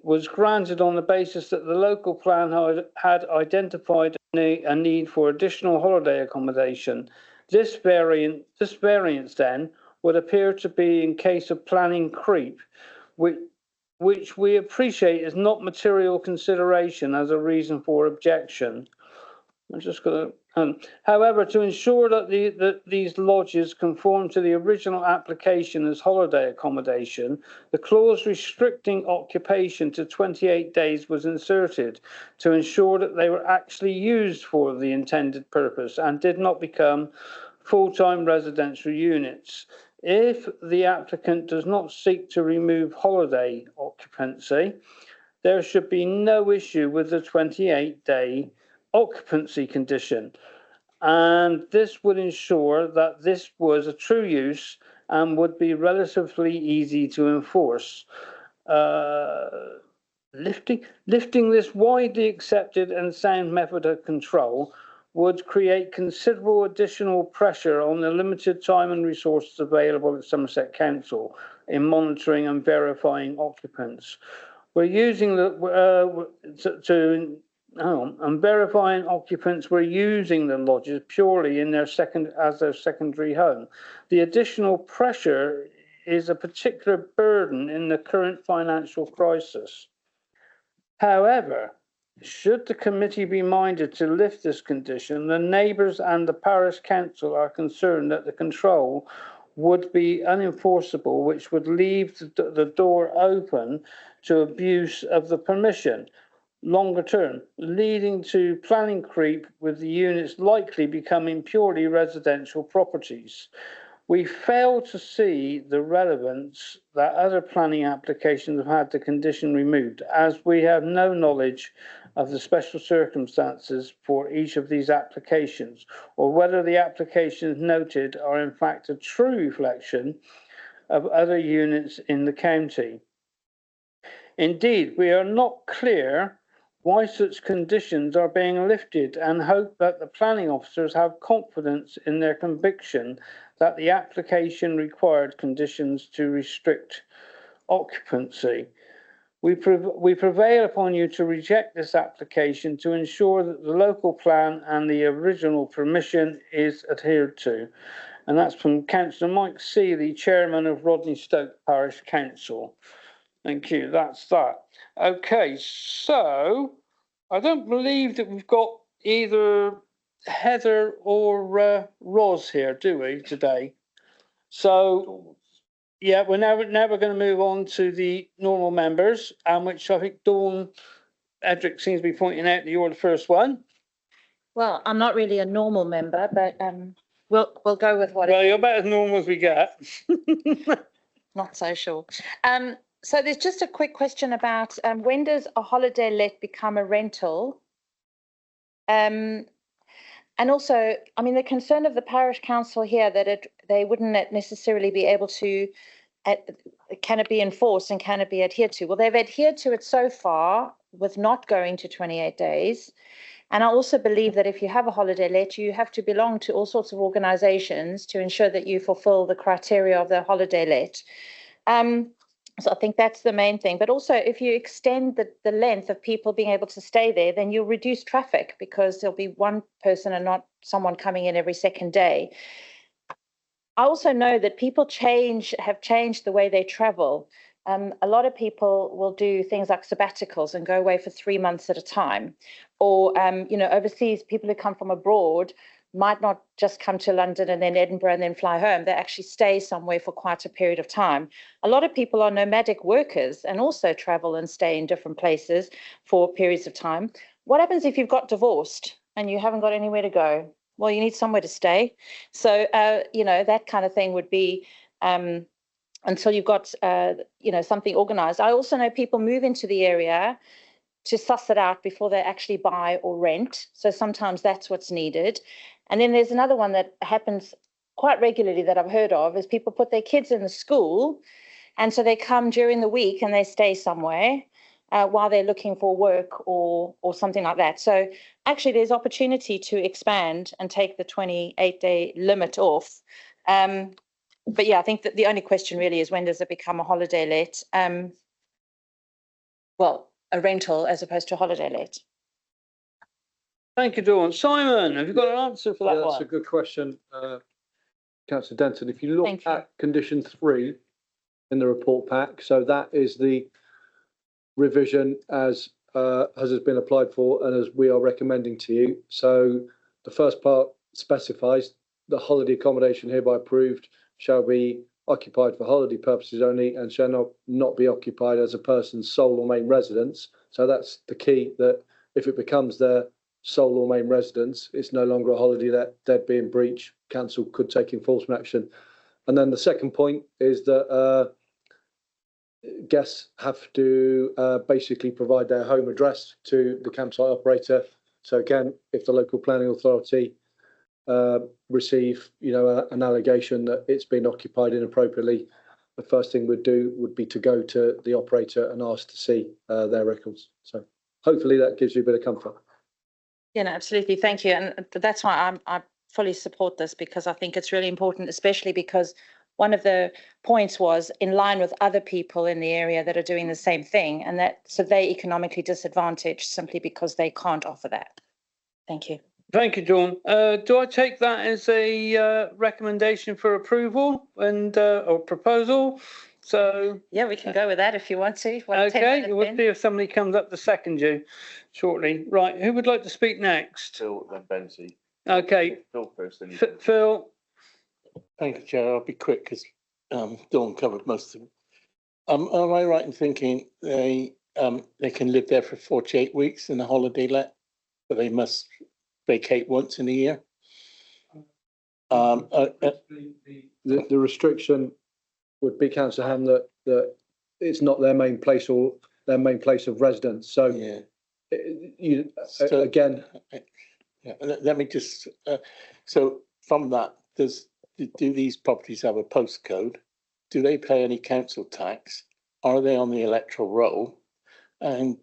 Speaker 1: was granted on the basis that the local plan had identified a need for additional holiday accommodation. This variance then would appear to be in case of planning creep, which we appreciate is not material consideration as a reason for objection. I'm just going to, however, to ensure that these lodges conform to the original application as holiday accommodation, the clause restricting occupation to 28 days was inserted to ensure that they were actually used for the intended purpose and did not become full-time residential units. If the applicant does not seek to remove holiday occupancy, there should be no issue with the 28-day occupancy condition. And this would ensure that this was a true use and would be relatively easy to enforce. Lifting this widely accepted and sound method of control would create considerable additional pressure on the limited time and resources available at Somerset Council in monitoring and verifying occupants. We're using verifying occupants. We're using the lodges purely in their secondary home. The additional pressure is a particular burden in the current financial crisis. However, should the committee be minded to lift this condition, the neighbours and the parish council are concerned that the control would be unenforceable, which would leave the door open to abuse of the permission longer term, leading to planning creep with the units likely becoming purely residential properties. We fail to see the relevance that other planning applications have had the condition removed, as we have no knowledge of the special circumstances for each of these applications, or whether the applications noted are in fact a true reflection of other units in the county. Indeed, we are not clear why such conditions are being lifted and hope that the planning officers have confidence in their conviction that the application required conditions to restrict occupancy. We prevail upon you to reject this application to ensure that the local plan and the original permission is adhered to. And that's from Councillor Mike Seeley, Chairman of Rodney Stoke Parish Council. Thank you, that's that. Okay, so I don't believe that we've got either Heather or Ros here, do we, today? So, yeah, we're now going to move on to the normal members, which I think Dawn Edrick seems to be pointing out that you're the first one.
Speaker 18: Well, I'm not really a normal member, but we'll go with what.
Speaker 1: Well, you're about as normal as we get.
Speaker 18: Not so sure. So there's just a quick question about when does a holiday let become a rental? And also, I mean, the concern of the parish council here that they wouldn't necessarily be able to, can it be enforced and can it be adhered to? Well, they've adhered to it so far with not going to 28 days. And I also believe that if you have a holiday let, you have to belong to all sorts of organizations to ensure that you fulfill the criteria of the holiday let. So I think that's the main thing. But also, if you extend the length of people being able to stay there, then you'll reduce traffic because there'll be one person and not someone coming in every second day. I also know that people have changed the way they travel. a lot of people will do things like sabbaticals and go away for 3 months at a time. Or, overseas, people who come from abroad might not just come to London and then Edinburgh and then fly home. They actually stay somewhere for quite a period of time. A lot of people are nomadic workers and also travel and stay in different places for periods of time. What happens if you've got divorced and you haven't got anywhere to go? Well, you need somewhere to stay. So, that kind of thing would be until you've got, something organized. I also know people move into the area to suss it out before they actually buy or rent. So sometimes that's what's needed. And then there's another one that happens quite regularly that I've heard of is people put their kids in the school. And so they come during the week and they stay somewhere while they're looking for work or something like that. So actually there's opportunity to expand and take the 28-day limit off. But yeah, I think that the only question really is when does it become a holiday let? A rental as opposed to a holiday let.
Speaker 1: Thank you, Dawn. Simon, have you got an answer for that
Speaker 11: That's
Speaker 1: one?
Speaker 11: a good question, Councillor Denton. If you look at condition 3 in the report pack, so that is the revision as has been applied for and as we are recommending to you. So the first part specifies the holiday accommodation hereby approved shall be occupied for holiday purposes only and shall not be occupied as a person's sole or main residence. So that's the key, that if it becomes their sole or main residence, it's no longer a holiday let, they'd be in breach. Council could take enforcement action. And then the second point is that guests have to basically provide their home address to the campsite operator. So again, if the local planning authority receive, an allegation that it's been occupied inappropriately, the first thing we'd do would be to go to the operator and ask to see their records. So hopefully that gives you a bit of comfort.
Speaker 18: Yeah, no, absolutely. Thank you. And that's why I fully support this, because I think it's really important, especially because one of the points was in line with other people in the area that are doing the same thing, and that so they economically disadvantaged simply because they can't offer that. Thank you.
Speaker 1: Thank you, Dawn. Do I take that as a recommendation for approval and or proposal? So
Speaker 18: yeah, we can go with that if you want to.
Speaker 1: Okay, we'll see if somebody comes up to second you shortly. Right, who would like to speak next?
Speaker 4: Phil, then Benzie.
Speaker 1: Okay,
Speaker 4: Phil first, then
Speaker 1: Phil.
Speaker 15: Thank you, Chair. I'll be quick because Dawn covered most of it. Am I right in thinking they can live there for 48 weeks in a holiday let, but they must vacate once in a year?
Speaker 11: The restriction would be, Councillor Ham, that it's not their main place or their main place of residence. So, again,
Speaker 15: let me just. So from that, do these properties have a postcode? Do they pay any council tax? Are they on the electoral roll? And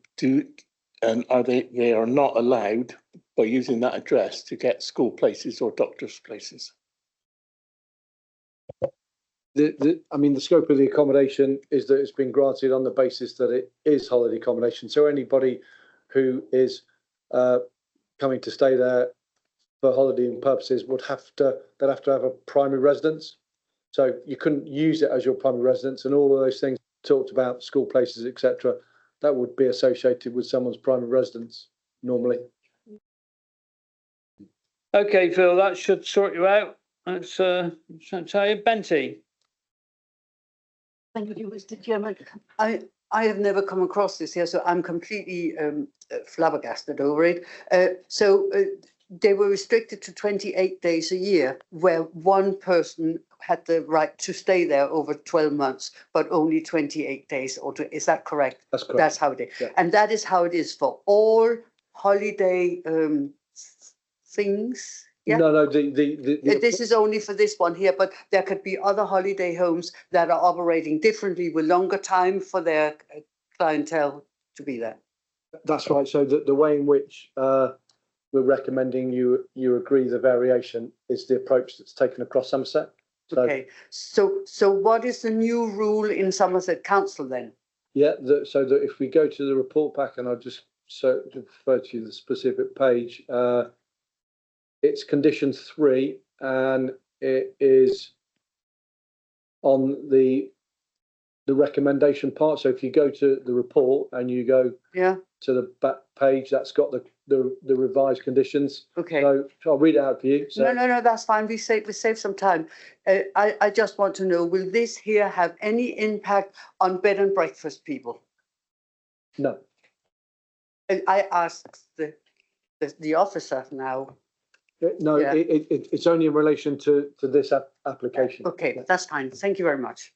Speaker 15: are they are not allowed by using that address to get school places or doctors' places?
Speaker 11: The scope of the accommodation is that it's been granted on the basis that it is holiday accommodation. So anybody who is coming to stay there for holidaying purposes they'd have to have a primary residence. So you couldn't use it as your primary residence, and all of those things talked about, school places, etc., that would be associated with someone's primary residence normally.
Speaker 1: Okay, Phil, that should sort you out. Let's tell you, Benty.
Speaker 13: Thank you, Mr. Chairman. I have never come across this here, so I'm completely flabbergasted over it. They were restricted to 28 days a year, where one person had the right to stay there over 12 months, but only 28 days. Is that correct?
Speaker 11: That's correct.
Speaker 13: That's how it is.
Speaker 11: Yeah.
Speaker 13: And that is how it is for all holiday things. Yeah.
Speaker 11: No,
Speaker 13: This is only for this one here, but there could be other holiday homes that are operating differently with longer time for their clientele to be there.
Speaker 11: That's right. So the way in which we're recommending you agree the variation is the approach that's taken across Somerset. So,
Speaker 13: okay. So what is the new rule in Somerset Council then?
Speaker 11: Yeah. So that if we go to the report pack, and I'll just refer to the specific page. It's condition 3, and it is on the the recommendation part. So if you go to the report and you go to the back page, that's got the revised conditions.
Speaker 13: Okay.
Speaker 11: So I'll read it out for you. So
Speaker 13: No, that's fine. We save some time. I just want to know, will this here have any impact on bed and breakfast people?
Speaker 11: no.
Speaker 13: And I asked the officer now.
Speaker 11: No,
Speaker 13: Yeah.
Speaker 11: it's only in relation to this application.
Speaker 13: Okay, that's fine. Thank you very much.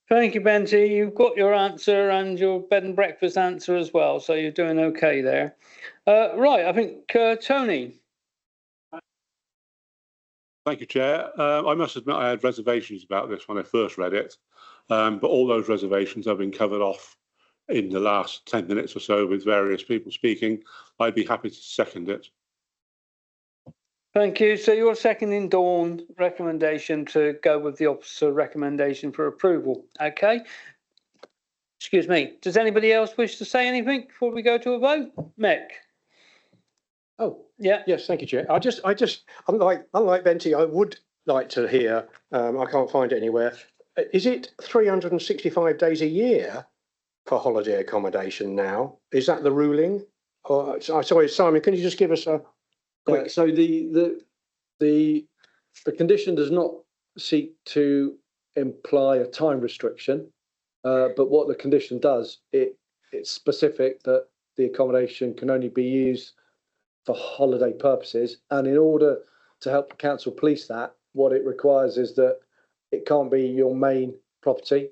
Speaker 1: Thank you, Benty. You've got your answer and your bed and breakfast answer as well, so you're doing okay there. Right, I think Tony.
Speaker 3: Thank you, Chair. I must admit I had reservations about this when I first read it, but all those reservations have been covered off in the last 10 minutes or so with various people speaking. I'd be happy to second it.
Speaker 1: Thank you. So you're seconding Dawn's recommendation to go with the officer recommendation for approval. Okay. Excuse me. Does anybody else wish to say anything before we go to a vote? Mick.
Speaker 10: Oh,
Speaker 1: yeah.
Speaker 10: Yes, thank you, Chair. I just, unlike Benty, I would like to hear, I can't find it anywhere. Is it 365 days a year for holiday accommodation now? Is that the ruling? Or, sorry, Simon, can you just give us a quick?
Speaker 11: So the condition does not seek to imply a time restriction, but what the condition does, it's specific that the accommodation can only be used for holiday purposes, and in order to help the council police that, what it requires is that it can't be your main property,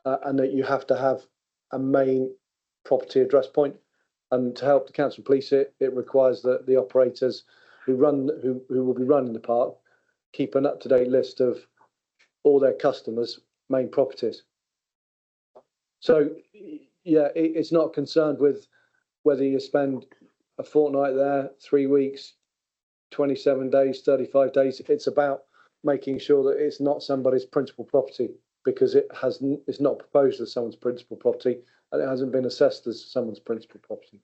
Speaker 11: and that you have to have a main property address point. And to help the council police it, it requires that the operators who will be running the park keep an up-to-date list of all their customers' main properties. So yeah, it's not concerned with whether you spend a fortnight there, 3 weeks, 27 days, 35 days. It's about making sure that it's not somebody's principal property, because it's not proposed as someone's principal property, and it hasn't been assessed as someone's principal property.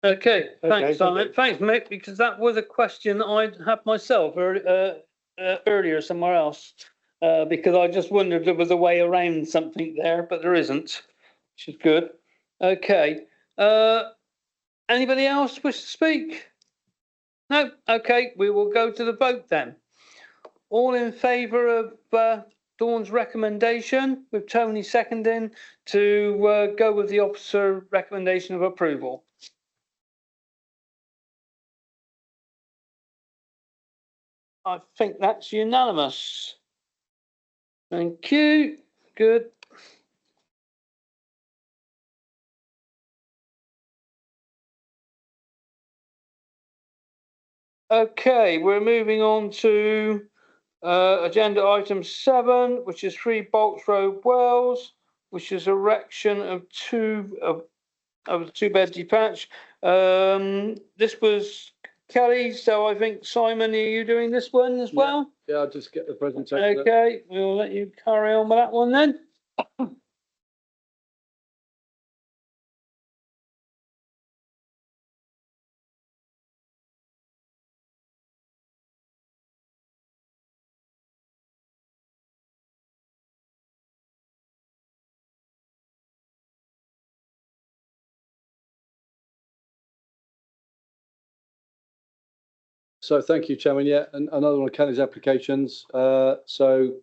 Speaker 1: Okay, thanks, Simon. Thanks, Mick, because that was a question I'd had myself earlier somewhere else, because I just wondered if there was a way around something there, but there isn't, which is good. Okay. Anybody else wish to speak? No? Okay, we will go to the vote then. All in favour of Dawn's recommendation, with Tony seconding, to go with the officer recommendation of approval? I think that's unanimous. Thank you. Good. Okay, we're moving on to agenda item 7, which is 3 Bolts Road, Wells, which is erection of a two-bed detached. This was Kelly, so I think Simon, are you doing this one as well?
Speaker 11: Yeah, I'll just get the presentation.
Speaker 1: Okay, we'll let you carry on with that one then.
Speaker 11: So thank you, Chairman. Yeah, and another one of Kelly's applications. So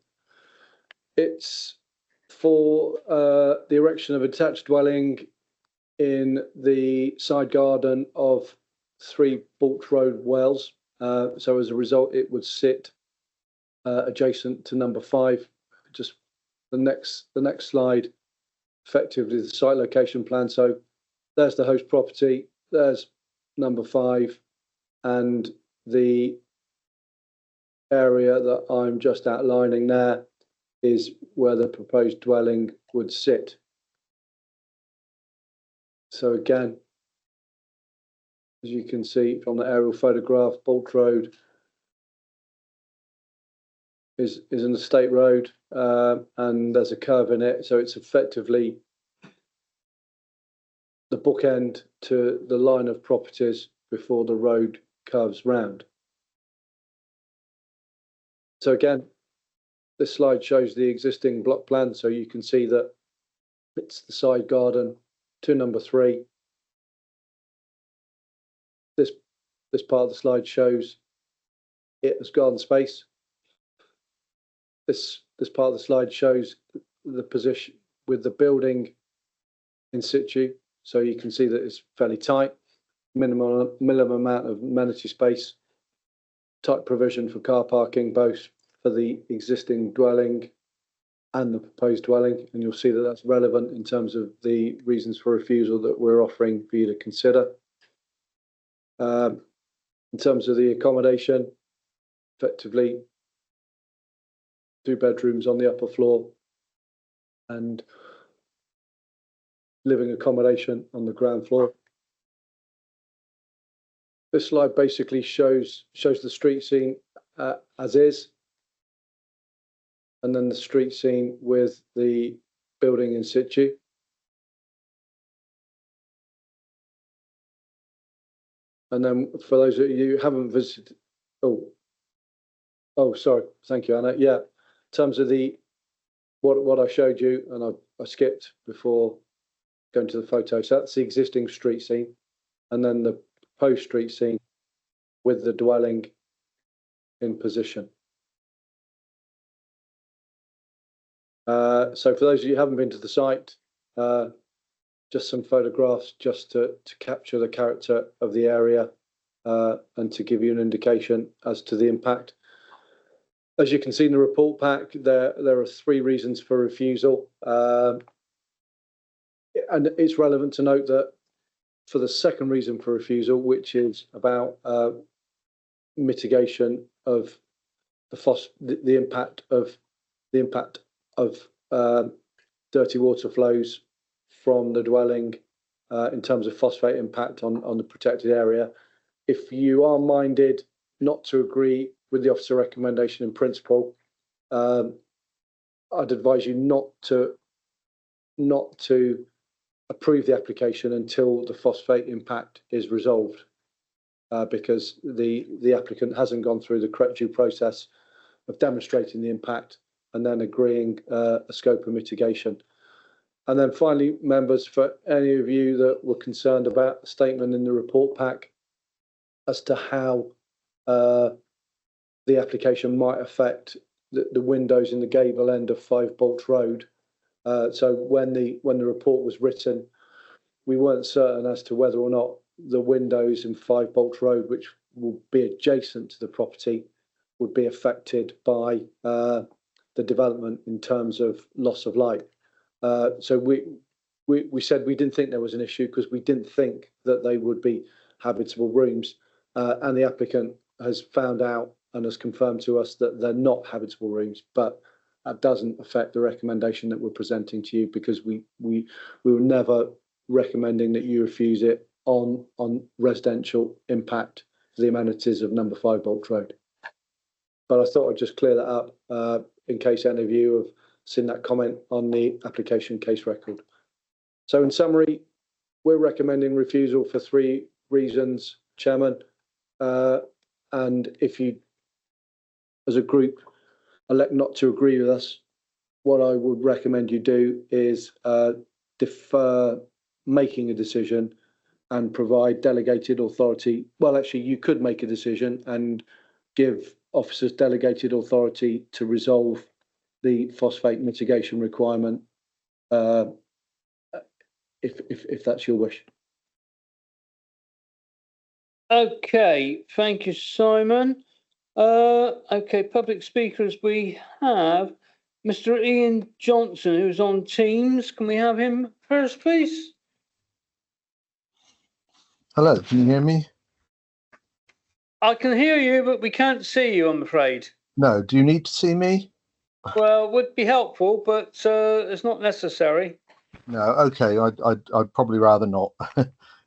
Speaker 11: it's for the erection of a detached dwelling in the side garden of 3 Bolts Road, Wells. So as a result, it would sit adjacent to number 5. Just the next slide, effectively the site location plan. So there's the host property, there's number 5, and the area that I'm just outlining there is where the proposed dwelling would sit. So again, as you can see from the aerial photograph, Bolts Road is an estate road, and there's a curve in it, so it's effectively the bookend to the line of properties before the road curves round. So again, This slide shows the existing block plan, so you can see that it's the side garden to number 3. This part of the slide shows it as garden space. This part of the slide shows the position with the building in situ, so you can see that it's fairly tight, minimum amount of amenity space, tight provision for car parking, both for the existing dwelling and the proposed dwelling, and you'll see that that's relevant in terms of the reasons for refusal that we're offering for you to consider. In terms of the accommodation, effectively 2 bedrooms on the upper floor and living accommodation on the ground floor. This slide basically shows the street scene as is, and then the street scene with the building in situ. And then for those of you who haven't visited, sorry, thank you, Anna. Yeah, in terms of what I showed you, and I skipped before going to the photo. So that's the existing street scene, and then the proposed street scene with the dwelling in position. So for those of you who haven't been to the site, just some photographs just to capture the character of the area and to give you an indication as to the impact. As you can see in the report pack, there are 3 reasons for refusal. And it's relevant to note that for the second reason for refusal, which is about mitigation of the impact of dirty water flows from the dwelling in terms of phosphate impact on the protected area. If you are minded not to agree with the officer recommendation in principle, I'd advise you not to approve the application until the phosphate impact is resolved, because the applicant hasn't gone through the correct due process of demonstrating the impact and then agreeing a scope of mitigation. And then finally, members, for any of you that were concerned about the statement in the report pack as to how the application might affect the windows in the gable end of 5 Bolts Road. So when the report was written, we weren't certain as to whether or not the windows in 5 Bolts Road, which will be adjacent to the property, would be affected by the development in terms of loss of light. So we said we didn't think there was an issue because we didn't think that they would be habitable rooms, and the applicant has found out and has confirmed to us that they're not habitable rooms, but that doesn't affect the recommendation that we're presenting to you, because we were never recommending that you refuse it on residential impact for the amenities of number 5 Bolts Road. But I thought I'd just clear that up in case any of you have seen that comment on the application case record. So in summary, we're recommending refusal for 3 reasons, Chairman. And if you, as a group, elect not to agree with us, what I would recommend you do is defer making a decision and provide delegated authority. Well, actually, you could make a decision and give officers delegated authority to resolve the phosphate mitigation requirement, if that's your wish.
Speaker 1: Okay, thank you, Simon. Okay, public speakers, we have Mr. Ian Johnson, who's on Teams. Can we have him first, please?
Speaker 21: Hello, can you hear me?
Speaker 1: I can hear you, but we can't see you, I'm afraid.
Speaker 21: No, do you need to see me?
Speaker 1: Well, it would be helpful, but it's not necessary.
Speaker 21: No, okay, I'd probably rather not,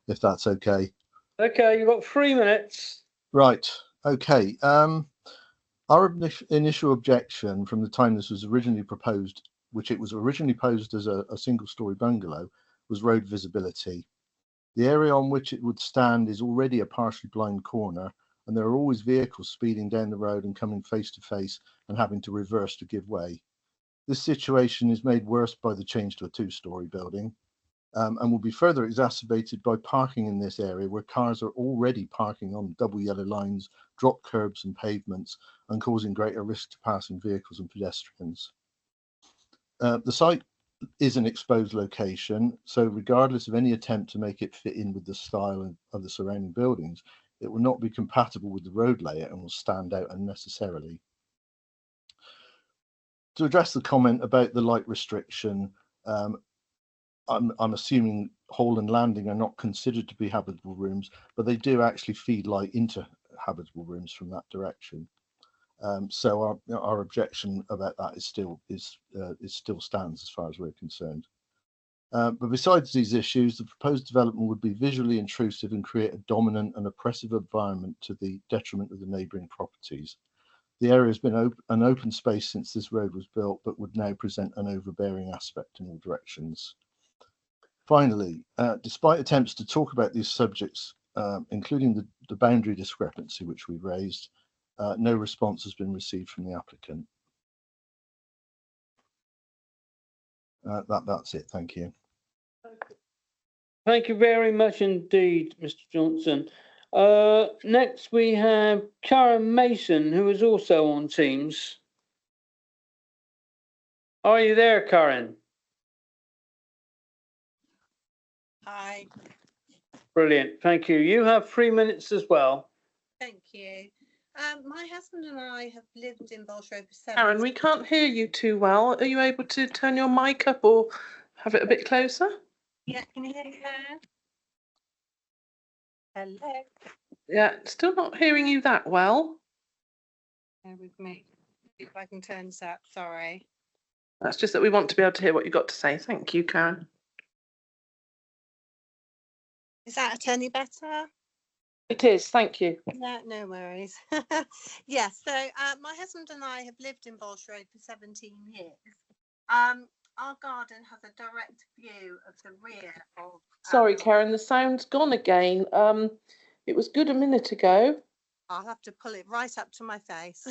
Speaker 21: if that's okay.
Speaker 1: Okay, you've got 3 minutes.
Speaker 21: Right, okay. Our initial objection from the time this was originally proposed, which it was originally posed as a single-storey bungalow, was road visibility. The area on which it would stand is already a partially blind corner, and there are always vehicles speeding down the road and coming face to face and having to reverse to give way. This situation is made worse by the change to a two-storey building, and will be further exacerbated by parking in this area where cars are already parking on double yellow lines, drop curbs and pavements, and causing greater risk to passing vehicles and pedestrians. The site is an exposed location, so regardless of any attempt to make it fit in with the style of the surrounding buildings, it will not be compatible with the road layout and will stand out unnecessarily. To address the comment about the light restriction, I'm assuming hall and landing are not considered to be habitable rooms, but they do actually feed light into habitable rooms from that direction. So our objection about that is still stands as far as we're concerned. But besides these issues, the proposed development would be visually intrusive and create a dominant and oppressive environment to the detriment of the neighbouring properties. The area has been an open space since this road was built, but would now present an overbearing aspect in all directions. Finally, despite attempts to talk about these subjects, including the boundary discrepancy which we raised, no response has been received from the applicant. That's it. Thank you.
Speaker 1: Thank you very much indeed, Mr. Johnson. Next we have Karen Mason, who is also on Teams. Are you there, Karen?
Speaker 7: Hi.
Speaker 1: Brilliant. Thank you. You have 3 minutes as well.
Speaker 7: Thank you. My husband and I have lived in Bolshrove for 7
Speaker 2: Karen, we can't hear you too well. Are you able to turn your mic up or have it a bit closer?
Speaker 7: Yeah, can you hear me now? Hello.
Speaker 2: Yeah, still not hearing you that well.
Speaker 7: Bear with me. If I can turn this up, sorry.
Speaker 2: That's just that we want to be able to hear what you've got to say. Thank you, Karen.
Speaker 7: Is that any better?
Speaker 2: It is, thank you.
Speaker 7: Yeah, no worries. Yes, so my husband and I have lived in Bolshrove for 17 years. Our garden has a direct view of the rear of...
Speaker 2: Sorry, Karen, the sound's gone again. It was good a minute ago.
Speaker 7: I'll have to pull it right up to my face.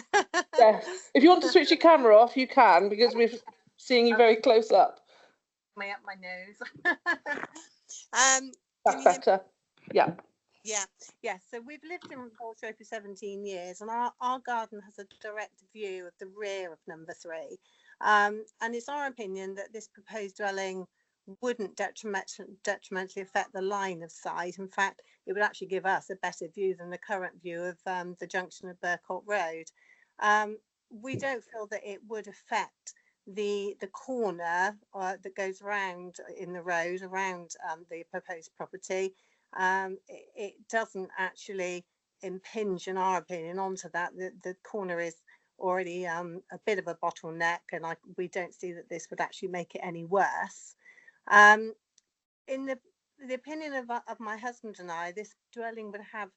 Speaker 2: Yes. If you want to switch your camera off, you can, because we're seeing you very close up.
Speaker 7: Me up my nose.
Speaker 2: That's better. Yeah.
Speaker 7: Yeah. So we've lived in Bolshrove for 17 years, and our garden has a direct view of the rear of number 3. And it's our opinion that this proposed dwelling wouldn't detrimentally affect the line of sight. In fact, it would actually give us a better view than the current view of the junction of Burcourt Road. We don't feel that it would affect the corner that goes around in the road around the proposed property. It doesn't actually impinge, in our opinion, onto that. The corner is already a bit of a bottleneck, and we don't see that this would actually make it any worse. In the opinion of my husband and I, this dwelling would have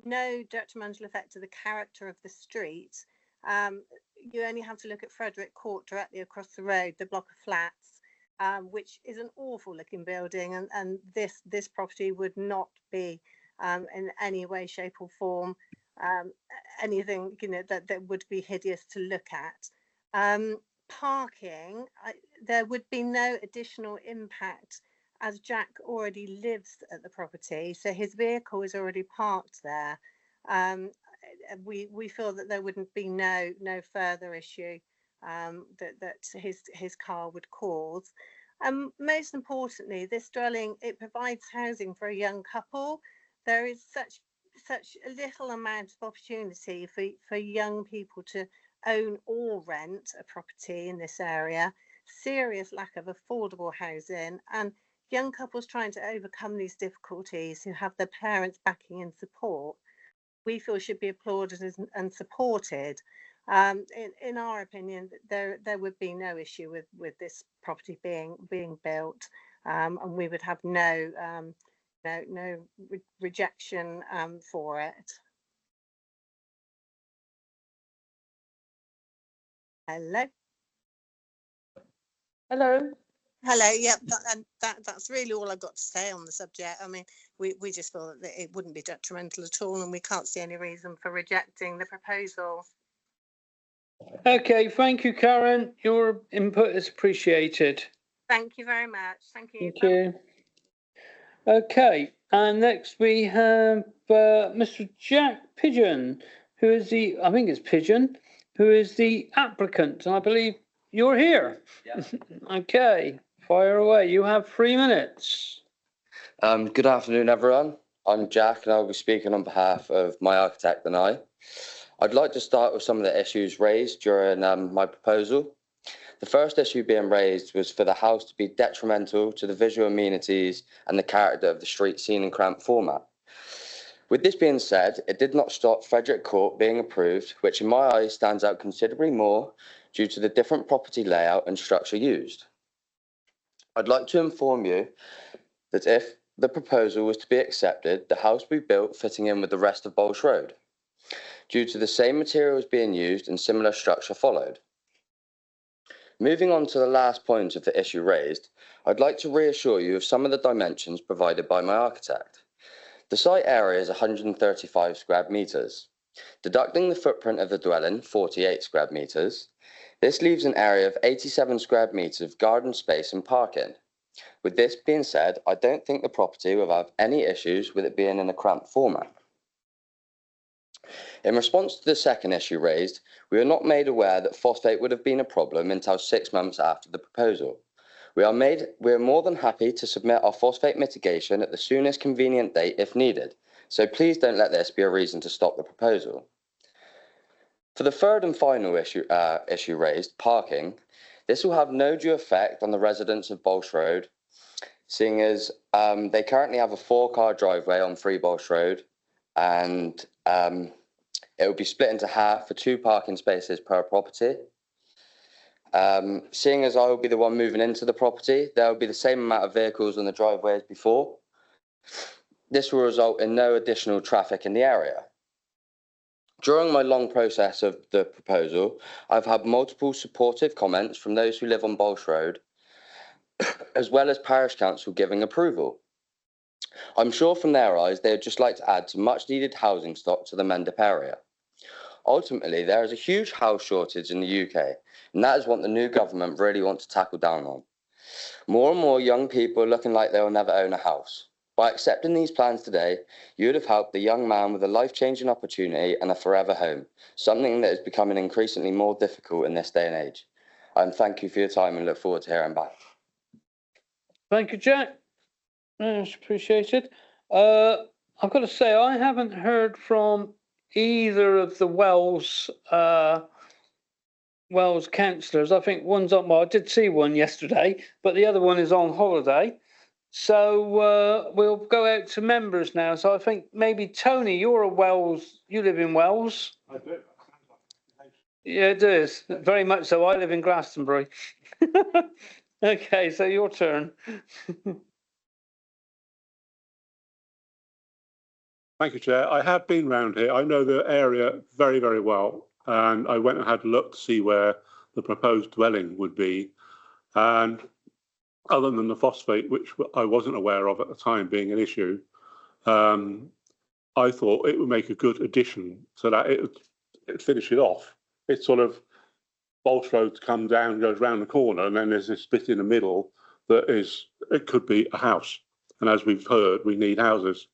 Speaker 7: no detrimental effect to the character of the street. You only have to look at Frederick Court directly across the road, the block of flats, which is an awful looking building, and this property would not be in any way, shape or form anything that would be hideous to look at. Parking, there would be no additional impact, as Jack already lives at the property, so his vehicle is already parked there. We feel that there wouldn't be no further issue that his car would cause. Most importantly, this dwelling, it provides housing for a young couple. There is such a little amount of opportunity for young people to own or rent a property in this area. Serious lack of affordable housing, and young couples trying to overcome these difficulties who have their parents backing and support, we feel should be applauded and supported. In our opinion, there would be no issue with this property being built, and we would have no rejection for it. Hello.
Speaker 2: Hello.
Speaker 7: Hello, yep, that's really all I've got to say on the subject. I mean, we just feel that it wouldn't be detrimental at all, and we can't see any reason for rejecting the proposal.
Speaker 1: Okay, thank you, Karen. Your input is appreciated.
Speaker 7: Thank you very much. Thank you.
Speaker 1: Thank you. Okay, and next we have Mr. Jack Pigeon, who is I think it's Pigeon, who is the applicant, and I believe you're here.
Speaker 9: Yeah.
Speaker 1: Okay, fire away. You have 3 minutes.
Speaker 9: Good afternoon, everyone. I'm Jack, and I'll be speaking on behalf of my architect and I. I'd like to start with some of the issues raised during my proposal. The first issue being raised was for the house to be detrimental to the visual amenities and the character of the street seen in cramped format. With this being said, it did not stop Frederick Court being approved, which in my eyes stands out considerably more due to the different property layout and structure used. I'd like to inform you that if the proposal was to be accepted, the house will be built fitting in with the rest of Bolsh Road, due to the same materials being used and similar structure followed. Moving on to the last point of the issue raised, I'd like to reassure you of some of the dimensions provided by my architect. The site area is 135 square metres. Deducting the footprint of the dwelling, 48 square metres, this leaves an area of 87 square metres of garden space and parking. With this being said, I don't think the property will have any issues with it being in a cramped format. In response to the second issue raised, we were not made aware that phosphate would have been a problem until 6 months after the proposal. We are more than happy to submit our phosphate mitigation at the soonest convenient date if needed, so please don't let this be a reason to stop the proposal. For the third and final issue raised, parking, this will have no due effect on the residents of Bolsh Road, seeing as they currently have a 4-car driveway on 3 Bolsh Road, and it will be split into half for 2 parking spaces per property. Seeing as I will be the one moving into the property, there will be the same amount of vehicles on the driveway as before. This will result in no additional traffic in the area. During my long process of the proposal, I've had multiple supportive comments from those who live on Bolsh Road, as well as Parish Council giving approval. I'm sure from their eyes, they would just like to add some much needed housing stock to the Mendip area. Ultimately, there is a huge house shortage in the UK, and that is what the new government really wants to tackle down on. More and more young people are looking like they will never own a house. By accepting these plans today, you would have helped the young man with a life-changing opportunity and a forever home, something that is becoming increasingly more difficult in this day and age. Thank you for your time and look forward to hearing back.
Speaker 1: Thank you, Jack. Much appreciated. I've got to say, I haven't heard from either of the Wells councillors. I think one's on, well, I did see one yesterday, but the other one is on holiday. So we'll go out to members now. So I think maybe Tony, you're a Wells, you live in Wells?
Speaker 3: I do.
Speaker 1: Yeah, it is. Very much so. I live in Glastonbury. Okay, so your turn.
Speaker 3: Thank you, Chair. I have been round here. I know the area very, very well. And I went and had a look to see where the proposed dwelling would be. And other than the phosphate, which I wasn't aware of at the time being an issue, I thought it would make a good addition so that it would finish it off. It's sort of Bolsh Road come down, goes round the corner, and then there's this bit in the middle that is, it could be a house. And as we've heard, we need houses.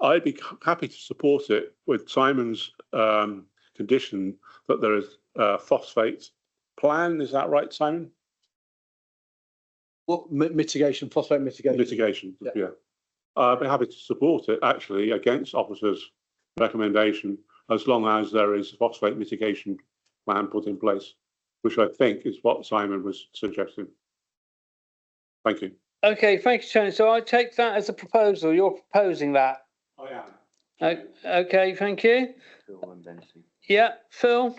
Speaker 3: I'd be happy to support it with Simon's condition that there is a phosphate plan. Is that right, Simon?
Speaker 11: What mitigation, phosphate mitigation?
Speaker 3: Mitigation, yeah. I'd be happy to support it, actually, against officers' recommendation, as long as there is a phosphate mitigation plan put in place, which I think is what Simon was suggesting. Thank you.
Speaker 1: Okay, thank you, Tony. So I take that as a proposal. You're proposing that?
Speaker 3: I am.
Speaker 1: Okay, thank you. Yeah, Phil?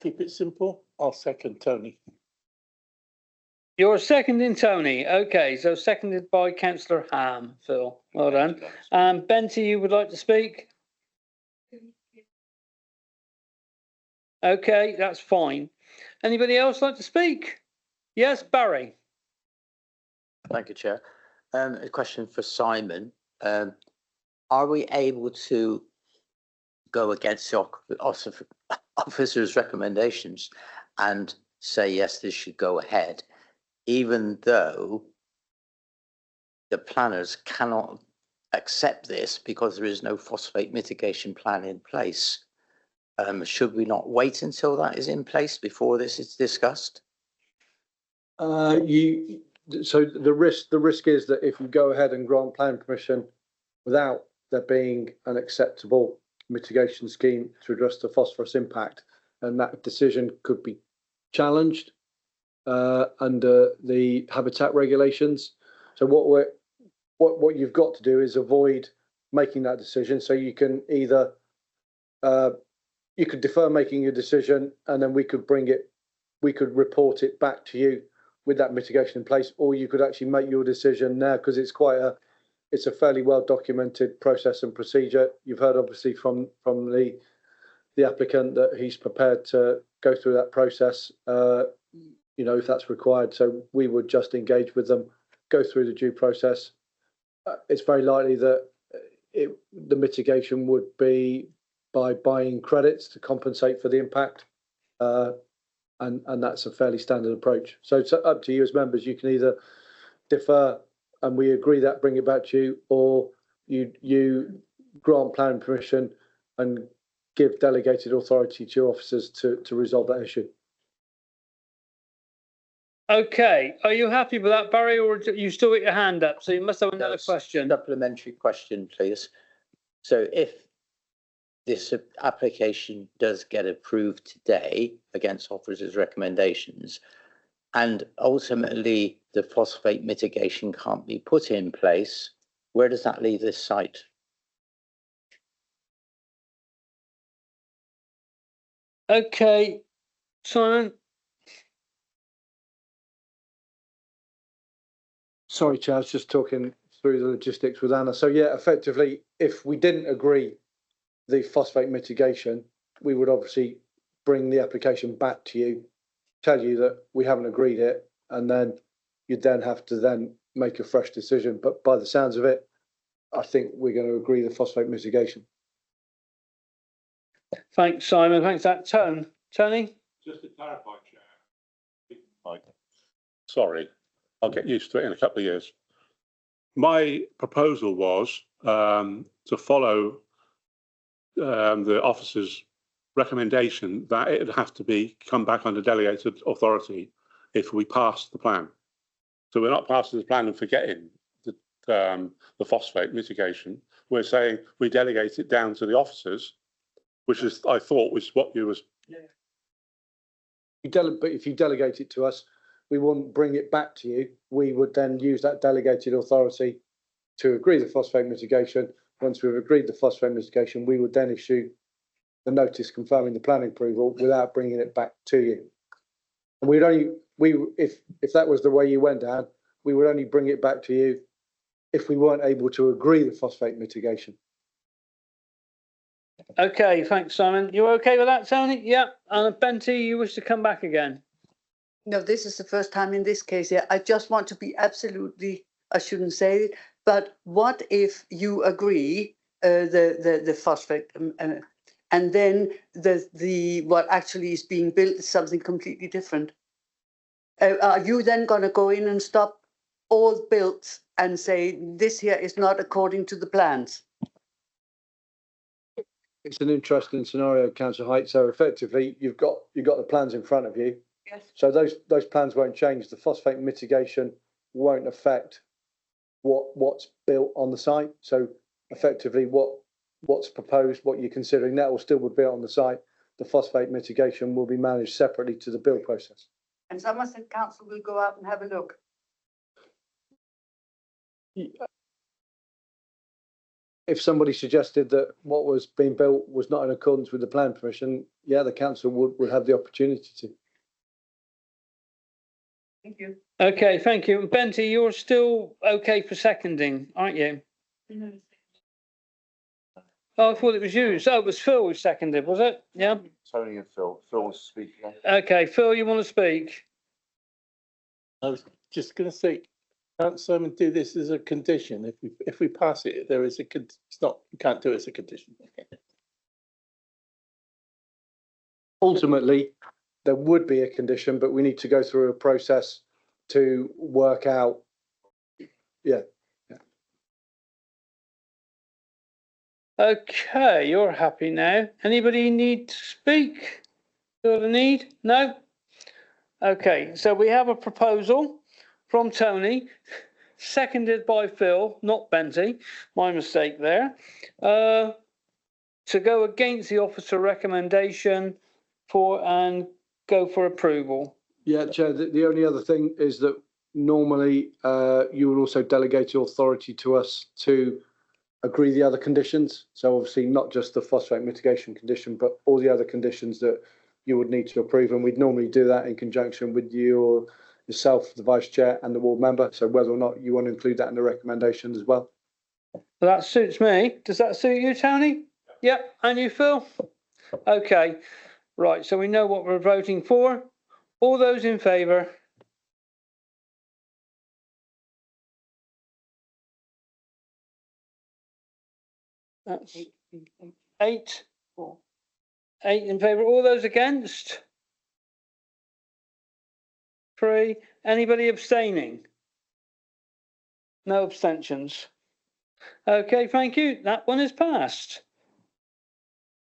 Speaker 15: Keep it simple. I'll second Tony.
Speaker 1: You're seconding Tony. Okay, so seconded by Councillor Ham, Phil. Well done. Benty, you would like to speak? Okay, that's fine. Anybody else like to speak? Yes, Barry.
Speaker 17: Thank you, Chair. A question for Simon. Are we able to go against the officer's recommendations and say, yes, this should go ahead, even though the planners cannot accept this because there is no phosphate mitigation plan in place? Should we not wait until that is in place before this is discussed?
Speaker 11: So the risk is that if you go ahead and grant planning permission without there being an acceptable mitigation scheme to address the phosphorus impact, and that decision could be challenged under the habitat regulations. So what you've got to do is avoid making that decision. So you can either you could defer making a decision, and then we could report it back to you with that mitigation in place, or you could actually make your decision now, because it's a fairly well documented process and procedure. You've heard obviously from the applicant that he's prepared to go through that process, if that's required. So we would just engage with them, go through the due process. It's very likely that the mitigation would be by buying credits to compensate for the impact. And that's a fairly standard approach. So it's up to you as members. You can either defer and we agree that, bring it back to you, or you grant planning permission and give delegated authority to your officers to resolve that issue.
Speaker 1: Okay, are you happy with that, Barry, or you still got your hand up? So you must have another question.
Speaker 17: Supplementary question, please. So if this application does get approved today against officers' recommendations, and ultimately the phosphate mitigation can't be put in place, where does that leave this site?
Speaker 1: Okay, Simon.
Speaker 11: Sorry, Chair, I was just talking through the logistics with Anna. So yeah, effectively, if we didn't agree the phosphate mitigation, we would obviously bring the application back to you, tell you that we haven't agreed it, and then you'd then have to then make a fresh decision. But by the sounds of it, I think we're going to agree the phosphate mitigation.
Speaker 1: Thanks, Simon. Thanks for that. Tony?
Speaker 3: Just to clarify, Chair. Sorry, I'll get used to it in a couple of years. My proposal was to follow the officer's recommendation that it would have to come back under delegated authority if we pass the plan. So we're not passing the plan and forgetting the phosphate mitigation. We're saying we delegate it down to the officers, which is, I thought, was what you was.
Speaker 11: But if you delegate it to us, we wouldn't bring it back to you. We would then use that delegated authority to agree the phosphate mitigation. Once we've agreed the phosphate mitigation, we would then issue the notice confirming the planning approval without bringing it back to you. And if that was the way you went down, we would only bring it back to you if we weren't able to agree the phosphate mitigation.
Speaker 1: Okay, thanks, Simon. You okay with that, Tony? Yeah. And Benty, you wish to come back again?
Speaker 13: No, this is the first time in this case. Yeah, I just want to be absolutely, I shouldn't say it, but what if you agree the phosphate and then the what actually is being built is something completely different? Are you then going to go in and stop all builds and say this here is not according to the plans?
Speaker 11: It's an interesting scenario, Councillor Height. So effectively, you've got the plans in front of you.
Speaker 13: Yes.
Speaker 11: So those plans won't change. The phosphate mitigation won't affect what's built on the site. So effectively, what's proposed, what you're considering, that will still be built on the site. The phosphate mitigation will be managed separately to the build process.
Speaker 13: And Somerset Council will go out and have a look.
Speaker 11: If somebody suggested that what was being built was not in accordance with the plan permission, yeah, the council would have the opportunity to.
Speaker 13: Thank you.
Speaker 1: Okay, thank you. Benty, you're still okay for seconding, aren't you? Oh, I thought it was you. So it was Phil who seconded, was it? Yeah.
Speaker 4: Tony and Phil. Phil wants to speak again.
Speaker 1: Okay, Phil, you want to speak?
Speaker 15: I was just going to say, can't Simon do this as a condition? If we pass it, there is it's not, you can't do it as a condition.
Speaker 11: Ultimately, there would be a condition, but we need to go through a process to work out. Yeah.
Speaker 1: Okay, you're happy now. Anybody need to speak? Feel the need? No? Okay, so we have a proposal from Tony, seconded by Phil, not Benty, my mistake there, to go against the officer recommendation and go for approval.
Speaker 11: Yeah, Chair, the only other thing is that normally you will also delegate your authority to us to agree the other conditions. So obviously not just the phosphate mitigation condition, but all the other conditions that you would need to approve. And we'd normally do that in conjunction with you or yourself, the vice chair and the ward member. So whether or not you want to include that in the recommendation as well.
Speaker 1: That suits me. Does that suit you, Tony? Yep. And you, Phil? Okay. Right. So we know what we're voting for. All those in favour? That's 8. 8 in favour. All those against? 3. Anybody abstaining? No abstentions. Okay, thank you. That one is passed.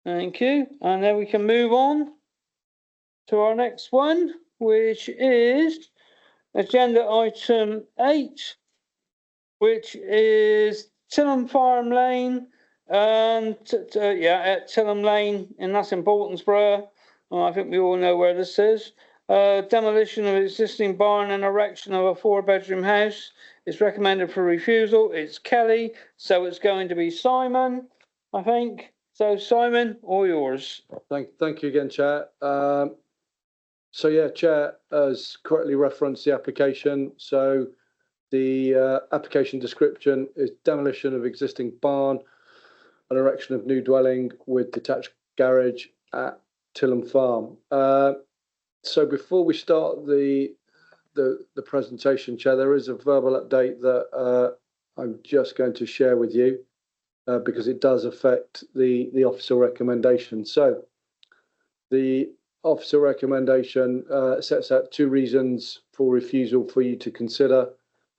Speaker 1: Thank you. And then we can move on to our next one, which is agenda item 8, which is Tilham Farm Lane and at Tilham Lane in that's in Boltonsborough. I think we all know where this is. Demolition of existing barn and erection of a 4-bedroom house is recommended for refusal. It's Kelly, so it's going to be Simon, I think. So Simon, all yours.
Speaker 11: Thank you again, Chair. So yeah, Chair has correctly referenced the application. So the application description is demolition of existing barn and erection of new dwelling with detached garage at Tilham Farm. So before we start the presentation, Chair, there is a verbal update that I'm just going to share with you because it does affect the officer recommendation. So the officer recommendation sets out 2 reasons for refusal for you to consider.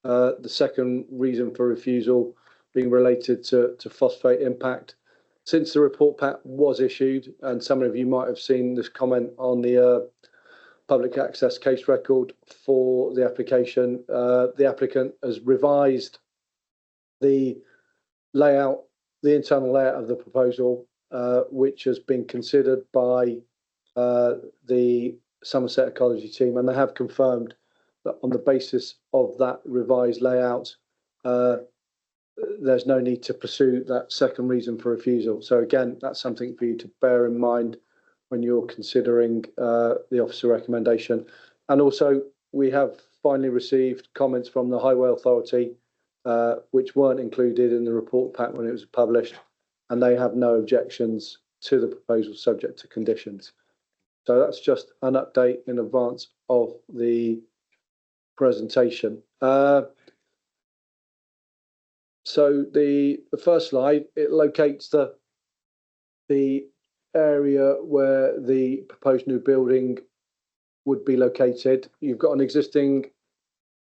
Speaker 11: The second reason for refusal being related to phosphate impact. Since the report pack was issued, and some of you might have seen this comment on the public access case record for the application, the applicant has revised the layout, the internal layout of the proposal, which has been considered by the Somerset Ecology team, and they have confirmed that on the basis of that revised layout, there's no need to pursue that second reason for refusal. So again, that's something for you to bear in mind when you're considering the officer recommendation. And also, we have finally received comments from the Highway Authority, which weren't included in the report pack when it was published, and they have no objections to the proposal subject to conditions. So that's just an update in advance of the presentation. So the first slide, it locates the area where the proposed new building would be located. You've got an existing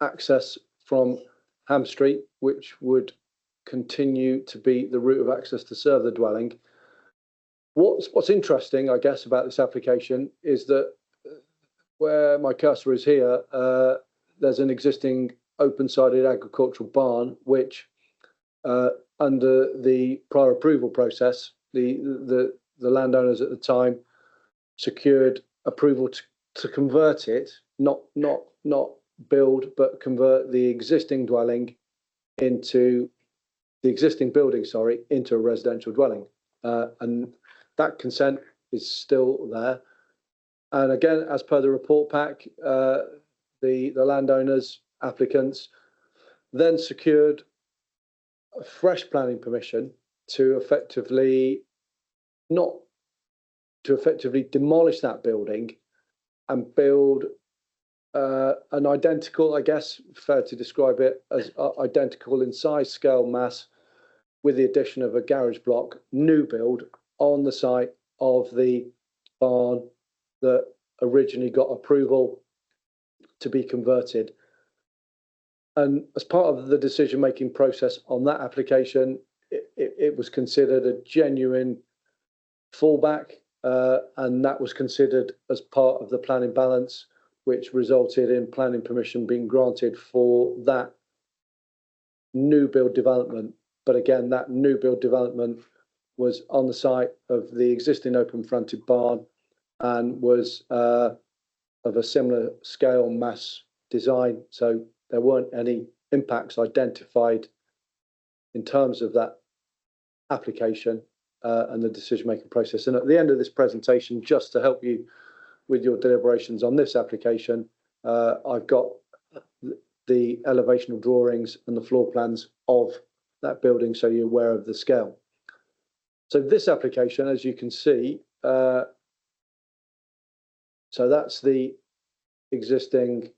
Speaker 11: access from Ham Street, which would continue to be the route of access to serve the dwelling. What's interesting, I guess, about this application is that where my cursor is here, there's an existing open-sided agricultural barn, which under the prior approval process, the landowners at the time secured approval to convert it, not build, but convert the existing dwelling into the existing building, into a residential dwelling. And that consent is still there. And again, as per the report pack, the landowners, applicants, then secured a fresh planning permission to effectively demolish that building and build an identical, I guess, fair to describe it as identical in size, scale, mass, with the addition of a garage block, new build on the site of the barn that originally got approval to be converted. And as part of the decision-making process on that application, it was considered a genuine fallback, and that was considered as part of the planning balance, which resulted in planning permission being granted for that new build development. But again, that new build development was on the site of the existing open fronted barn and was of a similar scale, mass, design. So there weren't any impacts identified in terms of that application and the decision-making process. And at the end of this presentation, just to help you with your deliberations on this application, I've got the elevational drawings and the floor plans of that building, so you're aware of the scale. So this application, as you can see, so that's the existing,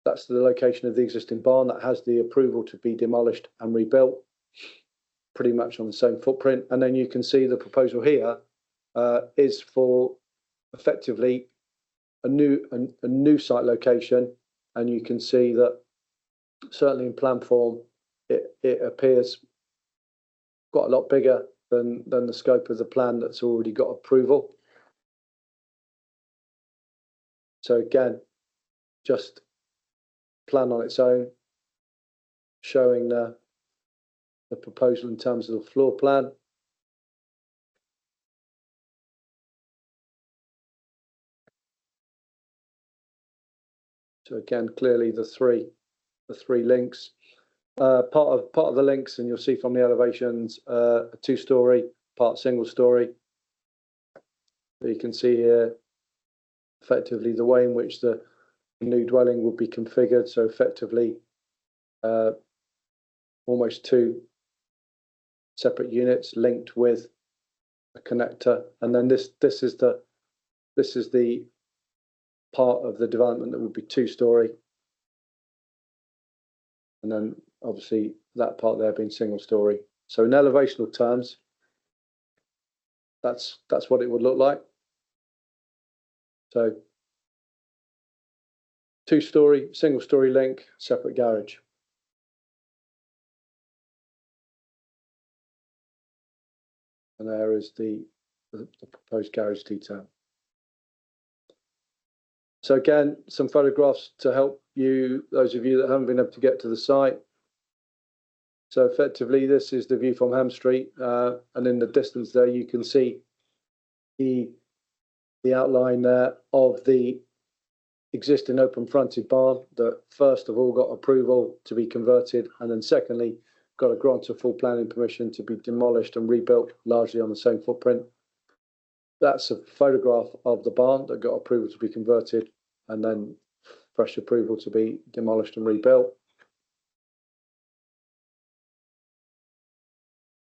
Speaker 11: that's the location of the existing barn that has the approval to be demolished and rebuilt, pretty much on the same footprint. And then you can see the proposal here is for effectively a new site location, and you can see that certainly in plan form it appears quite a lot bigger than the scope of the plan that's already got approval. So again, just plan on its own, showing the proposal in terms of the floor plan. So again, clearly the three links. Part of the links, and you'll see from the elevations, a 2-story, part single story. So you can see here effectively the way in which the new dwelling will be configured. So effectively, almost 2 separate units linked with a connector, and then this is the part of the development that would be 2-story, and then obviously that part there being single story. So in elevational terms, that's what it would look like. So 2-story, single story link, separate garage. And there is the proposed garage detail. So again, some photographs to help you, those of you that haven't been able to get to the site. So effectively, this is the view from Ham Street, and in the distance there, you can see the outline there of the existing open fronted barn that first of all got approval to be converted, and then secondly got a grant of full planning permission to be demolished and rebuilt largely on the same footprint. That's a photograph of the barn that got approval to be converted and then fresh approval to be demolished and rebuilt.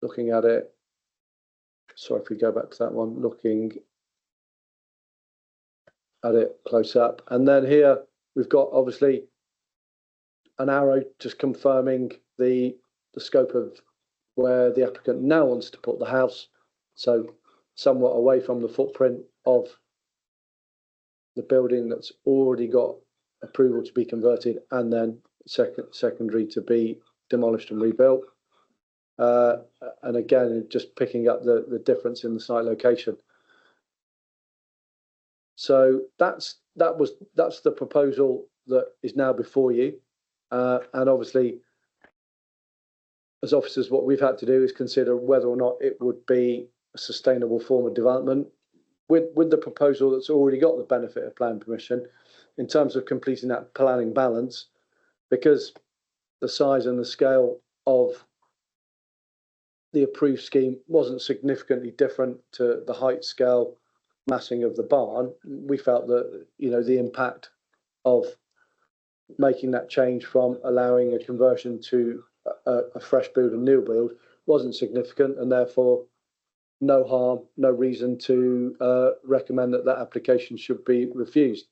Speaker 11: Looking at it, sorry if we go back to that one, looking at it close up. And then here we've got obviously an arrow just confirming the scope of where the applicant now wants to put the house. So somewhat away from the footprint of the building that's already got approval to be converted, and then secondary to be demolished and rebuilt. And again, just picking up the difference in the site location. So that's the proposal that is now before you, and obviously, as officers, what we've had to do is consider whether or not it would be a sustainable form of development with the proposal that's already got the benefit of planning permission in terms of completing that planning balance, because the size and the scale of the approved scheme wasn't significantly different to the height, scale, massing of the barn. We felt that, you know, the impact of making that change from allowing a conversion to a fresh build and new build wasn't significant, and therefore no harm, no reason to recommend that application should be refused.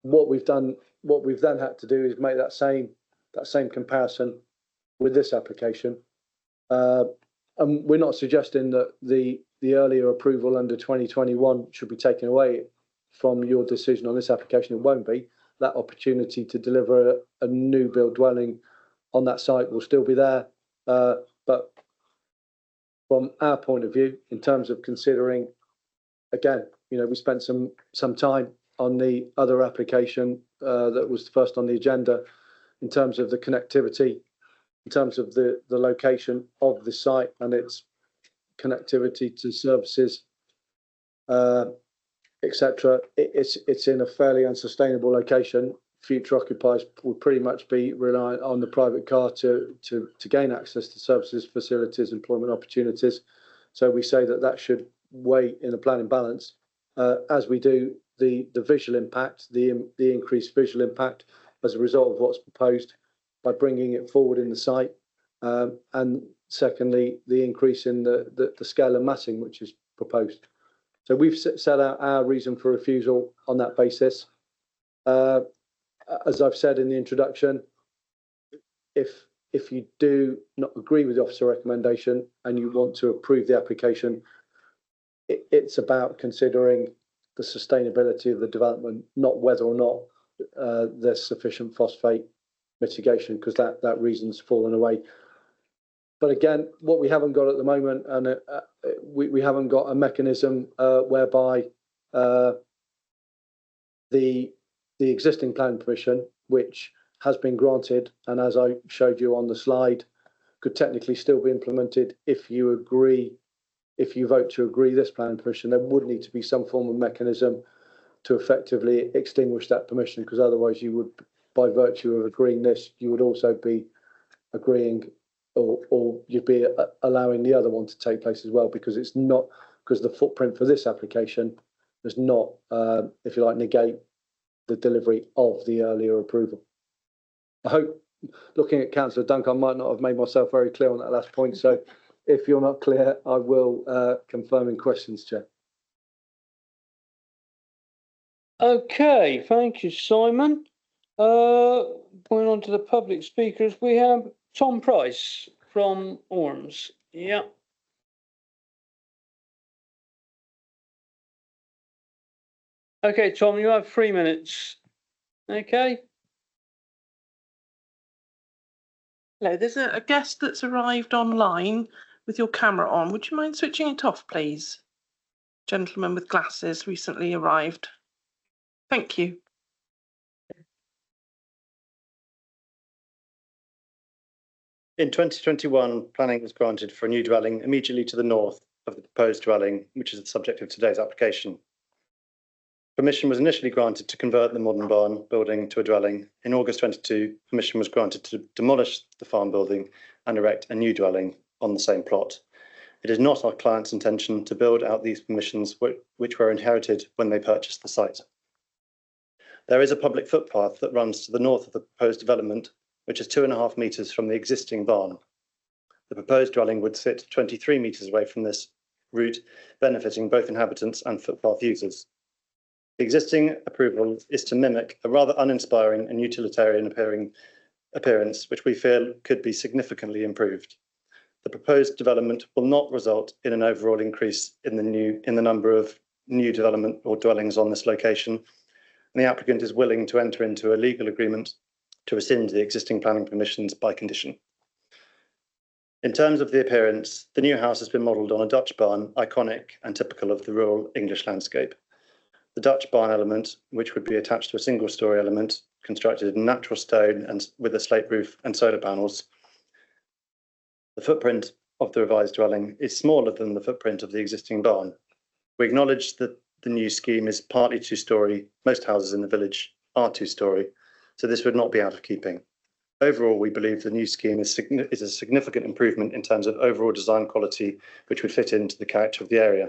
Speaker 11: what we've then had to do is make that same comparison with this application. And we're not suggesting that the earlier approval under 2021 should be taken away from your decision on this application. It won't be. That opportunity to deliver a new build dwelling on that site will still be there. But from our point of view, in terms of considering, again, we spent some time on the other application that was first on the agenda in terms of the connectivity, in terms of the location of the site and its connectivity to services, etc. It's in a fairly unsustainable location. Future occupiers would pretty much be reliant on the private car to gain access to services, facilities, employment opportunities. So we say that should weigh in the planning balance, as we do the visual impact, the increased visual impact as a result of what's proposed by bringing it forward in the site, and secondly, the increase in the scale of massing which is proposed. So we've set out our reason for refusal on that basis. As I've said in the introduction, if you do not agree with the officer recommendation and you want to approve the application, it's about considering the sustainability of the development, not whether or not there's sufficient phosphate mitigation, because that reason's fallen away. But again, what we haven't got at the moment, and we haven't got a mechanism whereby the existing planning permission, which has been granted, and as I showed you on the slide, could technically still be implemented if you vote to agree this planning permission. There would need to be some form of mechanism to effectively extinguish that permission, because otherwise you would, by virtue of agreeing this, you would also be agreeing or you'd be allowing the other one to take place as well, because the footprint for this application does not, if you like, negate the delivery of the earlier approval. I hope, looking at Councillor Dunk, I might not have made myself very clear on that last point. So if you're not clear, I will confirm in questions, Chair.
Speaker 1: Okay, thank you, Simon. Going on to the public speakers, we have Tom Price from Orms. Yeah. Okay, Tom, you have 3 minutes. Okay.
Speaker 2: Hello, there's a guest that's arrived online with your camera on. Would you mind switching it off, please? Gentleman with glasses recently arrived. Thank you.
Speaker 12: In 2021, planning was granted for a new dwelling immediately to the north of the proposed dwelling, which is the subject of today's application. Permission was initially granted to convert the modern barn building to a dwelling. In August 22, permission was granted to demolish the farm building and erect a new dwelling on the same plot. It is not our client's intention to build out these permissions which were inherited when they purchased the site. There is a public footpath that runs to the north of the proposed development, which is 2.5 metres from the existing barn. The proposed dwelling would sit 23 metres away from this route, benefiting both inhabitants and footpath users. The existing approval is to mimic a rather uninspiring and utilitarian appearance, which we feel could be significantly improved. The proposed development will not result in an overall increase in the number of new development or dwellings on this location, and the applicant is willing to enter into a legal agreement to rescind the existing planning permissions by condition. In terms of the appearance, the new house has been modelled on a Dutch barn, iconic and typical of the rural English landscape. The Dutch barn element, which would be attached to a single-storey element constructed in natural stone and with a slate roof and solar panels. The footprint of the revised dwelling is smaller than the footprint of the existing barn. We acknowledge that the new scheme is partly two-storey. Most houses in the village are two-storey, so this would not be out of keeping. Overall, we believe the new scheme is a significant improvement in terms of overall design quality, which would fit into the character of the area.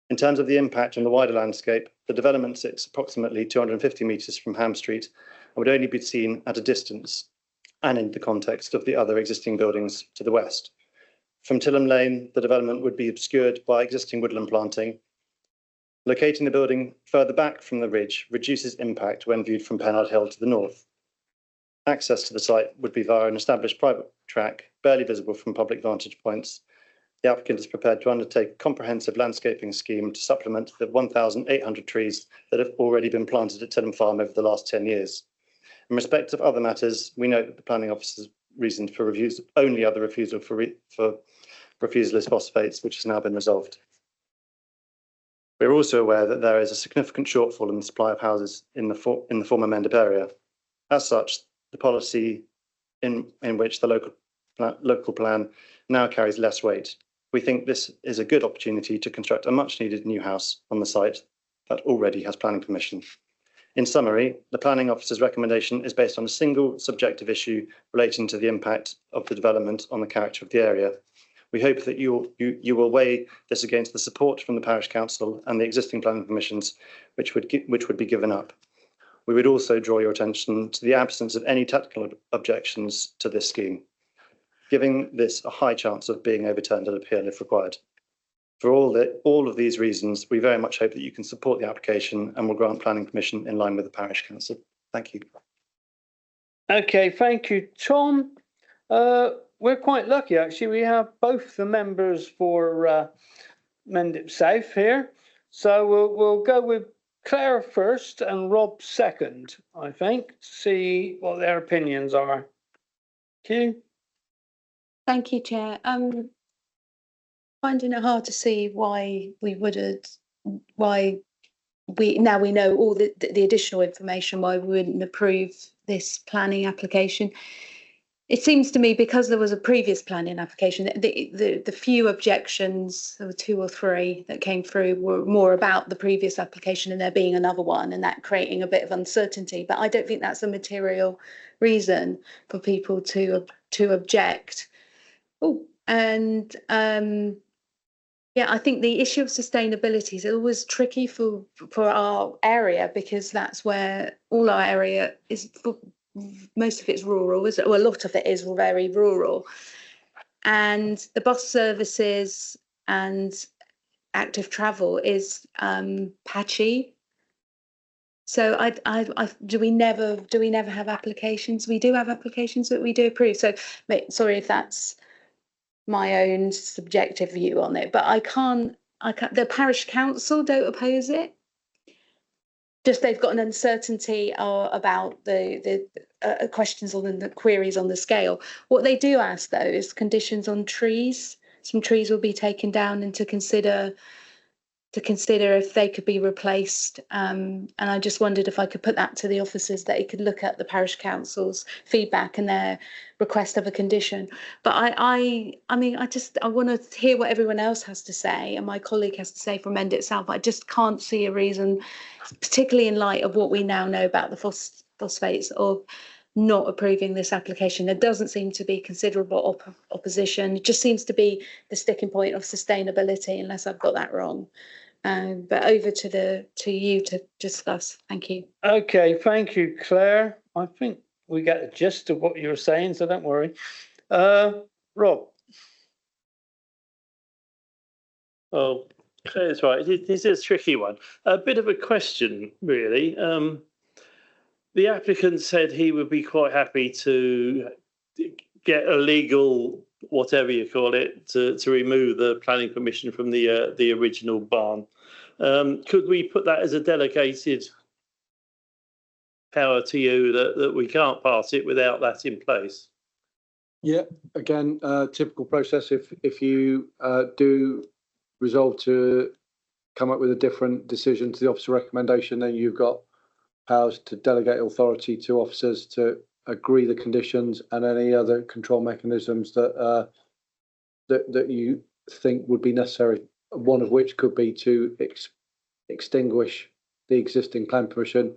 Speaker 12: In terms of the impact on the wider landscape, the development sits approximately 250 metres from Ham Street and would only be seen at a distance and in the context of the other existing buildings to the west. From Tilham Lane, the development would be obscured by existing woodland planting. Locating the building further back from the ridge reduces impact when viewed from Pennard Hill to the north. Access to the site would be via an established private track, barely visible from public vantage points. The applicant is prepared to undertake a comprehensive landscaping scheme to supplement the 1,800 trees that have already been planted at Tidham Farm over the last 10 years. In respect of other matters, we note that the planning officer's reason for reviews, only other refusal for refusal is phosphates, which has now been resolved. We're also aware that there is a significant shortfall in the supply of houses in the former Mendip area. As such, the policy in which the local plan now carries less weight. We think this is a good opportunity to construct a much needed new house on the site that already has planning permission. In summary, the planning officer's recommendation is based on a single subjective issue relating to the impact of the development on the character of the area. We hope that you will weigh this against the support from the parish council and the existing planning permissions, which would be given up. We would also draw your attention to the absence of any technical objections to this scheme, giving this a high chance of being overturned at appeal if required. For all of these reasons, we very much hope that you can support the application and will grant planning permission in line with the parish council. Thank you.
Speaker 1: Okay, thank you, Tom. We're quite lucky, actually. We have both the members for Mendip South here. So we'll go with Claire first and Rob second, I think, to see what their opinions are. Thank you.
Speaker 20: Thank you, Chair. Finding it hard to see why we now we know all the additional information, why we wouldn't approve this planning application. It seems to me because there was a previous planning application, the few objections, there were 2 or 3 that came through, were more about the previous application and there being another one and that creating a bit of uncertainty. But I don't think that's a material reason for people to object. Oh, and yeah, I think the issue of sustainability is always tricky for our area because that's where all our area is. Most of it's rural, well, a lot of it is very rural, and the bus services and active travel is patchy. So do we never have applications? We do have applications that we do approve. So sorry if that's my own subjective view on it, but I can't. The parish council don't oppose it. Just they've got an uncertainty about the questions on the queries on the scale. What they do ask though is conditions on trees. Some trees will be taken down and to consider if they could be replaced. And I just wondered if I could put that to the officers, that it could look at the parish council's feedback and their request of a condition. But I mean, I want to hear what everyone else has to say and my colleague has to say from Mendip South. I just can't see a reason, particularly in light of what we now know about the phosphates, of not approving this application. There doesn't seem to be considerable opposition. It just seems to be the sticking point of sustainability, unless I've got that wrong. But over to you to discuss. Thank you.
Speaker 1: Okay, thank you, Claire. I think we get the gist of what you're saying, so don't worry. Rob.
Speaker 14: Oh, Claire's right. This is a tricky one. A bit of a question, really. The applicant said he would be quite happy to get a legal, whatever you call it, to remove the planning permission from the original barn. Could we put that as a delegated power to you that we can't pass it without that in place?
Speaker 11: Yeah, again, typical process. If you do resolve to come up with a different decision to the officer recommendation, then you've got powers to delegate authority to officers to agree the conditions and any other control mechanisms that you think would be necessary. One of which could be to extinguish the existing plan permission,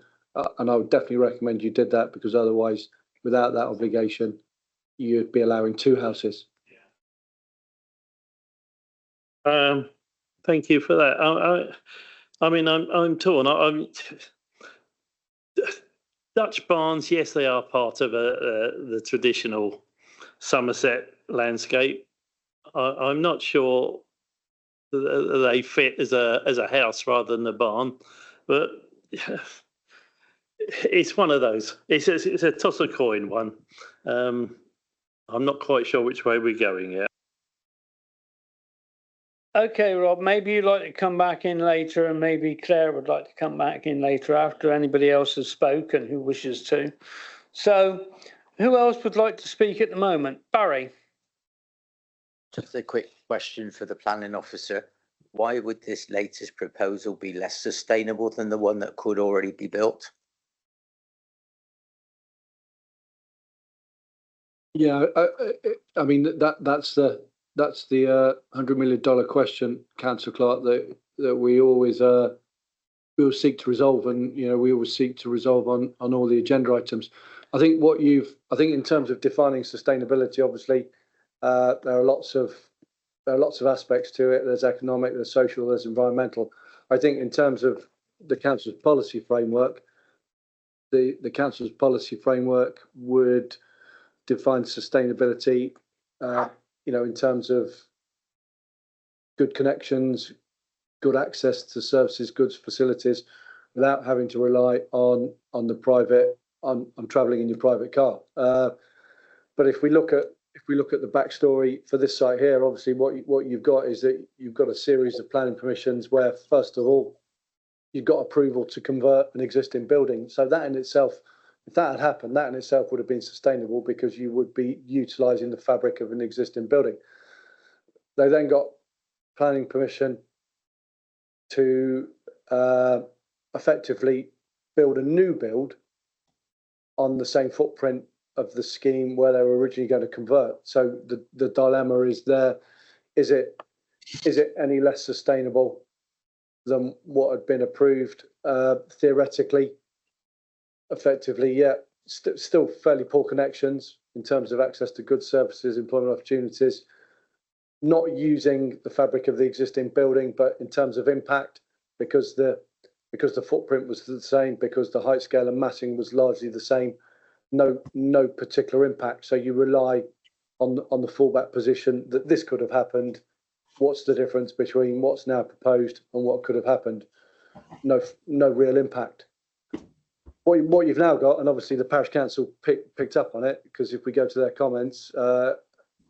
Speaker 11: and I would definitely recommend you did that, because otherwise, without that obligation, you'd be allowing 2 houses.
Speaker 14: Thank you for that. I mean, I'm torn. Dutch barns, yes, they are part of the traditional Somerset landscape. I'm not sure they fit as a house rather than a barn. But it's one of those. It's a toss a coin one. I'm not quite sure which way we're going yet.
Speaker 1: Okay, Rob, maybe you'd like to come back in later, and maybe Claire would like to come back in later after anybody else has spoken who wishes to. So who else would like to speak at the moment? Barry.
Speaker 17: Just a quick question for the planning officer. Why would this latest proposal be less sustainable than the one that could already be built?
Speaker 11: Yeah, I mean that's the $100 million question, Councillor Clark, that we always we'll seek to resolve, and we always seek to resolve on all the agenda items. I think in terms of defining sustainability, obviously there are lots of aspects to it. There's economic, there's social, there's environmental. I think in terms of the council's policy framework, the council's policy framework would define sustainability, in terms of good connections, good access to services, goods, facilities, without having to rely on travelling in your private car. But if we look at the backstory for this site here, obviously what you've got is that you've got a series of planning permissions where, first of all, you've got approval to convert an existing building. So that in itself, if that had happened, that in itself would have been sustainable because you would be utilising the fabric of an existing building. They then got planning permission to effectively build a new build on the same footprint of the scheme where they were originally going to convert. So the dilemma is there: is it any less sustainable than what had been approved? Theoretically, effectively, yeah, still fairly poor connections in terms of access to goods, services, employment opportunities. Not using the fabric of the existing building, but in terms of impact, because the footprint was the same, because the height scale and massing was largely the same, no particular impact. So you rely on the fallback position that this could have happened. What's the difference between what's now proposed and what could have happened? No real impact. What you've now got, and obviously the parish council picked up on it, because if we go to their comments,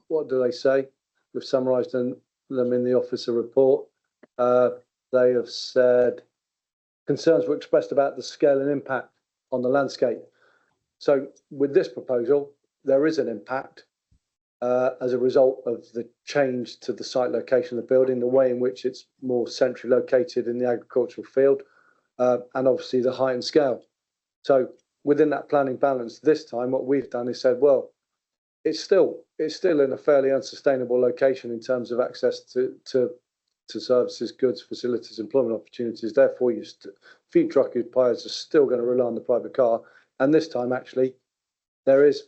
Speaker 11: what do they say? We've summarised them in the officer report. They have said concerns were expressed about the scale and impact on the landscape. So with this proposal, there is an impact as a result of the change to the site location of the building, the way in which it's more centrally located in the agricultural field, and obviously the height and scale. So within that planning balance this time, what we've done is said, well, it's still in a fairly unsustainable location in terms of access to services, goods, facilities, employment opportunities. Therefore, feed truck occupiers are still going to rely on the private car. And this time, actually, there is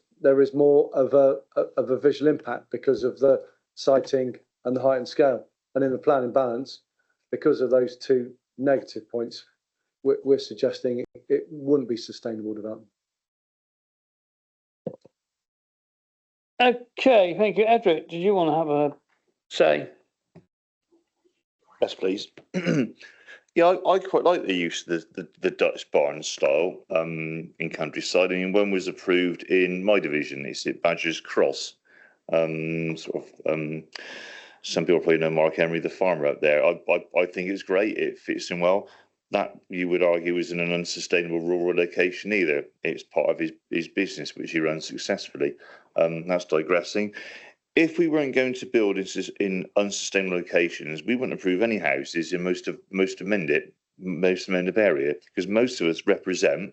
Speaker 11: more of a visual impact because of the siting and the height and scale. And in the planning balance, because of those two negative points, we're suggesting it wouldn't be sustainable development.
Speaker 1: Okay, thank you. Edric, did you want to have a say?
Speaker 4: Yes, please. Yeah, I quite like the use of the Dutch barn style in countryside. I mean, one was approved in my division. It's at Badger's Cross. Some people probably know Mark Henry, the farmer up there. I think it's great. It fits in well. That, you would argue, is in an unsustainable rural location either. It's part of his business, which he runs successfully. That's digressing. If we weren't going to build in unsustainable locations, we wouldn't approve any houses in most of Mendip area, because most of us represent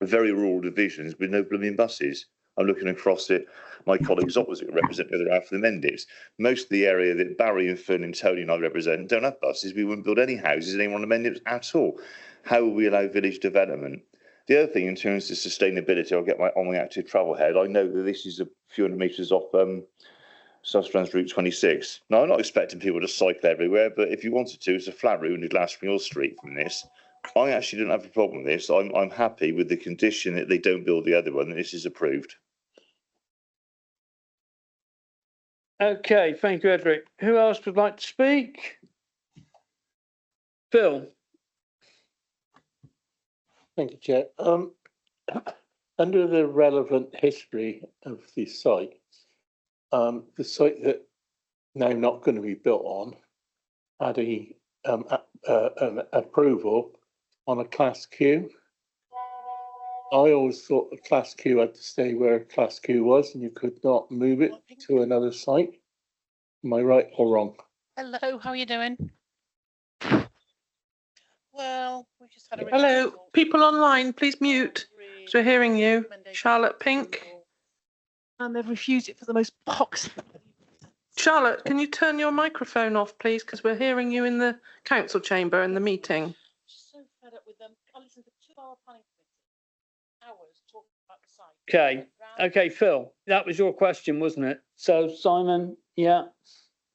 Speaker 4: very rural divisions with no blooming buses. I'm looking across at my colleagues opposite represent the other half of the Mendips. Most of the area that Barry and Fern and Tony and I represent don't have buses. We wouldn't build any houses in any one of the Mendips at all. How will we allow village development? The other thing, in terms of sustainability, I'll get on my active travel head. I know that this is a few hundred metres off Sustrans Route 26. Now, I'm not expecting people to cycle everywhere, but if you wanted to, it's a flat route into Glassmill Street from this. I actually don't have a problem with this. I'm happy with the condition that they don't build the other one, that this is approved.
Speaker 1: Okay, thank you, Edric. Who else would like to speak? Phil?
Speaker 15: Thank you, Chair. Under the relevant history of the site that now not going to be built on had an approval on a Class Q. I always thought the Class Q had to stay where Class Q was and you could not move it to another site. Am I right or wrong?
Speaker 16: Hello, how are you doing? Well, we just had a
Speaker 2: Hello, people online, please mute. So we're hearing you. Charlotte Pink.
Speaker 16: and they've refused it for the most box.
Speaker 2: Charlotte, can you turn your microphone off, please? Because we're hearing you in the council chamber in the meeting.
Speaker 16: So fed up with them. I listened to 2 hour planning committee, hours talking about the site.
Speaker 1: Okay, okay, Phil, that was your question, wasn't it? So Simon, yeah.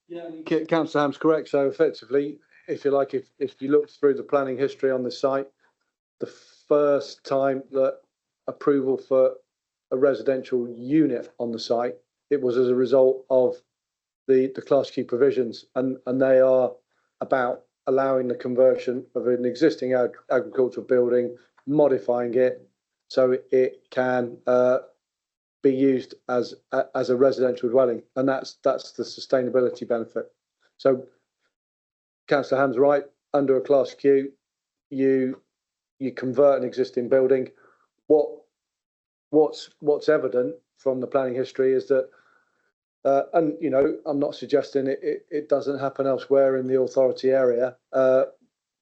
Speaker 11: Yeah, Councillor Ham's correct. So effectively, if you like, if you look through the planning history on the site, the first time that approval for a residential unit on the site, it was as a result of the Class Q provisions, and they are about allowing the conversion of an existing agricultural building, modifying it so it can be used as a residential dwelling, and that's the sustainability benefit. So Councillor Ham's right. Under a Class Q, you convert an existing building. What's evident from the planning history is that, and you know, I'm not suggesting it doesn't happen elsewhere in the authority area.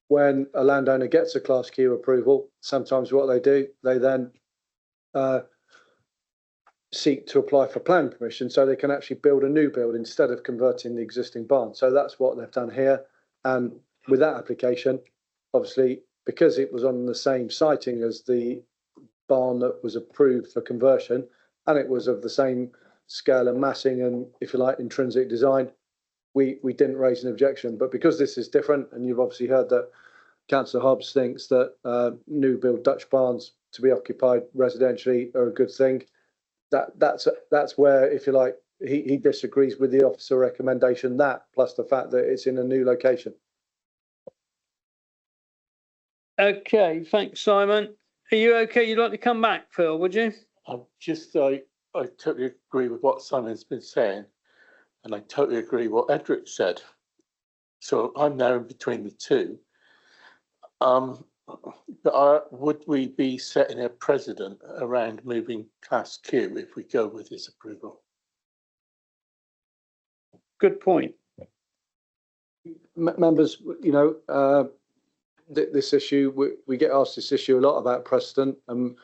Speaker 11: When a landowner gets a Class Q approval, sometimes what they do, they then seek to apply for planning permission so they can actually build a new build instead of converting the existing barn. So that's what they've done here. And with that application, obviously, because it was on the same siting as the barn that was approved for conversion, and it was of the same scale and massing and, if you like, intrinsic design, we didn't raise an objection. But because this is different, and you've obviously heard that Councillor Hobbs thinks that new build Dutch barns to be occupied residentially are a good thing, that's where, if you like, he disagrees with the officer recommendation, that plus the fact that it's in a new location.
Speaker 1: Okay, thanks, Simon. Are you okay? You'd like to come back, Phil, would you?
Speaker 15: I totally agree with what Simon's been saying, and I totally agree what Edric said. So I'm now in between the two. But would we be setting a precedent around moving Class Q if we go with this approval?
Speaker 1: Good point.
Speaker 11: Members, you know, this issue, we get asked this issue a lot about precedent, and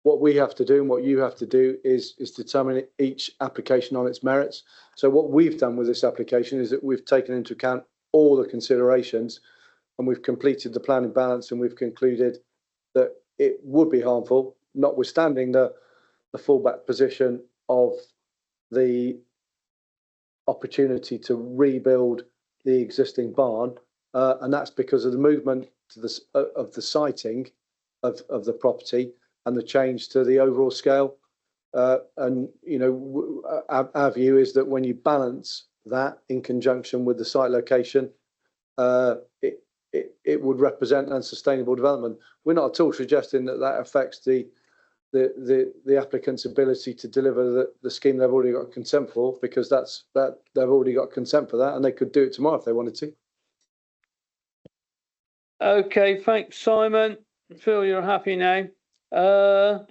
Speaker 11: what we have to do and what you have to do is determine each application on its merits. So what we've done with this application is that we've taken into account all the considerations, and we've completed the planning balance, and we've concluded that it would be harmful, notwithstanding the fallback position of the opportunity to rebuild the existing barn, and that's because of the movement to of the siting of the property and the change to the overall scale. And you know, our view is that when you balance that in conjunction with the site location, it would represent unsustainable development. We're not at all suggesting that affects the applicant's ability to deliver the scheme they've already got consent for, because they've already got consent for that, and they could do it tomorrow if they wanted to.
Speaker 1: Okay, thanks, Simon. Phil, you're happy now.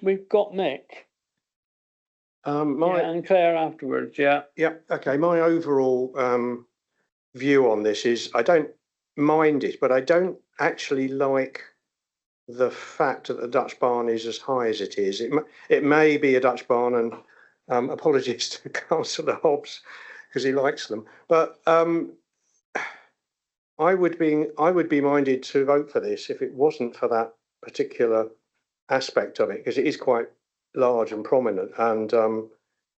Speaker 1: We've got Mick. And Claire afterwards, yeah.
Speaker 10: Yeah, okay. My overall view on this is I don't mind it, but I don't actually like the fact that the Dutch barn is as high as it is. It may be a Dutch barn, and apologies to Councillor Hobbs because he likes them, but I would be minded to vote for this if it wasn't for that particular aspect of it, because it is quite large and prominent, and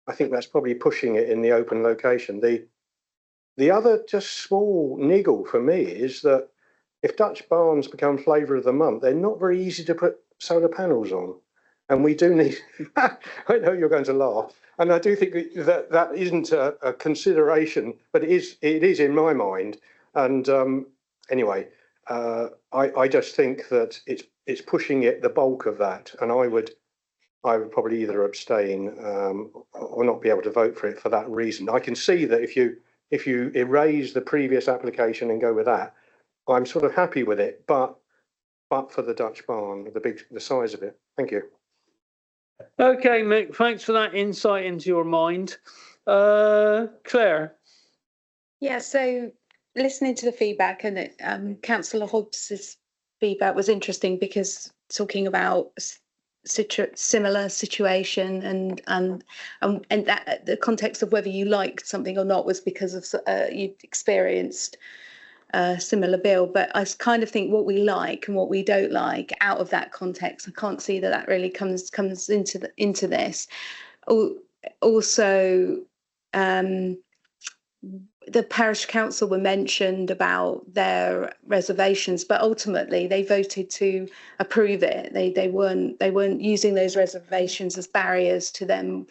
Speaker 10: I think that's probably pushing it in the open location. The other just small niggle for me is that if Dutch barns become flavour of the month, they're not very easy to put solar panels on, and we do need. I know you're going to laugh, and I do think that isn't a consideration, but it is in my mind, and anyway, I just think that it's pushing it the bulk of that, and I would probably either abstain or not be able to vote for it for that reason. I can see that if you erase the previous application and go with that, I'm sort of happy with it, but for the Dutch barn, the size of it. Thank you.
Speaker 1: Okay, Mick, thanks for that insight into your mind. Claire.
Speaker 20: Yeah, so listening to the feedback, and Councillor Hobbs's feedback was interesting, because talking about similar situation and that the context of whether you liked something or not was because of you'd experienced a similar bill. But I kind of think what we like and what we don't like out of that context, I can't see that really comes into this. Also, the parish council were mentioned about their reservations, but ultimately they voted to approve it. They weren't using those reservations as barriers to them.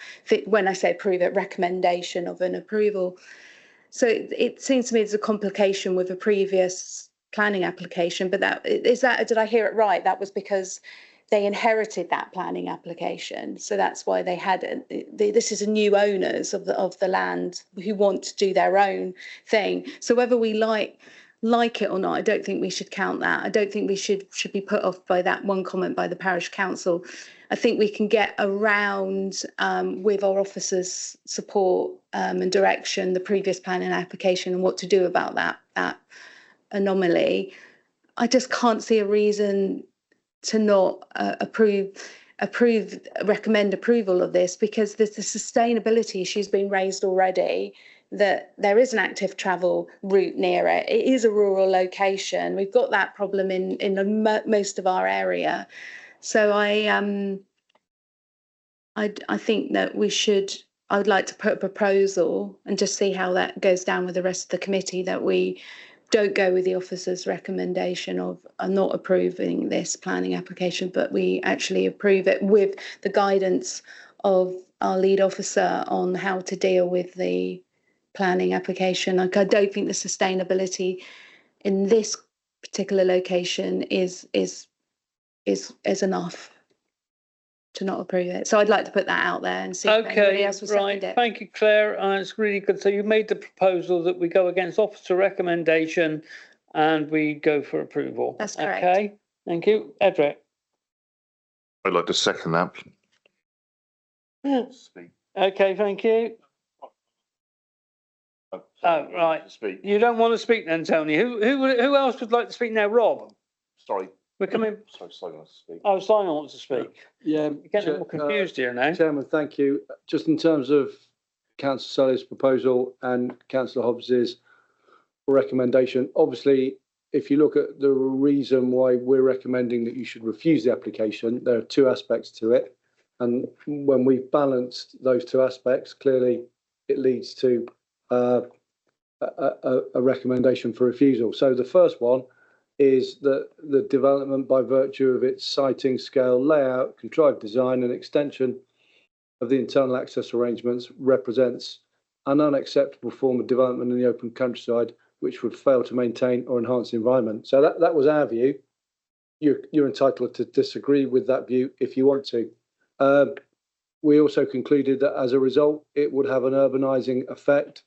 Speaker 20: When I say approve it, recommendation of an approval. So it seems to me there's a complication with a previous planning application. But did I hear it right? That was because they inherited that planning application, so that's why they had this is a new owners of the land who want to do their own thing. So whether we like it or not, I don't think we should count that. I don't think we should be put off by that one comment by the parish council. I think we can get around with our officers' support and direction the previous planning application and what to do about that anomaly. I just can't see a reason to not recommend approval of this, because there's the sustainability issues being raised already, that there is an active travel route near it. It is a rural location. We've got that problem in most of our area. So I think that I would like to put a proposal and just see how that goes down with the rest of the committee, that we don't go with the officer's recommendation of not approving this planning application, but we actually approve it with the guidance of our lead officer on how to deal with the planning application. Like, I don't think the sustainability in this particular location is enough to not approve it. So I'd like to put that out there and see if anybody else will second it.
Speaker 1: Thank you, Claire. It's really good. So you made the proposal that we go against officer recommendation and we go for approval.
Speaker 20: That's correct.
Speaker 1: Okay, thank you. Edric.
Speaker 4: I'd like to second that.
Speaker 1: Okay, thank you. Oh, right. You don't want to speak then, Tony. Who else would like to speak now? Rob?
Speaker 4: Sorry.
Speaker 1: We're coming.
Speaker 4: Sorry, Simon wants to speak.
Speaker 1: Oh, Simon wants to speak.
Speaker 11: Yeah.
Speaker 1: You're getting more confused here now.
Speaker 11: Chairman, thank you. Just in terms of Councillor Sully's proposal and Councillor Hobbs's recommendation, obviously, if you look at the reason why we're recommending that you should refuse the application, there are two aspects to it. And when we've balanced those two aspects, clearly it leads to a recommendation for refusal. So the first one is that the development, by virtue of its siting, scale, layout, contrived design and extension of the internal access arrangements, represents an unacceptable form of development in the open countryside which would fail to maintain or enhance the environment. So that was our view. You're entitled to disagree with that view if you want to. We also concluded that as a result, it would have an urbanising effect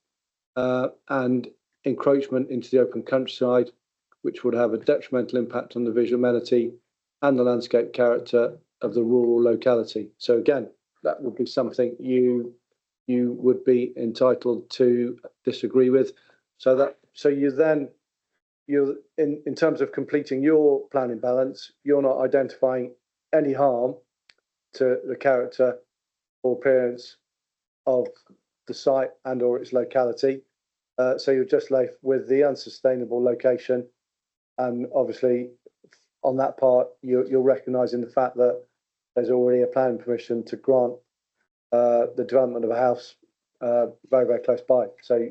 Speaker 11: and encroachment into the open countryside, which would have a detrimental impact on the visual amenity and the landscape character of the rural locality. So again, that would be something you would be entitled to disagree with. So you're in terms of completing your planning balance, you're not identifying any harm to the character or appearance of the site and or its locality. So you're just left with the unsustainable location. And obviously, on that part, you're recognising the fact that there's already a planning permission to grant the development of a house very, very close by. So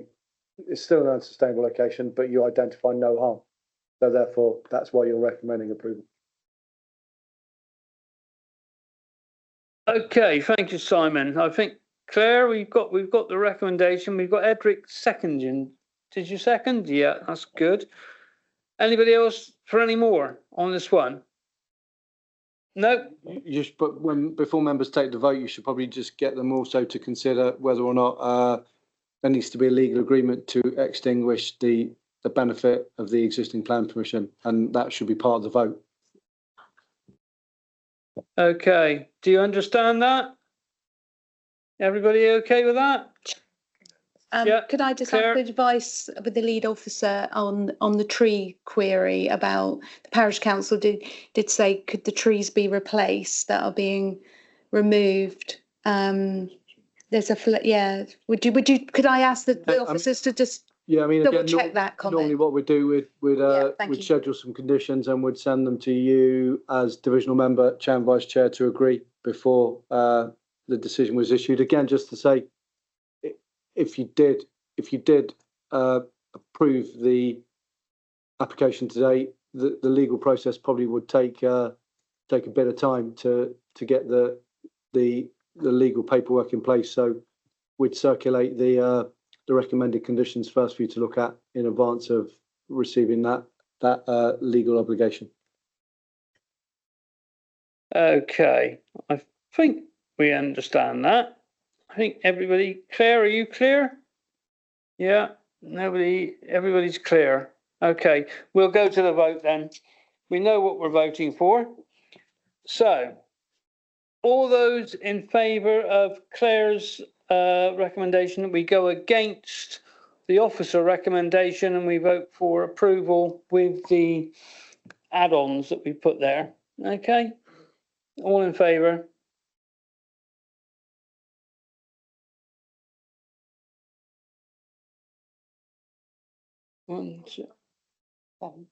Speaker 11: it's still an unsustainable location, but you identify no harm. So therefore, that's why you're recommending approval.
Speaker 1: Okay, thank you, Simon. I think, Claire, we've got the recommendation. We've got Edric seconding. Did you second? Yeah, that's good. Anybody else for any more on this one? No?
Speaker 11: You should, but before members take the vote, you should probably just get them also to consider whether or not there needs to be a legal agreement to extinguish the benefit of the existing plan permission, and that should be part of the vote.
Speaker 1: Okay, do you understand that? Everybody okay with that?
Speaker 20: Could I just ask advice with the lead officer on the tree query about the parish council did say could the trees be replaced that are being removed? There's a could I ask the officers to just double check that comment?
Speaker 11: Normally what we'd do, we'd schedule some conditions and would send them to you as divisional member, chair and vice chair to agree before the decision was issued. Again, just to say, if you did approve the application today, the legal process probably would take a bit of time to get the legal paperwork in place. So we'd circulate the recommended conditions first for you to look at in advance of receiving that legal obligation.
Speaker 1: Okay, I think we understand that. I think everybody clear. Are you clear? Yeah, everybody's clear. Okay, we'll go to the vote then. We know what we're voting for. So, all those in favour of Claire's recommendation, we go against the officer recommendation and we vote for approval with the add-ons that we put there. Okay, all in favour? One, two, 7.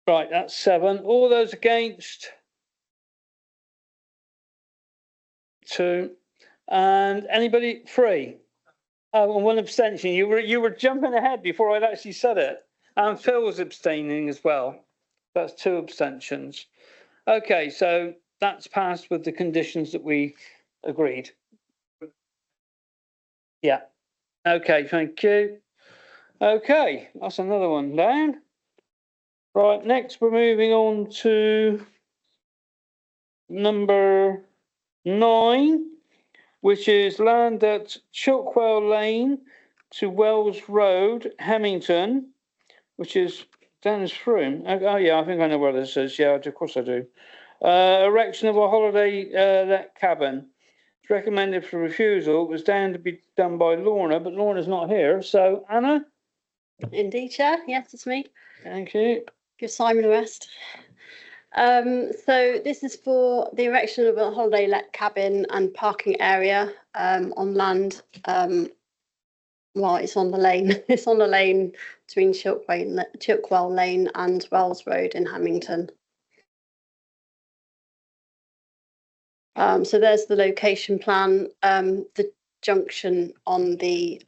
Speaker 1: Right, that's 7. All those against? 2. And anybody 3? Oh, and 1 abstention. You were jumping ahead before I'd actually said it. And Phil was abstaining as well. That's 2 abstentions. Okay, so that's passed with the conditions that we agreed. Yeah. Okay, thank you. Okay, that's another one down. Right, next we're moving on to number 9, which is land at Chilkwell Lane to Wells Road, Hemmington, which is Dennisfroome. Oh yeah, I think I know where this is. Yeah, of course I do. Erection of a holiday let cabin. It's recommended for refusal. It was down to be done by Lorna, but Lorna's not here. So Anna?
Speaker 8: Indeed, Chair. Yes, it's me.
Speaker 1: Thank you.
Speaker 8: Give Simon a rest. So this is for the erection of a holiday let cabin and parking area on land. Well, it's on the lane. It's on the lane between Chilkwell Lane and Wells Road in Hemmington. So there's the location plan. The junction on the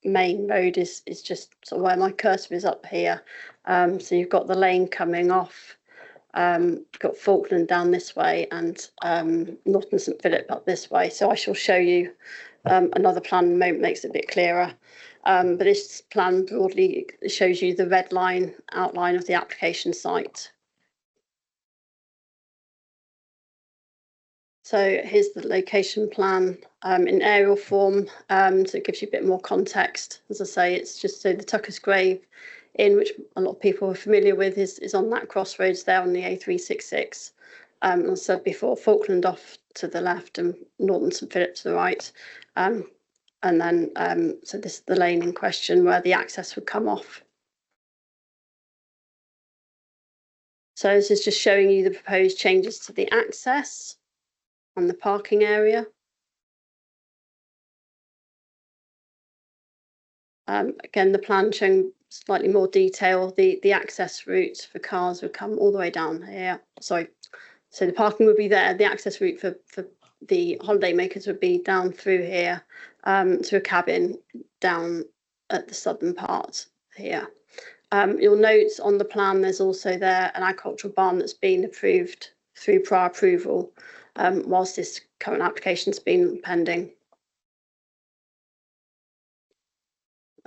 Speaker 8: main road is just sort of where my cursor is up here. So you've got the lane coming off, you've got Falkland down this way and Norton St Philip up this way. So I shall show you another plan in a moment, makes it a bit clearer. But this plan broadly shows you the red line outline of the application site. So here's the location plan in aerial form, so it gives you a bit more context. As I say, it's just so the Tucker's Grave Inn, which a lot of people are familiar with, is on that crossroads there on the A366. As I said before, Falkland off to the left and Norton St Philip to the right. And then, so this is the lane in question where the access would come off. So this is just showing you the proposed changes to the access and the parking area. Again, the plan showing slightly more detail. The access route for cars would come all the way down here. Sorry, so the parking would be there. The access route for the holiday makers would be down through here to a cabin down at the southern part here. You'll note on the plan there's also there an agricultural barn that's been approved through prior approval whilst this current application's been pending.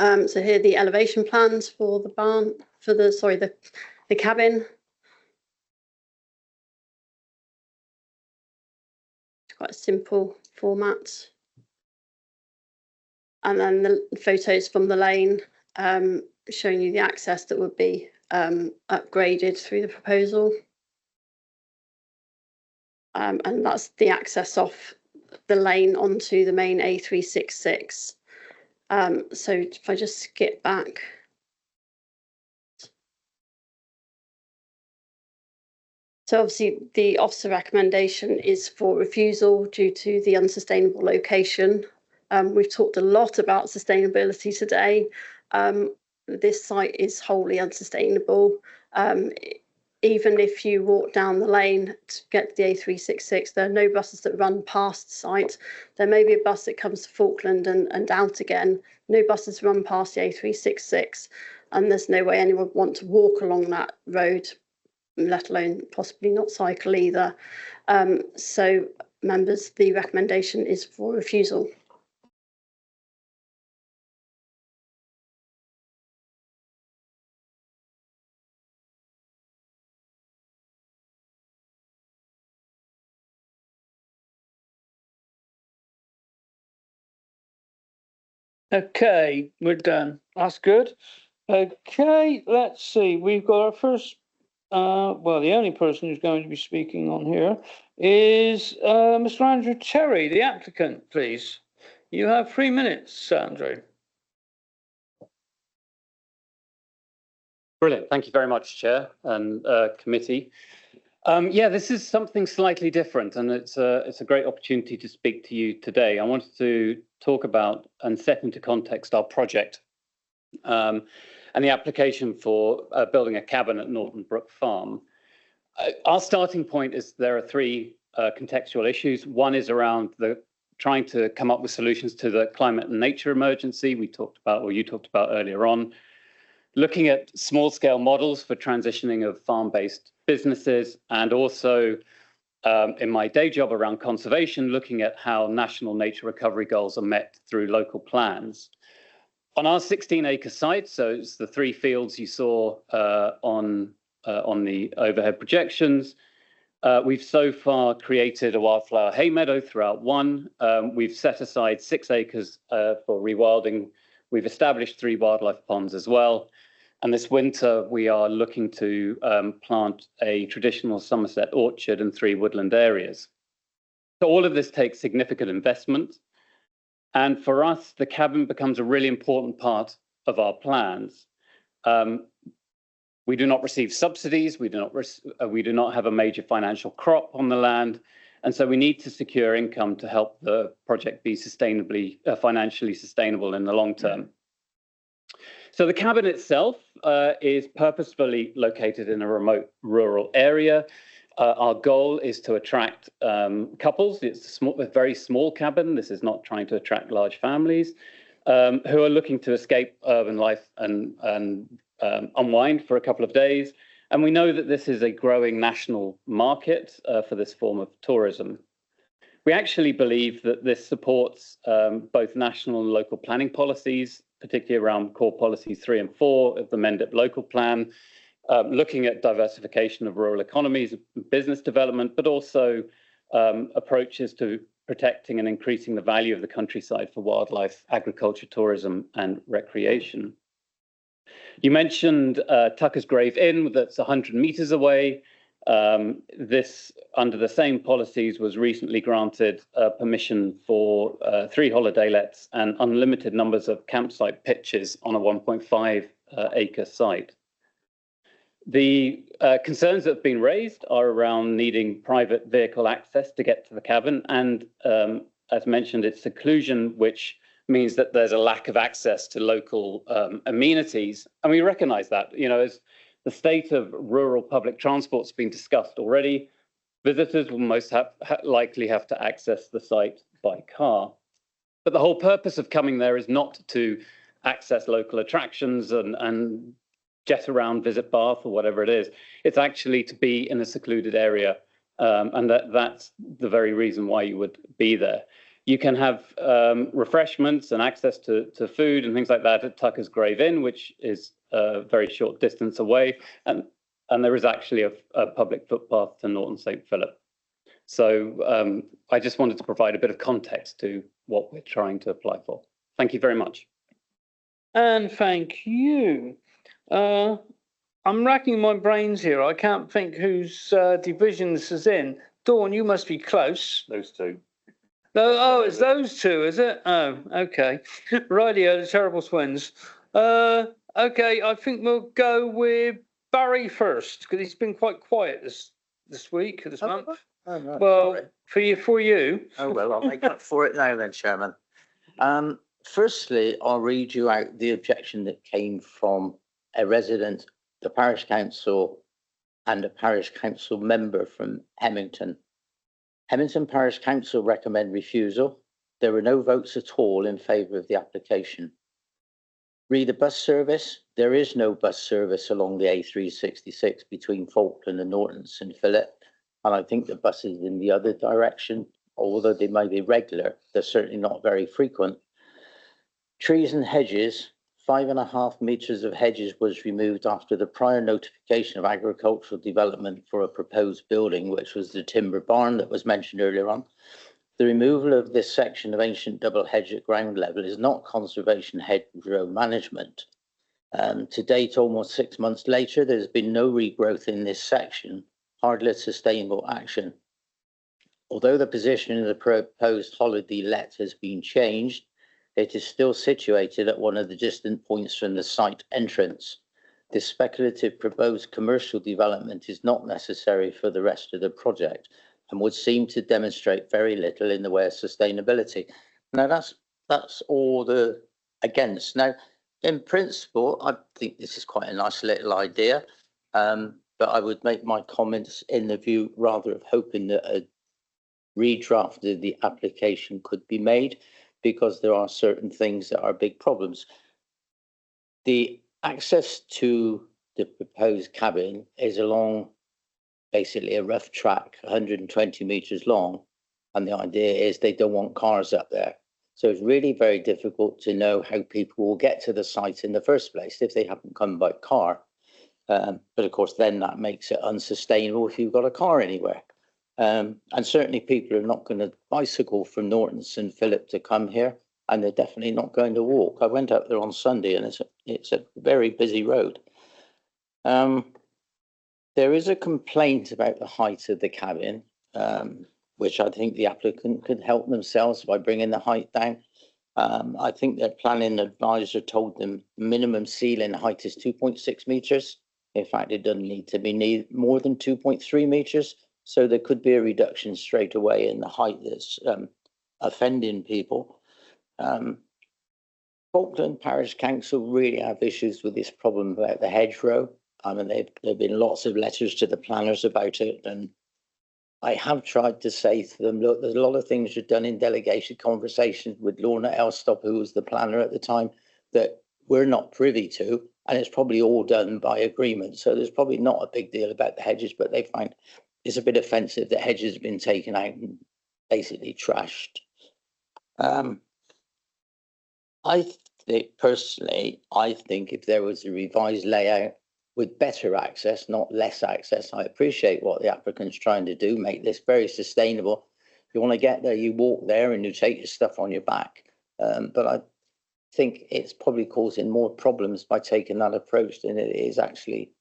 Speaker 8: So here are the elevation plans for the barn, for the, sorry, the cabin. It's quite a simple format. And then the photos from the lane showing you the access that would be upgraded through the proposal. And that's the access off the lane onto the main A366. So if I just skip back. So obviously the officer recommendation is for refusal due to the unsustainable location. We've talked a lot about sustainability today. This site is wholly unsustainable. Even if you walk down the lane to get to the A366, there are no buses that run past the site. There may be a bus that comes to Falkland and out again. No buses run past the A366, and there's no way anyone would want to walk along that road, let alone possibly not cycle either. So members, the recommendation is for refusal.
Speaker 1: Okay, we're done. That's good. Okay, let's see. We've got our first, well, the only person who's going to be speaking on here is Mr. Andrew Terry, the applicant, please. You have 3 minutes, Andrew.
Speaker 5: Brilliant. Thank you very much, Chair and committee. Yeah, this is something slightly different, and it's a great opportunity to speak to you today. I wanted to talk about and set into context our project and the application for building a cabin at Norton Brook Farm. Our starting point is there are three contextual issues. One is around trying to come up with solutions to the climate and nature emergency we talked about, or you talked about earlier on. Looking at small-scale models for transitioning of farm-based businesses, and also in my day job around conservation, looking at how national nature recovery goals are met through local plans. On our 16-acre site, so it's the 3 fields you saw on the overhead projections, we've so far created a wildflower hay meadow throughout one. We've set aside 6 acres for rewilding. We've established 3 wildlife ponds as well. And this winter, we are looking to plant a traditional Somerset orchard and 3 woodland areas. So all of this takes significant investment. And for us, the cabin becomes a really important part of our plans. We do not receive subsidies. We do not have a major financial crop on the land. And so we need to secure income to help the project be financially sustainable in the long term. So the cabin itself is purposefully located in a remote rural area. Our goal is to attract couples. It's a very small cabin. This is not trying to attract large families who are looking to escape urban life and unwind for a couple of days. And we know that this is a growing national market for this form of tourism. We actually believe that this supports both national and local planning policies, particularly around core policies 3 and 4 of the Mendip local plan, looking at diversification of rural economies, business development, but also approaches to protecting and increasing the value of the countryside for wildlife, agriculture, tourism, and recreation. You mentioned Tucker's Grave Inn, that's 100 meters away. This, under the same policies, was recently granted permission for 3 holiday lets and unlimited numbers of campsite pitches on a 1.5 acre site. The concerns that have been raised are around needing private vehicle access to get to the cabin, and as mentioned, it's seclusion, which means that there's a lack of access to local amenities. And we recognize that, as the state of rural public transport's been discussed already, visitors will most likely have to access the site by car. But the whole purpose of coming there is not to access local attractions and jet around, visit Bath or whatever it is. It's actually to be in a secluded area. And that's the very reason why you would be there. You can have refreshments and access to food and things like that at Tucker's Grave Inn, which is a very short distance away. And there is actually a public footpath to Norton St. Philip. So I just wanted to provide a bit of context to what we're trying to apply for. Thank you very much.
Speaker 1: And thank you. I'm racking my brains here. I can't think whose division this is in. Dawn, you must be close.
Speaker 4: Those two.
Speaker 1: Oh, it's those two, is it? Oh, okay. Rightio, the Terrible Twins. Okay, I think we'll go with Barry first, because he's been quite quiet this week, this month.
Speaker 17: Oh, no,
Speaker 1: Well,
Speaker 17: sorry.
Speaker 1: for you.
Speaker 17: Oh, well, I'll make up for it now then, Chairman. Firstly, I'll read you out the objection that came from a resident, the parish council, and a parish council member from Hemmington. Hemmington Parish Council recommend refusal. There were no votes at all in favour of the application. Re the bus service. There is no bus service along the A366 between Falkland and Norton St. Philip. And I think the buses in the other direction, although they may be regular, they're certainly not very frequent. Trees and hedges. 5.5 metres of hedges was removed after the prior notification of agricultural development for a proposed building, which was the timber barn that was mentioned earlier on. The removal of this section of ancient double hedge at ground level is not conservation hedgerow management. To date, almost 6 months later, there's been no regrowth in this section, hardly sustainable action. Although the position of the proposed holiday let has been changed, it is still situated at one of the distant points from the site entrance. This speculative proposed commercial development is not necessary for the rest of the project and would seem to demonstrate very little in the way of sustainability. Now, that's all the against. Now, in principle, I think this is quite a nice little idea, but I would make my comments in the view rather of hoping that a redraft of the application could be made, because there are certain things that are big problems. The access to the proposed cabin is along basically a rough track, 120 metres long, and the idea is they don't want cars up there. So it's really very difficult to know how people will get to the site in the first place if they haven't come by car. But of course, then that makes it unsustainable if you've got a car anywhere. And certainly people are not going to bicycle from Norton St. Philip to come here, and they're definitely not going to walk. I went up there on Sunday and it's a very busy road. There is a complaint about the height of the cabin, which I think the applicant could help themselves by bringing the height down. I think their planning advisor told them minimum ceiling height is 2.6 metres. In fact, it doesn't need to be more than 2.3 metres. So there could be a reduction straight away in the height that's offending people. Falkland Parish Council really have issues with this problem about the hedgerow. I mean, there have been lots of letters to the planners about it. And I have tried to say to them, look, there's a lot of things you've done in delegation conversations with Lorna Elstop, who was the planner at the time, that we're not privy to. And it's probably all done by agreement. So there's probably not a big deal about the hedges, but they find it's a bit offensive that hedges have been taken out and basically trashed. I think personally, if there was a revised layout with better access, not less access, I appreciate what the applicant's trying to do, make this very sustainable. If you want to get there, you walk there and you take your stuff on your back. But I think it's probably causing more problems by taking that approach than it is actually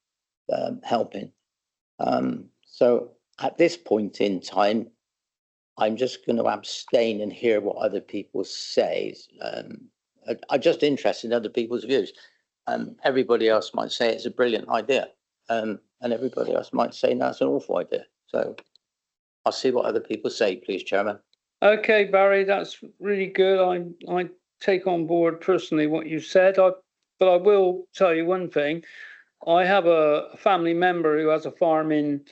Speaker 17: helping. So at this point in time, I'm just going to abstain and hear what other people say. I'm just interested in other people's views. Everybody else might say it's a brilliant idea, and everybody else might say that's an awful idea. So I'll see what other people say, please, Chairman.
Speaker 1: Okay, Barry, that's really good. I take on board personally what you said. But I will tell you one thing. I have a family member who has a farm in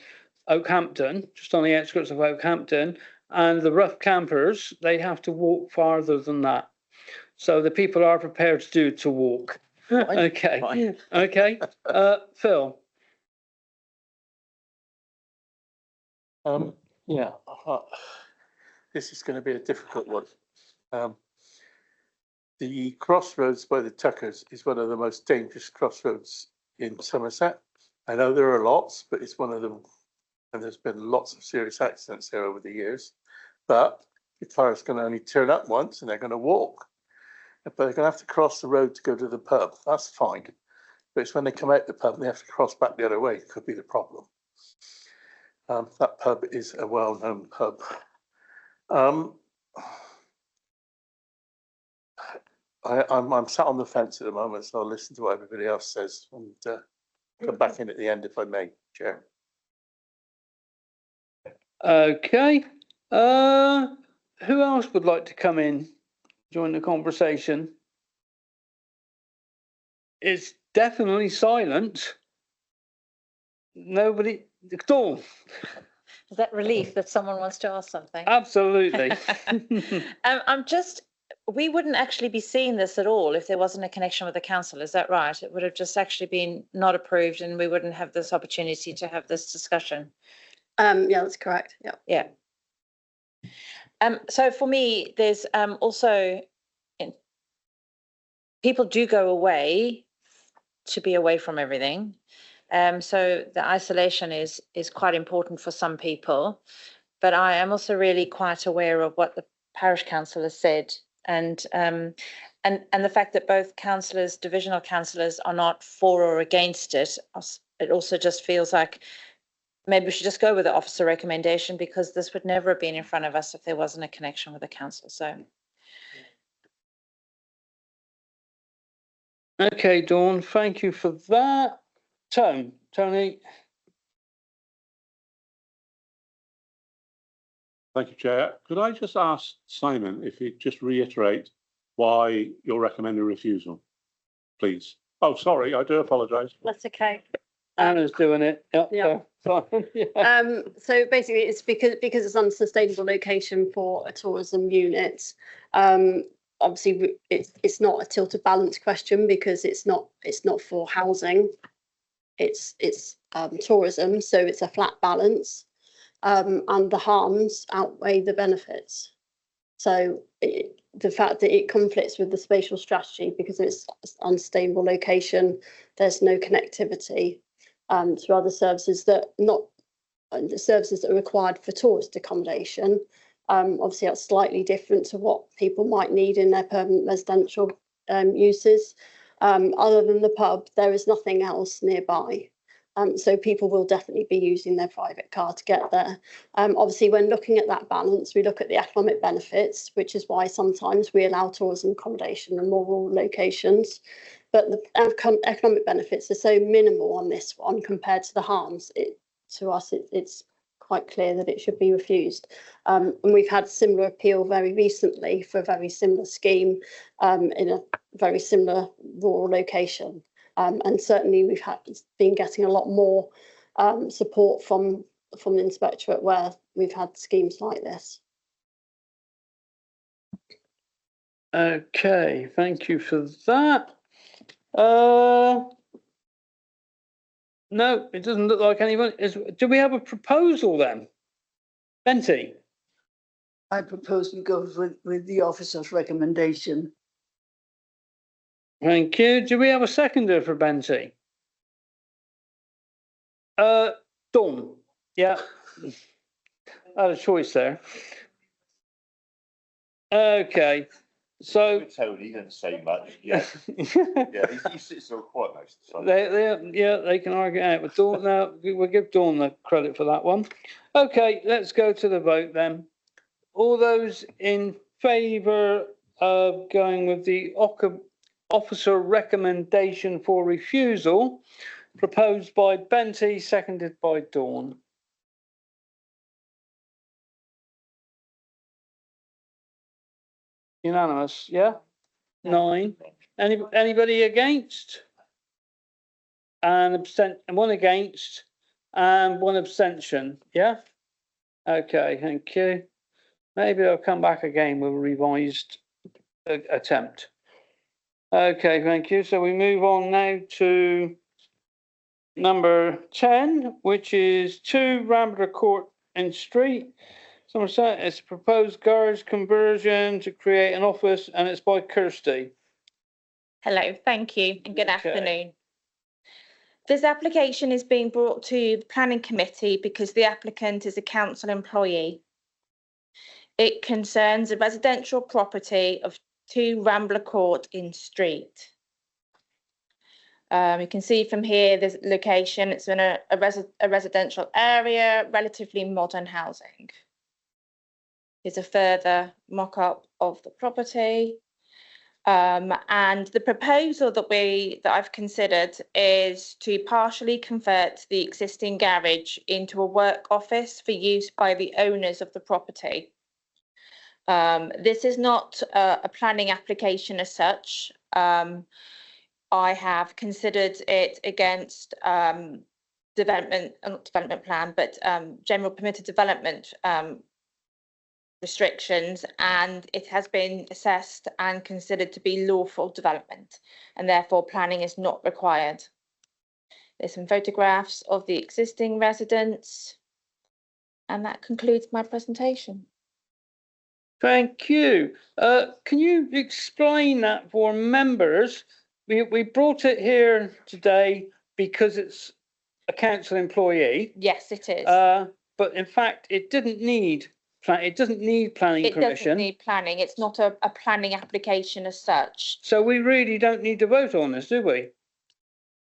Speaker 1: Oakhampton, just on the outskirts of Oakhampton, and the rough campers, they have to walk farther than that. So the people are prepared to walk.
Speaker 17: Fine,
Speaker 1: Okay.
Speaker 17: fine.
Speaker 1: Okay. Phil.
Speaker 15: Yeah, this is going to be a difficult one. The crossroads by the Tuckers is one of the most dangerous crossroads in Somerset. I know there are lots, but it's one of them, and there's been lots of serious accidents there over the years. But the cars can only turn up once and they're going to walk. But they're going to have to cross the road to go to the pub. That's fine. But it's when they come out the pub and they have to cross back the other way. It could be the problem. That pub is a well-known pub. I'm sat on the fence at the moment, so I'll listen to what everybody else says and come back in at the end if I may, Chair.
Speaker 1: Okay. Who else would like to come in, join the conversation? It's definitely silent. Nobody. Dawn.
Speaker 18: Is that relief that someone wants to ask something?
Speaker 1: Absolutely.
Speaker 18: We wouldn't actually be seeing this at all if there wasn't a connection with the council. Is that right? It would have just actually been not approved and we wouldn't have this opportunity to have this discussion.
Speaker 8: Yeah, that's correct. Yeah.
Speaker 18: Yeah. So for me, there's also people do go away to be away from everything. So the isolation is quite important for some people, but I am also really quite aware of what the parish council has said, and the fact that both councillors, divisional councillors, are not for or against it. It also just feels like maybe we should just go with the officer recommendation, because this would never have been in front of us if there wasn't a connection with the council. So.
Speaker 1: Okay, Dawn, thank you for that. Tony.
Speaker 3: Thank you, Chair. Could I just ask Simon if he'd just reiterate why you're recommending refusal, please? Oh, sorry, I do apologise.
Speaker 8: That's okay.
Speaker 1: Anna's doing it. Yep.
Speaker 8: Yeah.
Speaker 1: Yeah.
Speaker 8: So basically, it's because it's unsustainable location for a tourism unit. Obviously, it's not a tilted balance question because it's not for housing. It's tourism, so it's a flat balance, and the harms outweigh the benefits. So the fact that it conflicts with the spatial strategy because it's unstable location, there's no connectivity to other services that the services that are required for tourist accommodation. Obviously, that's slightly different to what people might need in their permanent residential uses. Other than the pub, there is nothing else nearby. So people will definitely be using their private car to get there. Obviously, when looking at that balance, we look at the economic benefits, which is why sometimes we allow tourism accommodation in more rural locations. But the economic benefits are so minimal on this one compared to the harms. To us, it's quite clear that it should be refused. And we've had similar appeal very recently for a very similar scheme in a very similar rural location. And certainly we've been getting a lot more support from the inspectorate where we've had schemes like this.
Speaker 1: Okay, thank you for that. No, it doesn't look like anyone is. Do we have a proposal then? Benty?
Speaker 13: I propose we go with the officer's recommendation.
Speaker 1: Thank you. Do we have a seconder for Benty? Dawn. Yeah. I had a choice there. Okay. So
Speaker 4: Tony didn't say much. Yeah, yeah, he sits there quiet most of the time.
Speaker 1: they can argue out with Dawn. Now we'll give Dawn the credit for that one. Okay, let's go to the vote then. All those in favour of going with the officer recommendation for refusal, proposed by Benty, seconded by Dawn. Unanimous, yeah? 9. Anybody against? And one against and one abstention, yeah? Okay, thank you. Maybe I'll come back again with a revised attempt. Okay, thank you. So we move on now to number 10, which is 2 Rambler Court and Street. Somerset, it's a proposed garage conversion to create an office, and it's by Kirsty.
Speaker 18: Hello, thank you and good
Speaker 1: Okay.
Speaker 18: afternoon. This application is being brought to the planning committee because the applicant is a council employee. It concerns a residential property of 2 Rambler Court in Street. You can see from here, this location, it's in a residential area, relatively modern housing. Here's a further mock-up of the property. And the proposal that I've considered is to partially convert the existing garage into a work office for use by the owners of the property. This is not a planning application as such. I have considered it against not development plan, but general permitted development restrictions, and it has been assessed and considered to be lawful development, and therefore planning is not required. There's some photographs of the existing residence, and that concludes my presentation.
Speaker 1: Thank you. Can you explain that for members? We brought it here today because it's a council employee.
Speaker 18: Yes, it is.
Speaker 1: But in fact, it doesn't need planning permission.
Speaker 18: It doesn't need planning. It's not a planning application as such.
Speaker 1: So we really don't need to vote on this, do we?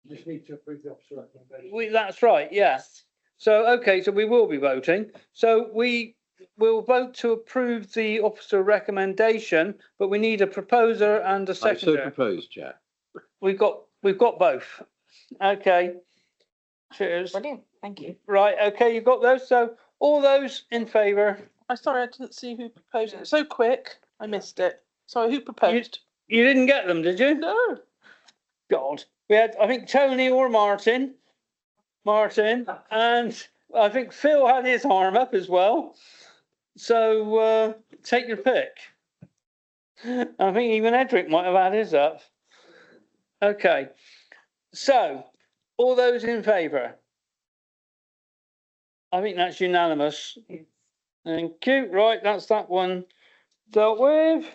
Speaker 11: Just need to approve the officer recommendation.
Speaker 1: That's right, yes. So, okay, so we will be voting. So we will vote to approve the officer recommendation, but we need a proposer and a
Speaker 19: I so
Speaker 1: seconder.
Speaker 19: propose, Jack.
Speaker 1: We've got both. Okay. Cheers.
Speaker 18: Brilliant, thank you.
Speaker 1: Right, okay, you've got those. So all those in favour?
Speaker 2: I'm sorry, I didn't see who proposed it. So quick, I missed it. Sorry, who proposed?
Speaker 1: You didn't get them, did you?
Speaker 2: No.
Speaker 1: God. We had, I think, Tony or Martin, and I think Phil had his arm up as well. So take your pick. I think even Edric might have had his up. Okay. So, all those in favour? I think that's unanimous. Thank you. Right, that's that one dealt with.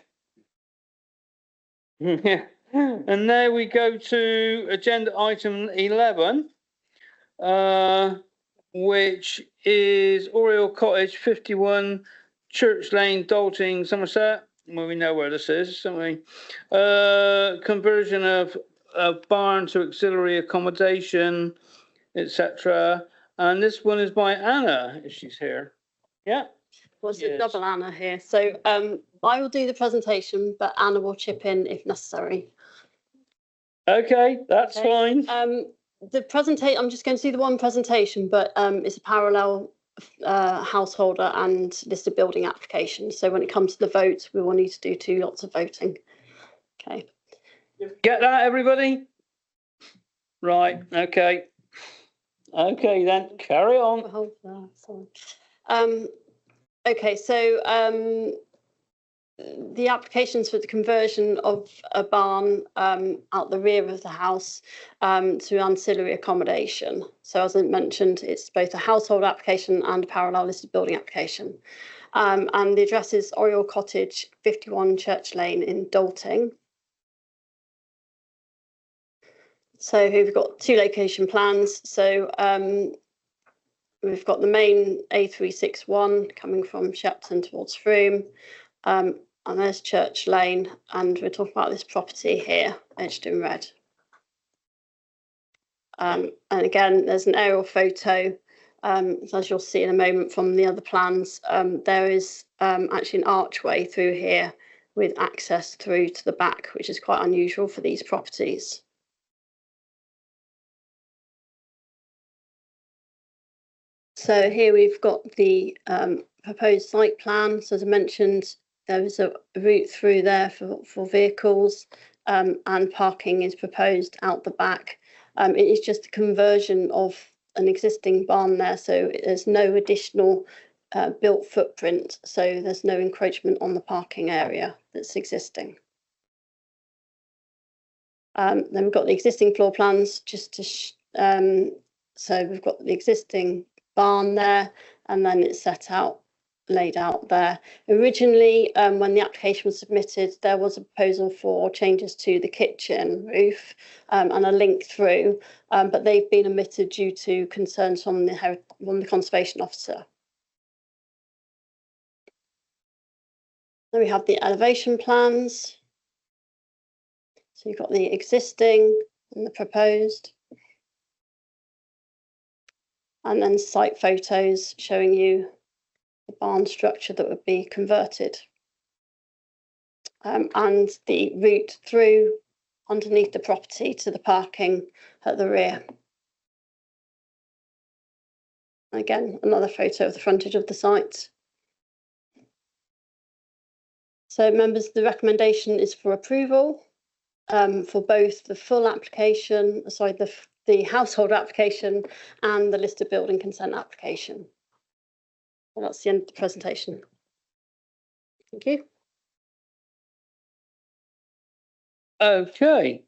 Speaker 1: And there we go to agenda item 11, which is Oriel Cottage, 51 Church Lane, Dalting, Somerset. Well, we know where this is, don't we? Conversion of a barn to auxiliary accommodation, etc. And this one is by Anna, if she's here. Yeah.
Speaker 8: Was a double Anna here. So I will do the presentation, but Anna will chip in if necessary.
Speaker 1: Okay, that's
Speaker 8: Okay.
Speaker 1: fine.
Speaker 8: The presentation, I'm just going to do the one presentation, but it's a parallel householder and listed building application. So when it comes to the vote, we will need to do 2 lots of voting. Okay.
Speaker 1: Get that, everybody? Right, okay. Okay, then carry on.
Speaker 8: Okay, so the applications for the conversion of a barn out the rear of the house to ancillary accommodation. So as I mentioned, it's both a household application and a parallel listed building application. And the address is Oriel Cottage, 51 Church Lane in Dalting. So we've got 2 location plans. So we've got the main A361 coming from Shepton towards Frome. And there's Church Lane, and we're talking about this property here, edged in red. And again, there's an aerial photo, as you'll see in a moment from the other plans. There is actually an archway through here with access through to the back, which is quite unusual for these properties. So here we've got the proposed site plan. So as I mentioned, there is a route through there for vehicles, and parking is proposed out the back. It is just a conversion of an existing barn there, so there's no additional built footprint, so there's no encroachment on the parking area that's existing. Then we've got the existing floor plans, just to so we've got the existing barn there, and then it's set out laid out there. Originally, when the application was submitted, there was a proposal for changes to the kitchen roof and a link through, but they've been omitted due to concerns from the Conservation Officer. Then we have the elevation plans. So you've got the existing and the proposed. And then site photos showing you the barn structure that would be converted. And the route through underneath the property to the parking at the rear. And again, another photo of the frontage of the site. So members, the recommendation is for approval for both the full application, the household application and the listed building consent application. Well, that's the end of the presentation. Thank you.
Speaker 1: Okay,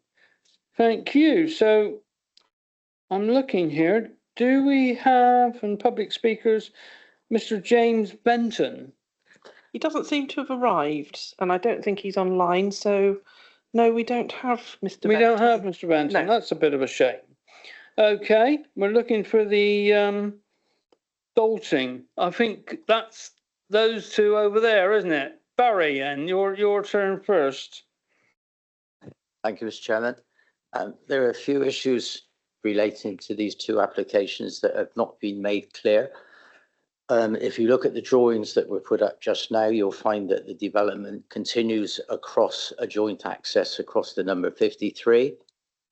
Speaker 1: thank you. So I'm looking here. Do we have, and public speakers, Mr. James Benton?
Speaker 2: He doesn't seem to have arrived, and I don't think he's online. So, no, we don't have Mr.
Speaker 1: We
Speaker 2: Benton.
Speaker 1: don't have Mr. Benton.
Speaker 2: No.
Speaker 1: That's a bit of a shame. Okay, we're looking for the Dalting. I think that's those two over there, isn't it? Barry, and your turn first.
Speaker 17: Thank you, Mr. Chairman. There are a few issues relating to these two applications that have not been made clear. If you look at the drawings that were put up just now, you'll find that the development continues across a joint access across the number 53.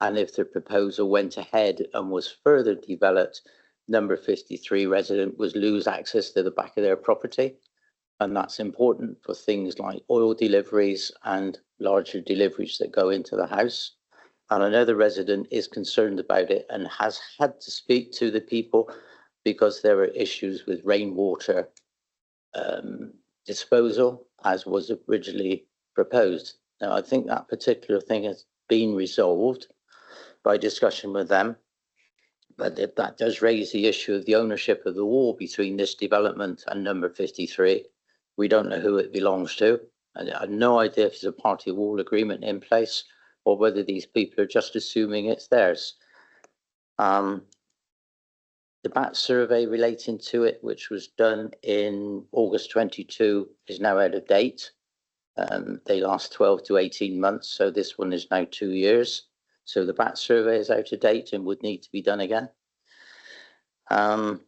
Speaker 17: And if the proposal went ahead and was further developed, number 53 resident would lose access to the back of their property. And that's important for things like oil deliveries and larger deliveries that go into the house. And another resident is concerned about it and has had to speak to the people because there are issues with rainwater disposal, as was originally proposed. Now, I think that particular thing has been resolved by discussion with them. But if that does raise the issue of the ownership of the wall between this development and number 53. We don't know who it belongs to. And I have no idea if there's a party wall agreement in place or whether these people are just assuming it's theirs. The BAT survey relating to it, which was done in August 22, is now out of date. They last 12 to 18 months, so this one is now 2 years. So the BAT survey is out of date and would need to be done again. The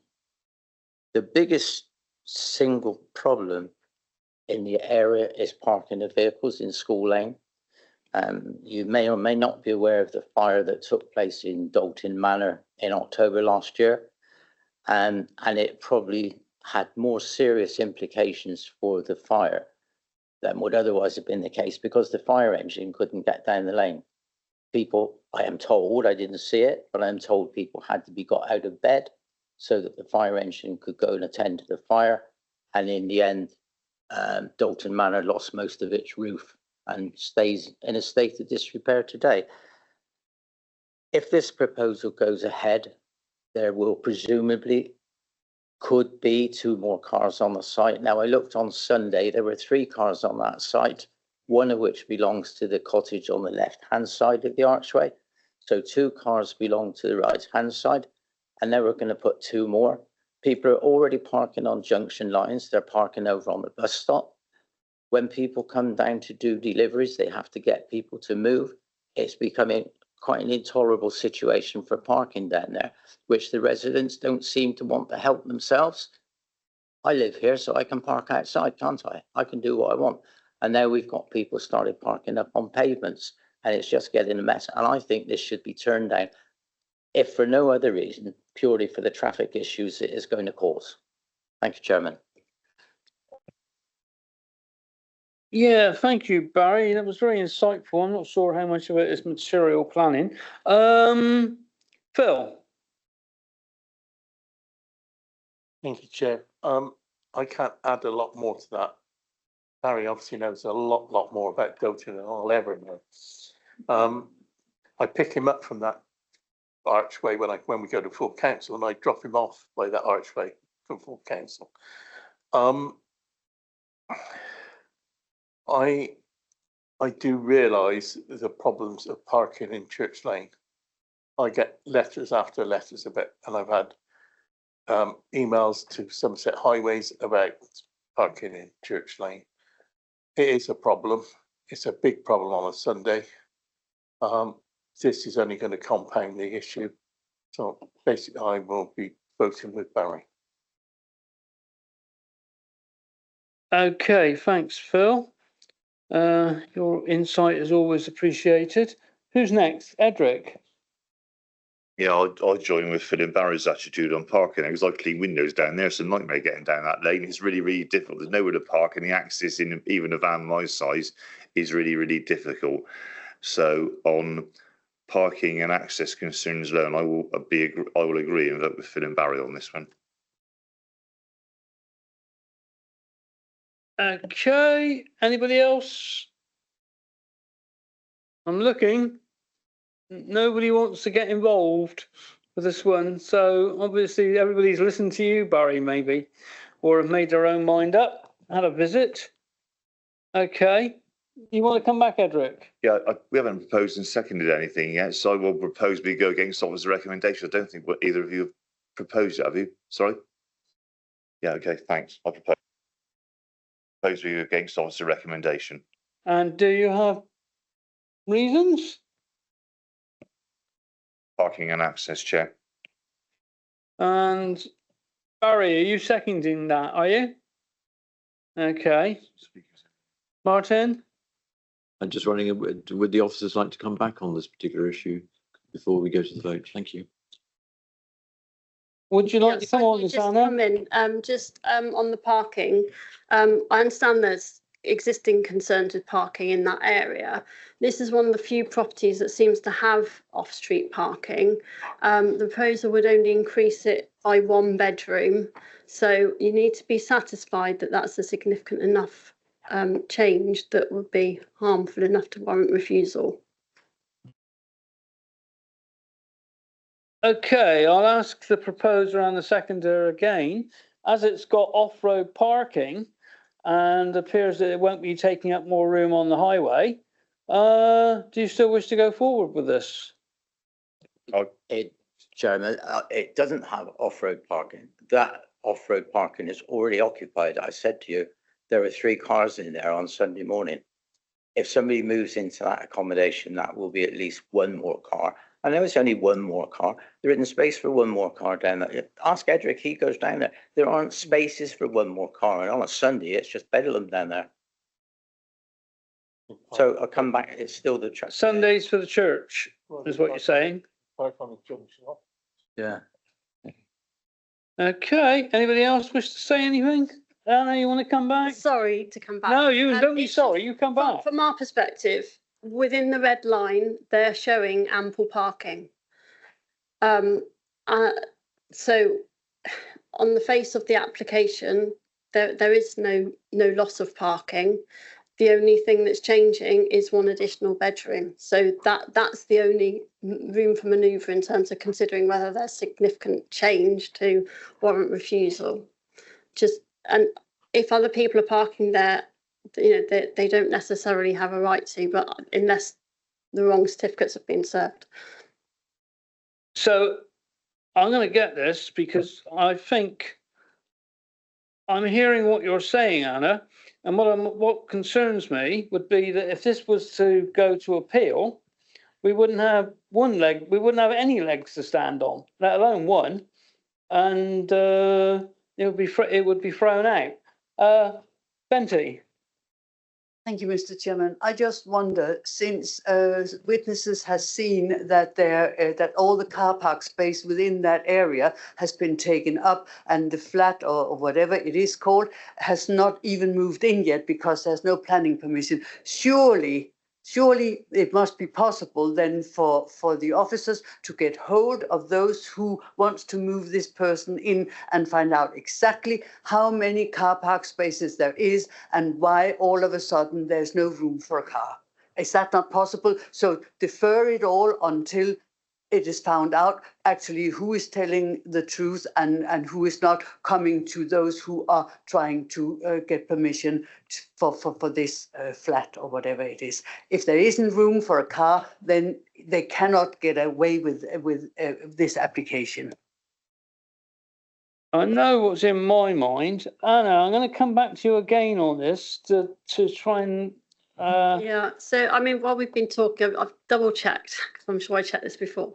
Speaker 17: biggest single problem in the area is parking of vehicles in School Lane. You may or may not be aware of the fire that took place in Dalton Manor in October last year. And it probably had more serious implications for the fire than would otherwise have been the case because the fire engine couldn't get down the lane. People, I am told, I didn't see it, but I'm told people had to be got out of bed so that the fire engine could go and attend to the fire. And in the end, Dalton Manor lost most of its roof and stays in a state of disrepair today. If this proposal goes ahead, there will presumably could be 2 more cars on the site. Now, I looked on Sunday, there were 3 cars on that site, one of which belongs to the cottage on the left-hand side of the archway. So 2 cars belong to the right-hand side, and now we're going to put 2 more. People are already parking on junction lines. They're parking over on the bus stop. When people come down to do deliveries, they have to get people to move. It's becoming quite an intolerable situation for parking down there, which the residents don't seem to want to help themselves. I live here, so I can park outside, can't I? I can do what I want. And now we've got people started parking up on pavements, and it's just getting a mess. And I think this should be turned down, if for no other reason, purely for the traffic issues it is going to cause. Thank you, Chairman.
Speaker 1: Yeah, thank you, Barry. That was very insightful. I'm not sure how much of it is material planning. Phil.
Speaker 15: Thank you, Chair. I can't add a lot more to that. Barry obviously knows a lot more about Dalton than I'll ever know. I pick him up from that archway when we go to full council, and I drop him off by that archway from full council. I do realise the problems of parking in Church Lane. I get letters after letters of it, and I've had emails to Somerset Highways about parking in Church Lane. It is a problem. It's a big problem on a Sunday. This is only going to compound the issue. So basically, I will be voting with Barry.
Speaker 1: Okay, thanks, Phil. Your insight is always appreciated. Who's next? Edric.
Speaker 4: Yeah, I'll join with Phil and Barry's attitude on parking because I clean windows down there. It's a nightmare getting down that lane. It's really, really difficult. There's nowhere to park, and the access in even a van my size is really, really difficult. So on parking and access concerns alone, I will agree and vote with Phil and Barry on this one.
Speaker 1: Okay, anybody else? I'm looking. Nobody wants to get involved with this one. So obviously everybody's listened to you, Barry, maybe, or have made their own mind up, had a visit. Okay. You want to come back, Edric?
Speaker 4: Yeah, we haven't proposed and seconded anything yet, so I will propose we go against officer's recommendation. I don't think what either of you have proposed it, have you? Sorry? Yeah, okay, thanks. I'll propose we go against officer's recommendation.
Speaker 1: And do you have reasons?
Speaker 4: Parking and access, Chair.
Speaker 1: And Barry, are you seconding that, are you? Okay. Martin?
Speaker 19: I'm just wondering, would the officers like to come back on this particular issue before we go to the vote? Thank you.
Speaker 1: Would you like to come on,
Speaker 8: Just
Speaker 1: Susanna?
Speaker 8: come in, on the parking. I understand there's existing concerns with parking in that area. This is one of the few properties that seems to have off-street parking. The proposal would only increase it by 1 bedroom. So you need to be satisfied that that's a significant enough change that would be harmful enough to warrant refusal.
Speaker 1: Okay, I'll ask the proposer and the seconder again. As it's got off-road parking and appears that it won't be taking up more room on the highway, do you still wish to go forward with this?
Speaker 17: Chairman, it doesn't have off-road parking. That off-road parking is already occupied. I said to you, there are 3 cars in there on Sunday morning. If somebody moves into that accommodation, that will be at least 1 more car. I know it's only 1 more car. There isn't space for 1 more car down there. Ask Edric, he goes down there. There aren't spaces for 1 more car. And on a Sunday, it's just bedlam down there. So I'll come back. It's still the church.
Speaker 1: Sundays for the church, is what you're saying?
Speaker 17: Yeah.
Speaker 1: Okay, anybody else wish to say anything? Anna, you want to come back?
Speaker 8: Sorry to come back.
Speaker 1: No, you don't be sorry, you come back.
Speaker 8: From our perspective, within the red line, they're showing ample parking. So on the face of the application, there is no loss of parking. The only thing that's changing is 1 additional bedroom. So that's the only room for manoeuvre in terms of considering whether there's significant change to warrant refusal. And if other people are parking there, they don't necessarily have a right to, but unless the wrong certificates have been served.
Speaker 1: So I'm going to get this because I think I'm hearing what you're saying, Anna. And what concerns me would be that if this was to go to appeal, we wouldn't have any legs to stand on, let alone 1, and it would be thrown out. Benty.
Speaker 13: Thank you, Mr. Chairman. I just wonder, since witnesses has seen that that all the car park space within that area has been taken up, and the flat or whatever it is called has not even moved in yet because there's no planning permission. Surely it must be possible then for the officers to get hold of those who want to move this person in and find out exactly how many car park spaces there is and why all of a sudden there's no room for a car. Is that not possible? So defer it all until it is found out actually who is telling the truth and who is not, coming to those who are trying to get permission for this flat or whatever it is. If there isn't room for a car, then they cannot get away with this application.
Speaker 1: I know what's in my mind. Anna, I'm going to come back to you again on this to try and.
Speaker 8: Yeah, so I mean, while we've been talking, I've double checked, because I'm sure I checked this before,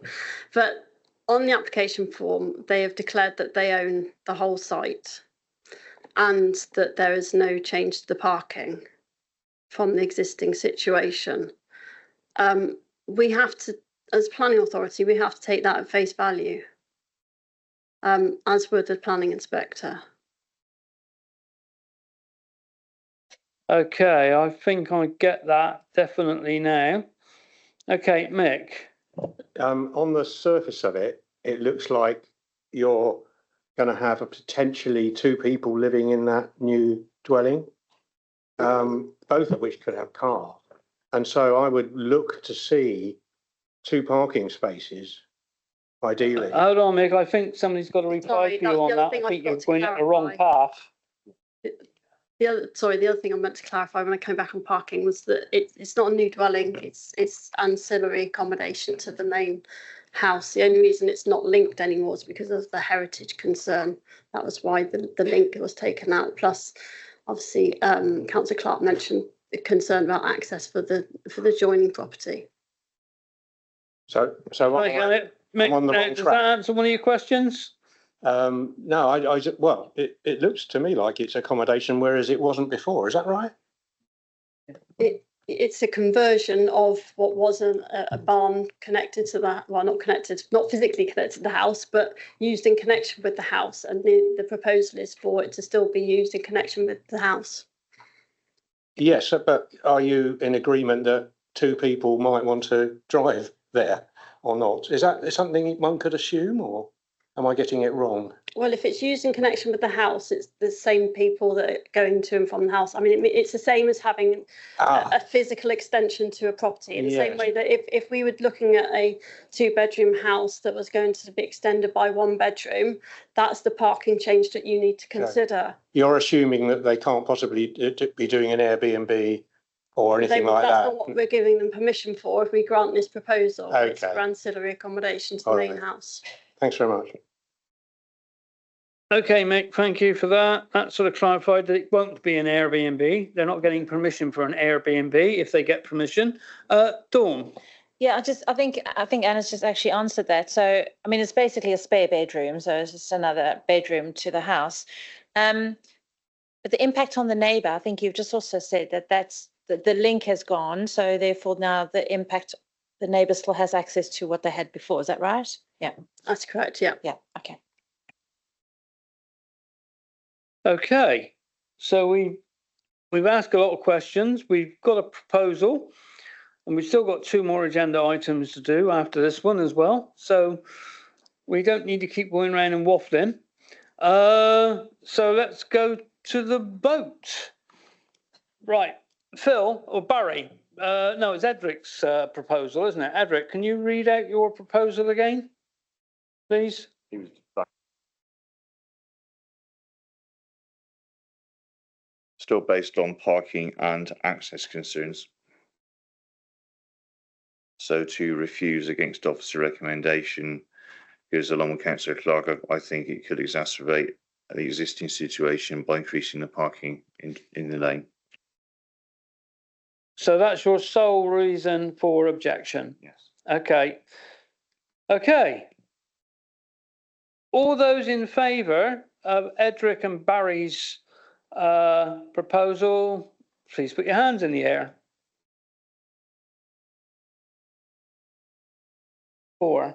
Speaker 8: but on the application form, they have declared that they own the whole site and that there is no change to the parking from the existing situation. We have to, as planning authority, we have to take that at face value, as would the planning inspector.
Speaker 1: Okay, I think I get that definitely now. Okay, Mick.
Speaker 10: On the surface of it, it looks like you're going to have potentially 2 people living in that new dwelling, both of which could have cars. And so I would look to see 2 parking spaces, ideally.
Speaker 1: Hold on, Mick. I think somebody's got to reply to you on that. I think you're going at the wrong path.
Speaker 8: The other thing I meant to clarify when I came back on parking was that it's not a new dwelling, it's ancillary accommodation to the main house. The only reason it's not linked anymore is because of the heritage concern. That was why the link was taken out. Plus, obviously, Councillor Clark mentioned the concern about access for the adjoining property.
Speaker 10: So
Speaker 1: Right, Mick,
Speaker 10: I'm on the wrong
Speaker 1: does
Speaker 10: track.
Speaker 1: that answer one of your questions?
Speaker 10: No, well, it looks to me like it's accommodation, whereas it wasn't before. Is that right?
Speaker 8: It's a conversion of what was a barn connected to that. Well, not connected, not physically connected to the house, but used in connection with the house. And the proposal is for it to still be used in connection with the house.
Speaker 10: Yes, but are you in agreement that 2 people might want to drive there or not? Is that something one could assume, or am I getting it wrong?
Speaker 8: Well, if it's used in connection with the house, it's the same people that are going to and from the house. I mean, it's the same as having a physical extension to a property. In the same way that if we were looking at a 2-bedroom house that was going to be extended by 1 bedroom, that's the parking change that you need to consider.
Speaker 10: You're assuming that they can't possibly be doing an Airbnb or anything like that?
Speaker 8: That's not what we're giving them permission for if we grant this proposal. It's for ancillary accommodation to the main house.
Speaker 10: Thanks very much.
Speaker 1: Okay, Mick, thank you for that. That sort of clarified that it won't be an Airbnb. They're not getting permission for an Airbnb if they get permission. Dawn.
Speaker 18: Yeah, I think Anna's just actually answered that. So, I mean, it's basically a spare bedroom, so it's just another bedroom to the house. But the impact on the neighbour, I think you've just also said that's the link has gone, so therefore now the impact, the neighbour still has access to what they had before. Is that right? Yeah,
Speaker 8: that's correct. Yeah.
Speaker 18: Yeah. Okay.
Speaker 1: Okay, so we've asked a lot of questions. We've got a proposal, and we've still got 2 more agenda items to do after this one as well. So we don't need to keep going around and waffling. So let's go to the vote. Right, Phil or Barry? No, it's Edric's proposal, isn't it? Edric, can you read out your proposal again, please?
Speaker 4: Still based on parking and access concerns. So to refuse against officer recommendation, because along with Councillor Clark, I think it could exacerbate the existing situation by increasing the parking in the lane.
Speaker 1: So that's your sole reason for objection?
Speaker 4: Yes.
Speaker 1: Okay. Okay. All those in favour of Edric and Barry's proposal, please put your hands in the air. 4.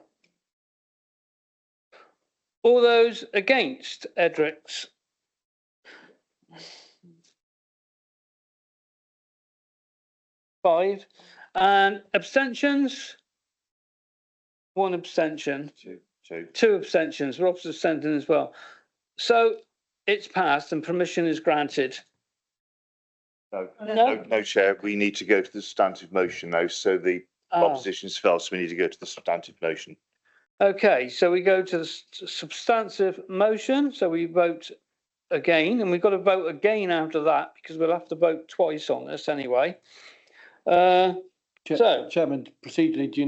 Speaker 1: All those against Edric's? 5. And abstentions? 1 abstention. 2 abstentions. Rob's abstention as well. So it's passed and permission is granted.
Speaker 4: No, Chair, we need to go to the substantive motion now. So the opposition's fell, so we need to go to the substantive motion.
Speaker 1: Okay, so we go to the substantive motion. So we vote again, and we've got to vote again after that because we'll have to vote twice on this anyway.
Speaker 11: Chairman, procedurally, do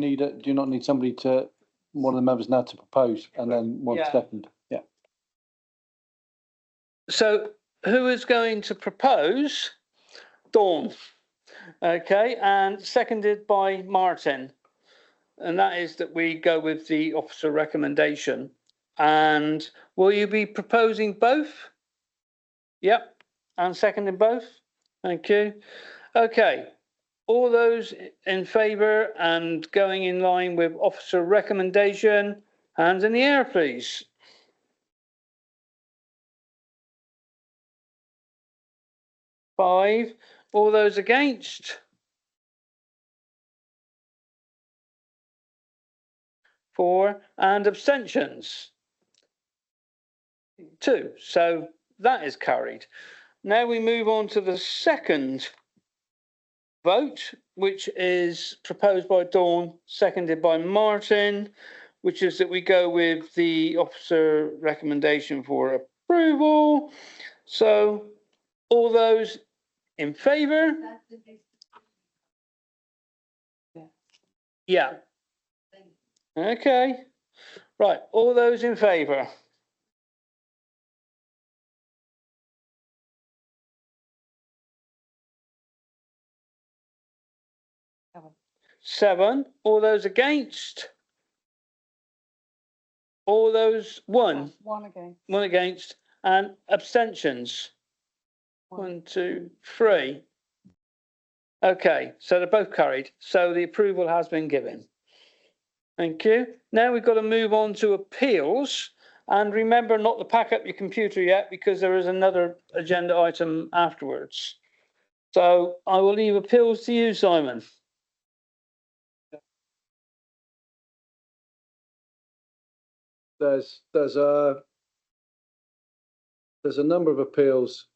Speaker 11: you not need somebody one of the members now to propose and then one second? Yeah.
Speaker 1: So who is going to propose? Dawn. Okay, and seconded by Martin. And that is that we go with the officer recommendation. And will you be proposing both? Yep, and seconding both. Thank you. Okay, all those in favour and going in line with officer recommendation, hands in the air, please. Five. All those against? 4, and abstentions? 2. So that is carried. Now we move on to the second vote, which is proposed by Dawn, seconded by Martin, which is that we go with the officer recommendation for approval. So all those in favour? Yeah. Okay. Right. All those in favour? Seven. All those against? All those one?
Speaker 20: One against.
Speaker 1: One against. And abstentions? 1, 2, 3. Okay, so they're both carried. So the approval has been given. Thank you. Now we've got to move on to appeals. And remember not to pack up your computer yet because there is another agenda item afterwards. So I will leave appeals to you, Simon.
Speaker 11: There's a number of appeals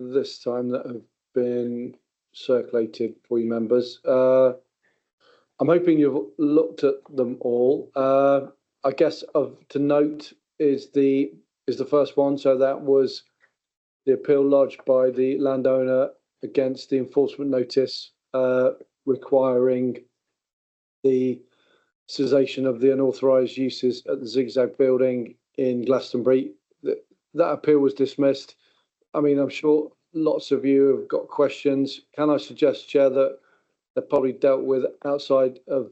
Speaker 11: this time that have been circulated for you members. I'm hoping you've looked at them all. I guess to note is the first one. So that was the appeal lodged by the landowner against the enforcement notice requiring the cessation of the unauthorised uses at the Zigzag building in Glastonbury. That appeal was dismissed. I mean, I'm sure lots of you have got questions. Can I suggest, Chair, that they're probably dealt with outside of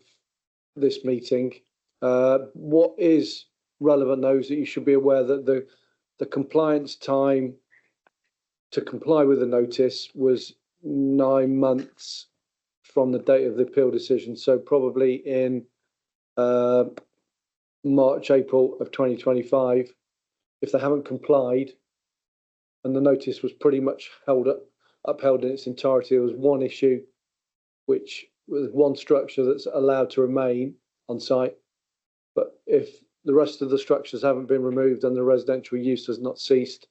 Speaker 11: this meeting? What is relevant, though, is that you should be aware that the compliance time to comply with the notice was 9 months from the date of the appeal decision. So probably in March, April of 2025, if they haven't complied and the notice was pretty much upheld in its entirety, there was one issue, which was one structure that's allowed to remain on site. But if the rest of the structures haven't been removed and the residential use has not ceased,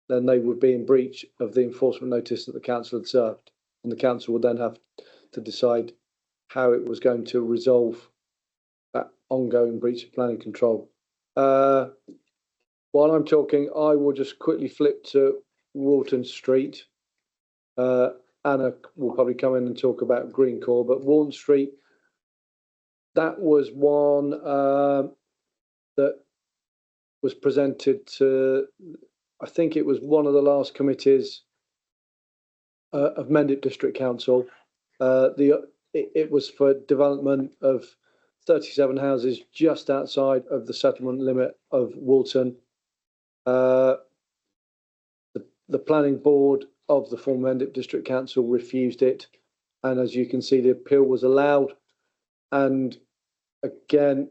Speaker 11: then they would be in breach of the enforcement notice that the council had served. And the council would then have to decide how it was going to resolve that ongoing breach of planning control. While I'm talking, I will just quickly flip to Walton Street. Anna will probably come in and talk about Greencore, but Walton Street, that was one that was presented to, I think it was one of the last committees of Mendip District Council. It was for development of 37 houses just outside of the settlement limit of Walton. The planning board of the former Mendip District Council refused it, and as you can see, the appeal was allowed. And again,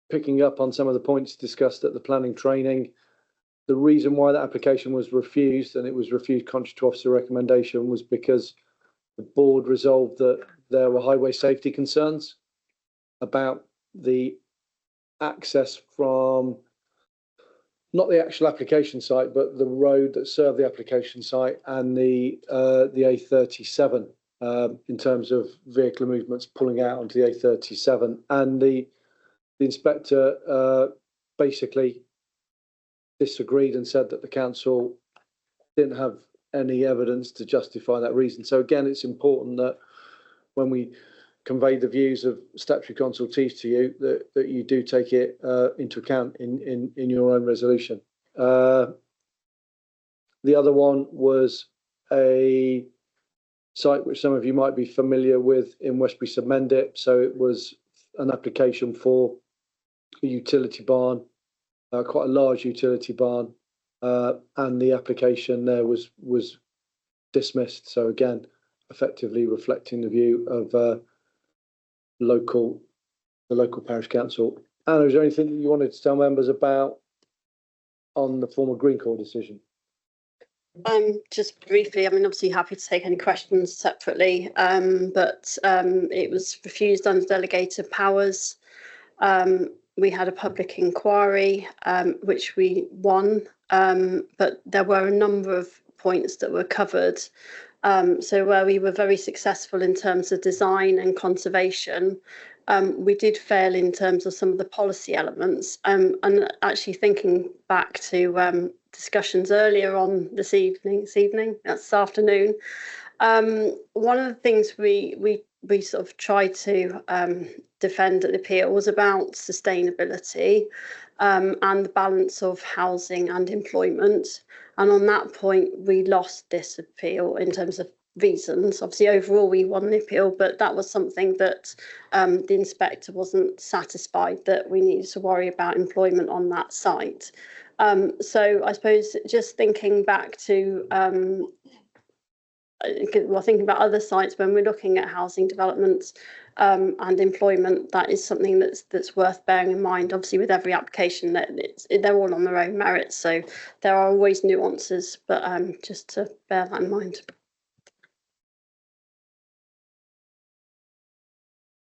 Speaker 11: picking up on some of the points discussed at the planning training, the reason why that application was refused, and it was refused contrary to officer recommendation, was because the board resolved that there were highway safety concerns about the access from not the actual application site, but the road that served the application site and the A37 in terms of vehicular movements pulling out onto the A37. And the the inspector basically disagreed and said that the council didn't have any evidence to justify that reason. So again, it's important that when we convey the views of statutory consultees to you, that you do take it into account in your own resolution. The other one was a site which some of you might be familiar with in Westbury St Mendip. So it was an application for a utility barn, quite a large utility barn, and the application there was dismissed. So again, effectively reflecting the view of the local parish council. Anna, is there anything that you wanted to tell members about on the former Green Corps decision?
Speaker 8: Just briefly, I mean, obviously happy to take any questions separately, but it was refused under delegated powers. We had a public inquiry, which we won, but there were a number of points that were covered. So where we were very successful in terms of design and conservation, we did fail in terms of some of the policy elements. And actually thinking back to discussions earlier on this afternoon, one of the things we sort of tried to defend at the appeal was about sustainability and the balance of housing and employment. And on that point, we lost this appeal in terms of reasons. Obviously, overall, we won the appeal, but that was something that the inspector wasn't satisfied that we needed to worry about employment on that site. So I suppose just thinking back to thinking about other sites when we're looking at housing developments and employment, that is something that's worth bearing in mind. Obviously, with every application, that they're all on their own merits, so there are always nuances, but just to bear that in mind.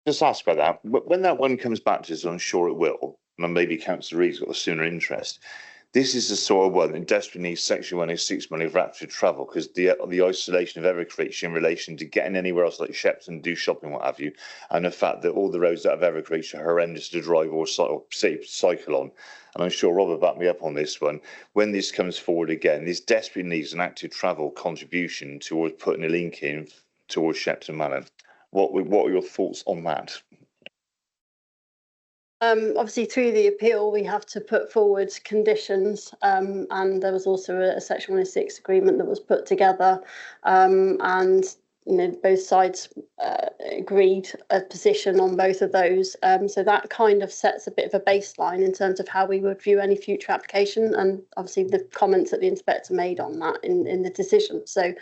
Speaker 4: Just ask about that. When that one comes back to us, I'm sure it will, and maybe Councillor Reid's got a sooner interest. This is the sort of one that desperately needs Section 106 money for active travel, because the isolation of Evercreech in relation to getting anywhere else like Shepton, do shopping, what have you, and the fact that all the roads out of Evercreech are horrendous to drive or cycle on. And I'm sure Rob will back me up on this one. When this comes forward again, this desperately needs an active travel contribution towards putting a link in towards Shepton Manor. What are your thoughts on that?
Speaker 8: Obviously, through the appeal, we have to put forward conditions, and there was also a Section 106 agreement that was put together, and both sides agreed a position on both of those. So that kind of sets a bit of a baseline in terms of how we would view any future application, and obviously the comments that the inspector made on that in the decision. So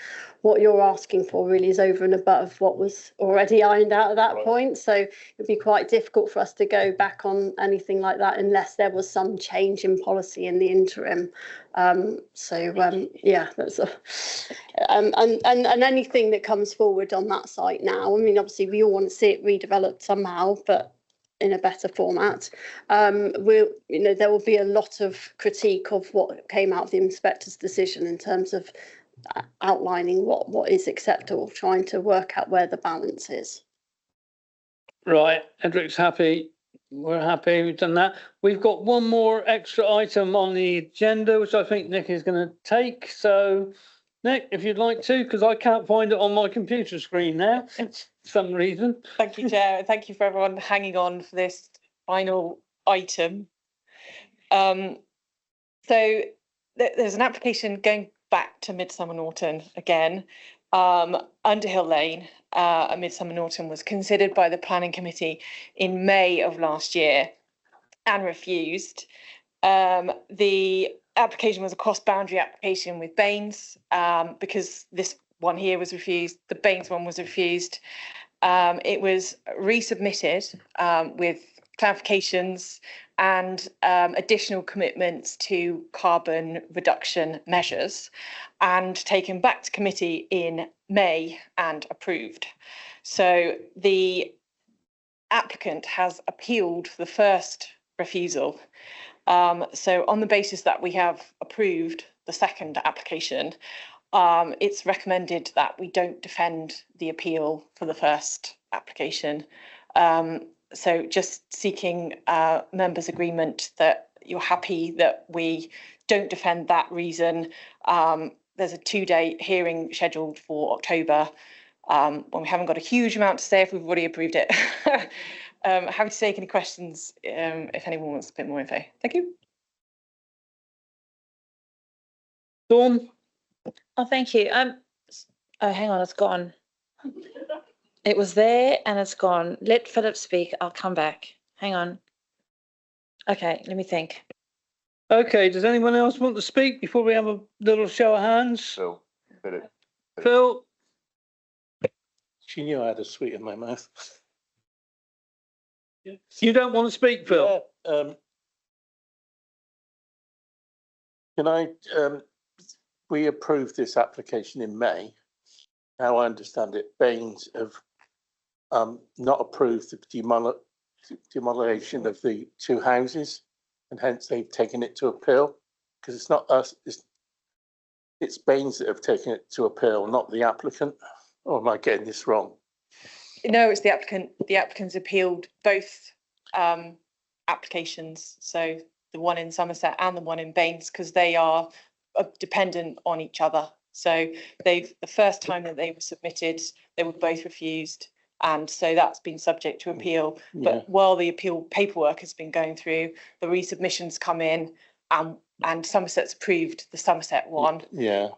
Speaker 8: what you're asking for really is over and above what was already ironed out at that point. So it'd be quite difficult for us to go back on anything like that unless there was some change in policy in the interim. Yeah, that's and anything that comes forward on that site now, I mean, obviously we all want to see it redeveloped somehow, but in a better format. There will be a lot of critique of what came out of the inspector's decision in terms of outlining what is acceptable, trying to work out where the balance is.
Speaker 1: Right, Edric's happy. We're happy we've done that. We've got one more extra item on the agenda, which I think Nick is going to take. So, Nick, if you'd like to, because I can't find it on my computer screen now for some reason.
Speaker 16: Thank you, Chair. Thank you for everyone hanging on for this final item. So there's an application going back to Midsummer Norton again. Underhill Lane at Midsummer Norton was considered by the Planning Committee in May of last year and refused. The application was a cross-boundary application with Baines, because this one here was refused, the Baines one was refused. It was resubmitted with clarifications and additional commitments to carbon reduction measures, and taken back to committee in May and approved. So the applicant has appealed the first refusal. So on the basis that we have approved the second application, it's recommended that we don't defend the appeal for the first application. So just seeking members' agreement that you're happy that we don't defend that reason. There's a 2-day hearing scheduled for October. When we haven't got a huge amount to say if we've already approved it. Happy to take any questions if anyone wants a bit more info. Thank you.
Speaker 1: Dawn?
Speaker 18: Oh, thank you. Oh, hang on, it's gone. It was there and it's gone. Let Philip speak. I'll come back. Hang on. Okay, let me think.
Speaker 1: Okay, does anyone else want to speak before we have a little show of hands? Phil?
Speaker 15: She knew I had a sweet in my mouth.
Speaker 1: You don't want to speak, Phil?
Speaker 15: Yeah, can I, we approved this application in May. How I understand it, Baines have not approved the demolition of the 2 houses, and hence they've taken it to appeal, because it's not us, it's Baines that have taken it to appeal, not the applicant. Or am I getting this wrong?
Speaker 16: No, it's the applicant. The applicant's appealed both applications, so the one in Somerset and the one in Baines, because they are dependent on each other. So the first time that they were submitted, they were both refused. And so that's been subject to appeal. But while the appeal paperwork has been going through, the resubmissions come in and Somerset's approved the Somerset one.
Speaker 15: Yeah.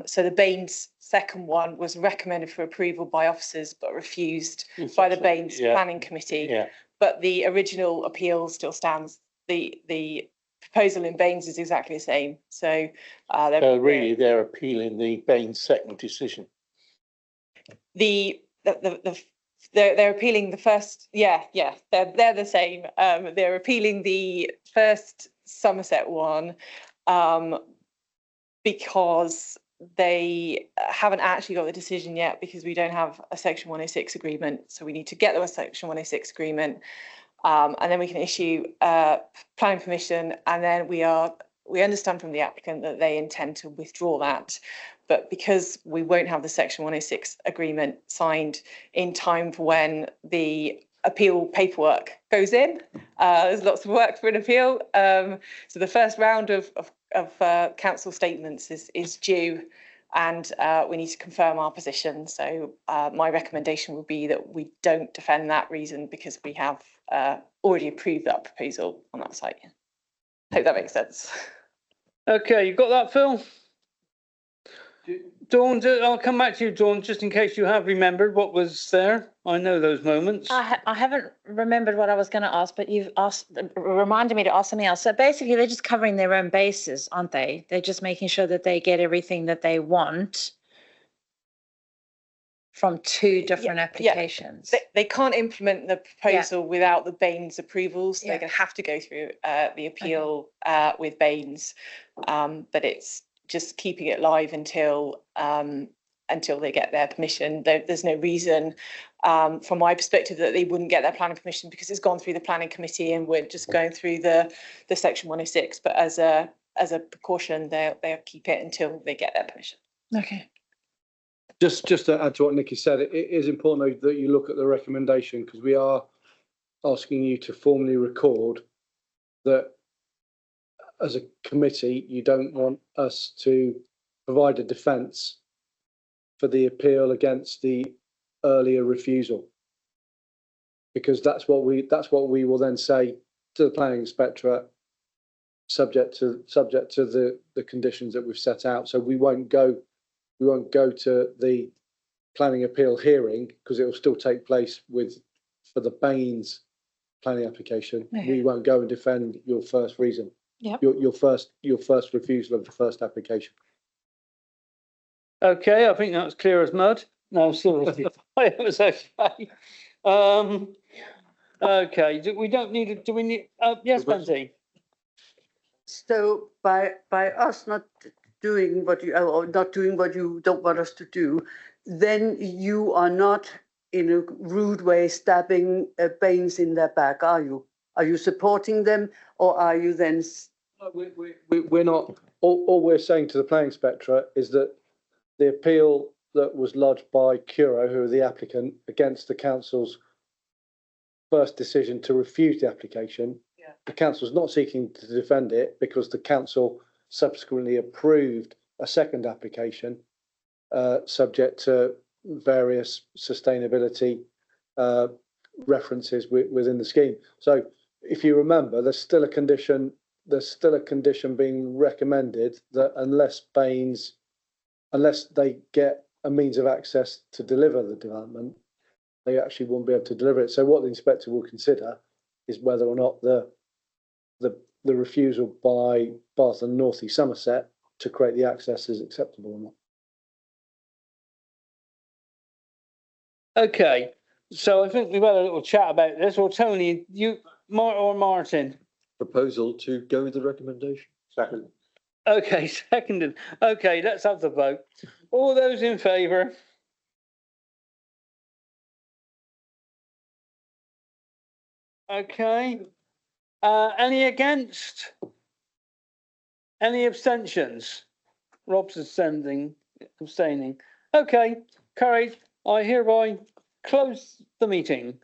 Speaker 16: So the Baines second one was recommended for approval by officers but refused by the Baines Planning Committee.
Speaker 15: Yeah.
Speaker 16: But the original appeal still stands. The proposal in Baines is exactly the same. So
Speaker 15: they're appealing the Baines second decision.
Speaker 16: They're appealing the first. They're the same. They're appealing the first Somerset one because they haven't actually got the decision yet, because we don't have a Section 106 agreement. So we need to get them a Section 106 agreement. And then we can issue planning permission, and then we understand from the applicant that they intend to withdraw that. But because we won't have the Section 106 agreement signed in time for when the appeal paperwork goes in, there's lots of work for an appeal. So the first round of council statements is due, and we need to confirm our position. So my recommendation would be that we don't defend that reason, because we have already approved that proposal on that site. Hope that makes sense.
Speaker 1: Okay, you got that, Phil? Dawn, I'll come back to you, Dawn, just in case you have remembered what was there. I know those moments.
Speaker 18: I haven't remembered what I was going to ask, but you've reminded me to ask something else. So basically, they're just covering their own bases, aren't they? They're just making sure that they get everything that they want from 2 different applications.
Speaker 16: They can't implement the proposal without the Baines approvals. So they're going to have to go through the appeal with Baines, but it's just keeping it live until they get their permission. There's no reason, from my perspective, that they wouldn't get their planning permission, because it's gone through the planning committee and we're just going through the Section 106. But as a precaution, they'll keep it until they get their permission.
Speaker 18: Okay.
Speaker 11: Just to add to what Nikki said, it is important that you look at the recommendation, because we are asking you to formally record that as a committee, you don't want us to provide a defence for the appeal against the earlier refusal, because that's what we will then say to the planning inspectorate, subject to the conditions that we've set out. So we won't go to the planning appeal hearing, because it will still take place for the Baines planning application. We won't go and defend your first reason. Your first refusal of the first application.
Speaker 1: Okay, I think that's clear as mud. No, seriously, it was okay. Okay, do we need? Yes, Pansy.
Speaker 13: So by us not doing what you don't want us to do, then you are not in a rude way stabbing Baines in their back, are you? Are you supporting them, or are you then?
Speaker 11: We're not. All we're saying to the planning inspectorate is that the appeal that was lodged by Curo, who are the applicant, against the council's first decision to refuse the application.
Speaker 2: Yeah.
Speaker 11: The council's not seeking to defend it because the council subsequently approved a second application, subject to various sustainability references within the scheme. So if you remember, there's still a condition being recommended that unless they get a means of access to deliver the development, they actually won't be able to deliver it. So what the inspector will consider is whether or not the refusal by Bath and North East Somerset to create the access is acceptable or not.
Speaker 1: Okay, so I think we've had a little chat about this. Or Tony, Martin.
Speaker 19: Proposal to go with the recommendation.
Speaker 3: Second.
Speaker 1: Okay, seconded. Okay, let's have the vote. All those in favour? Okay. Any against? Any abstentions? Rob's abstaining. Okay, carried. I hereby close the meeting.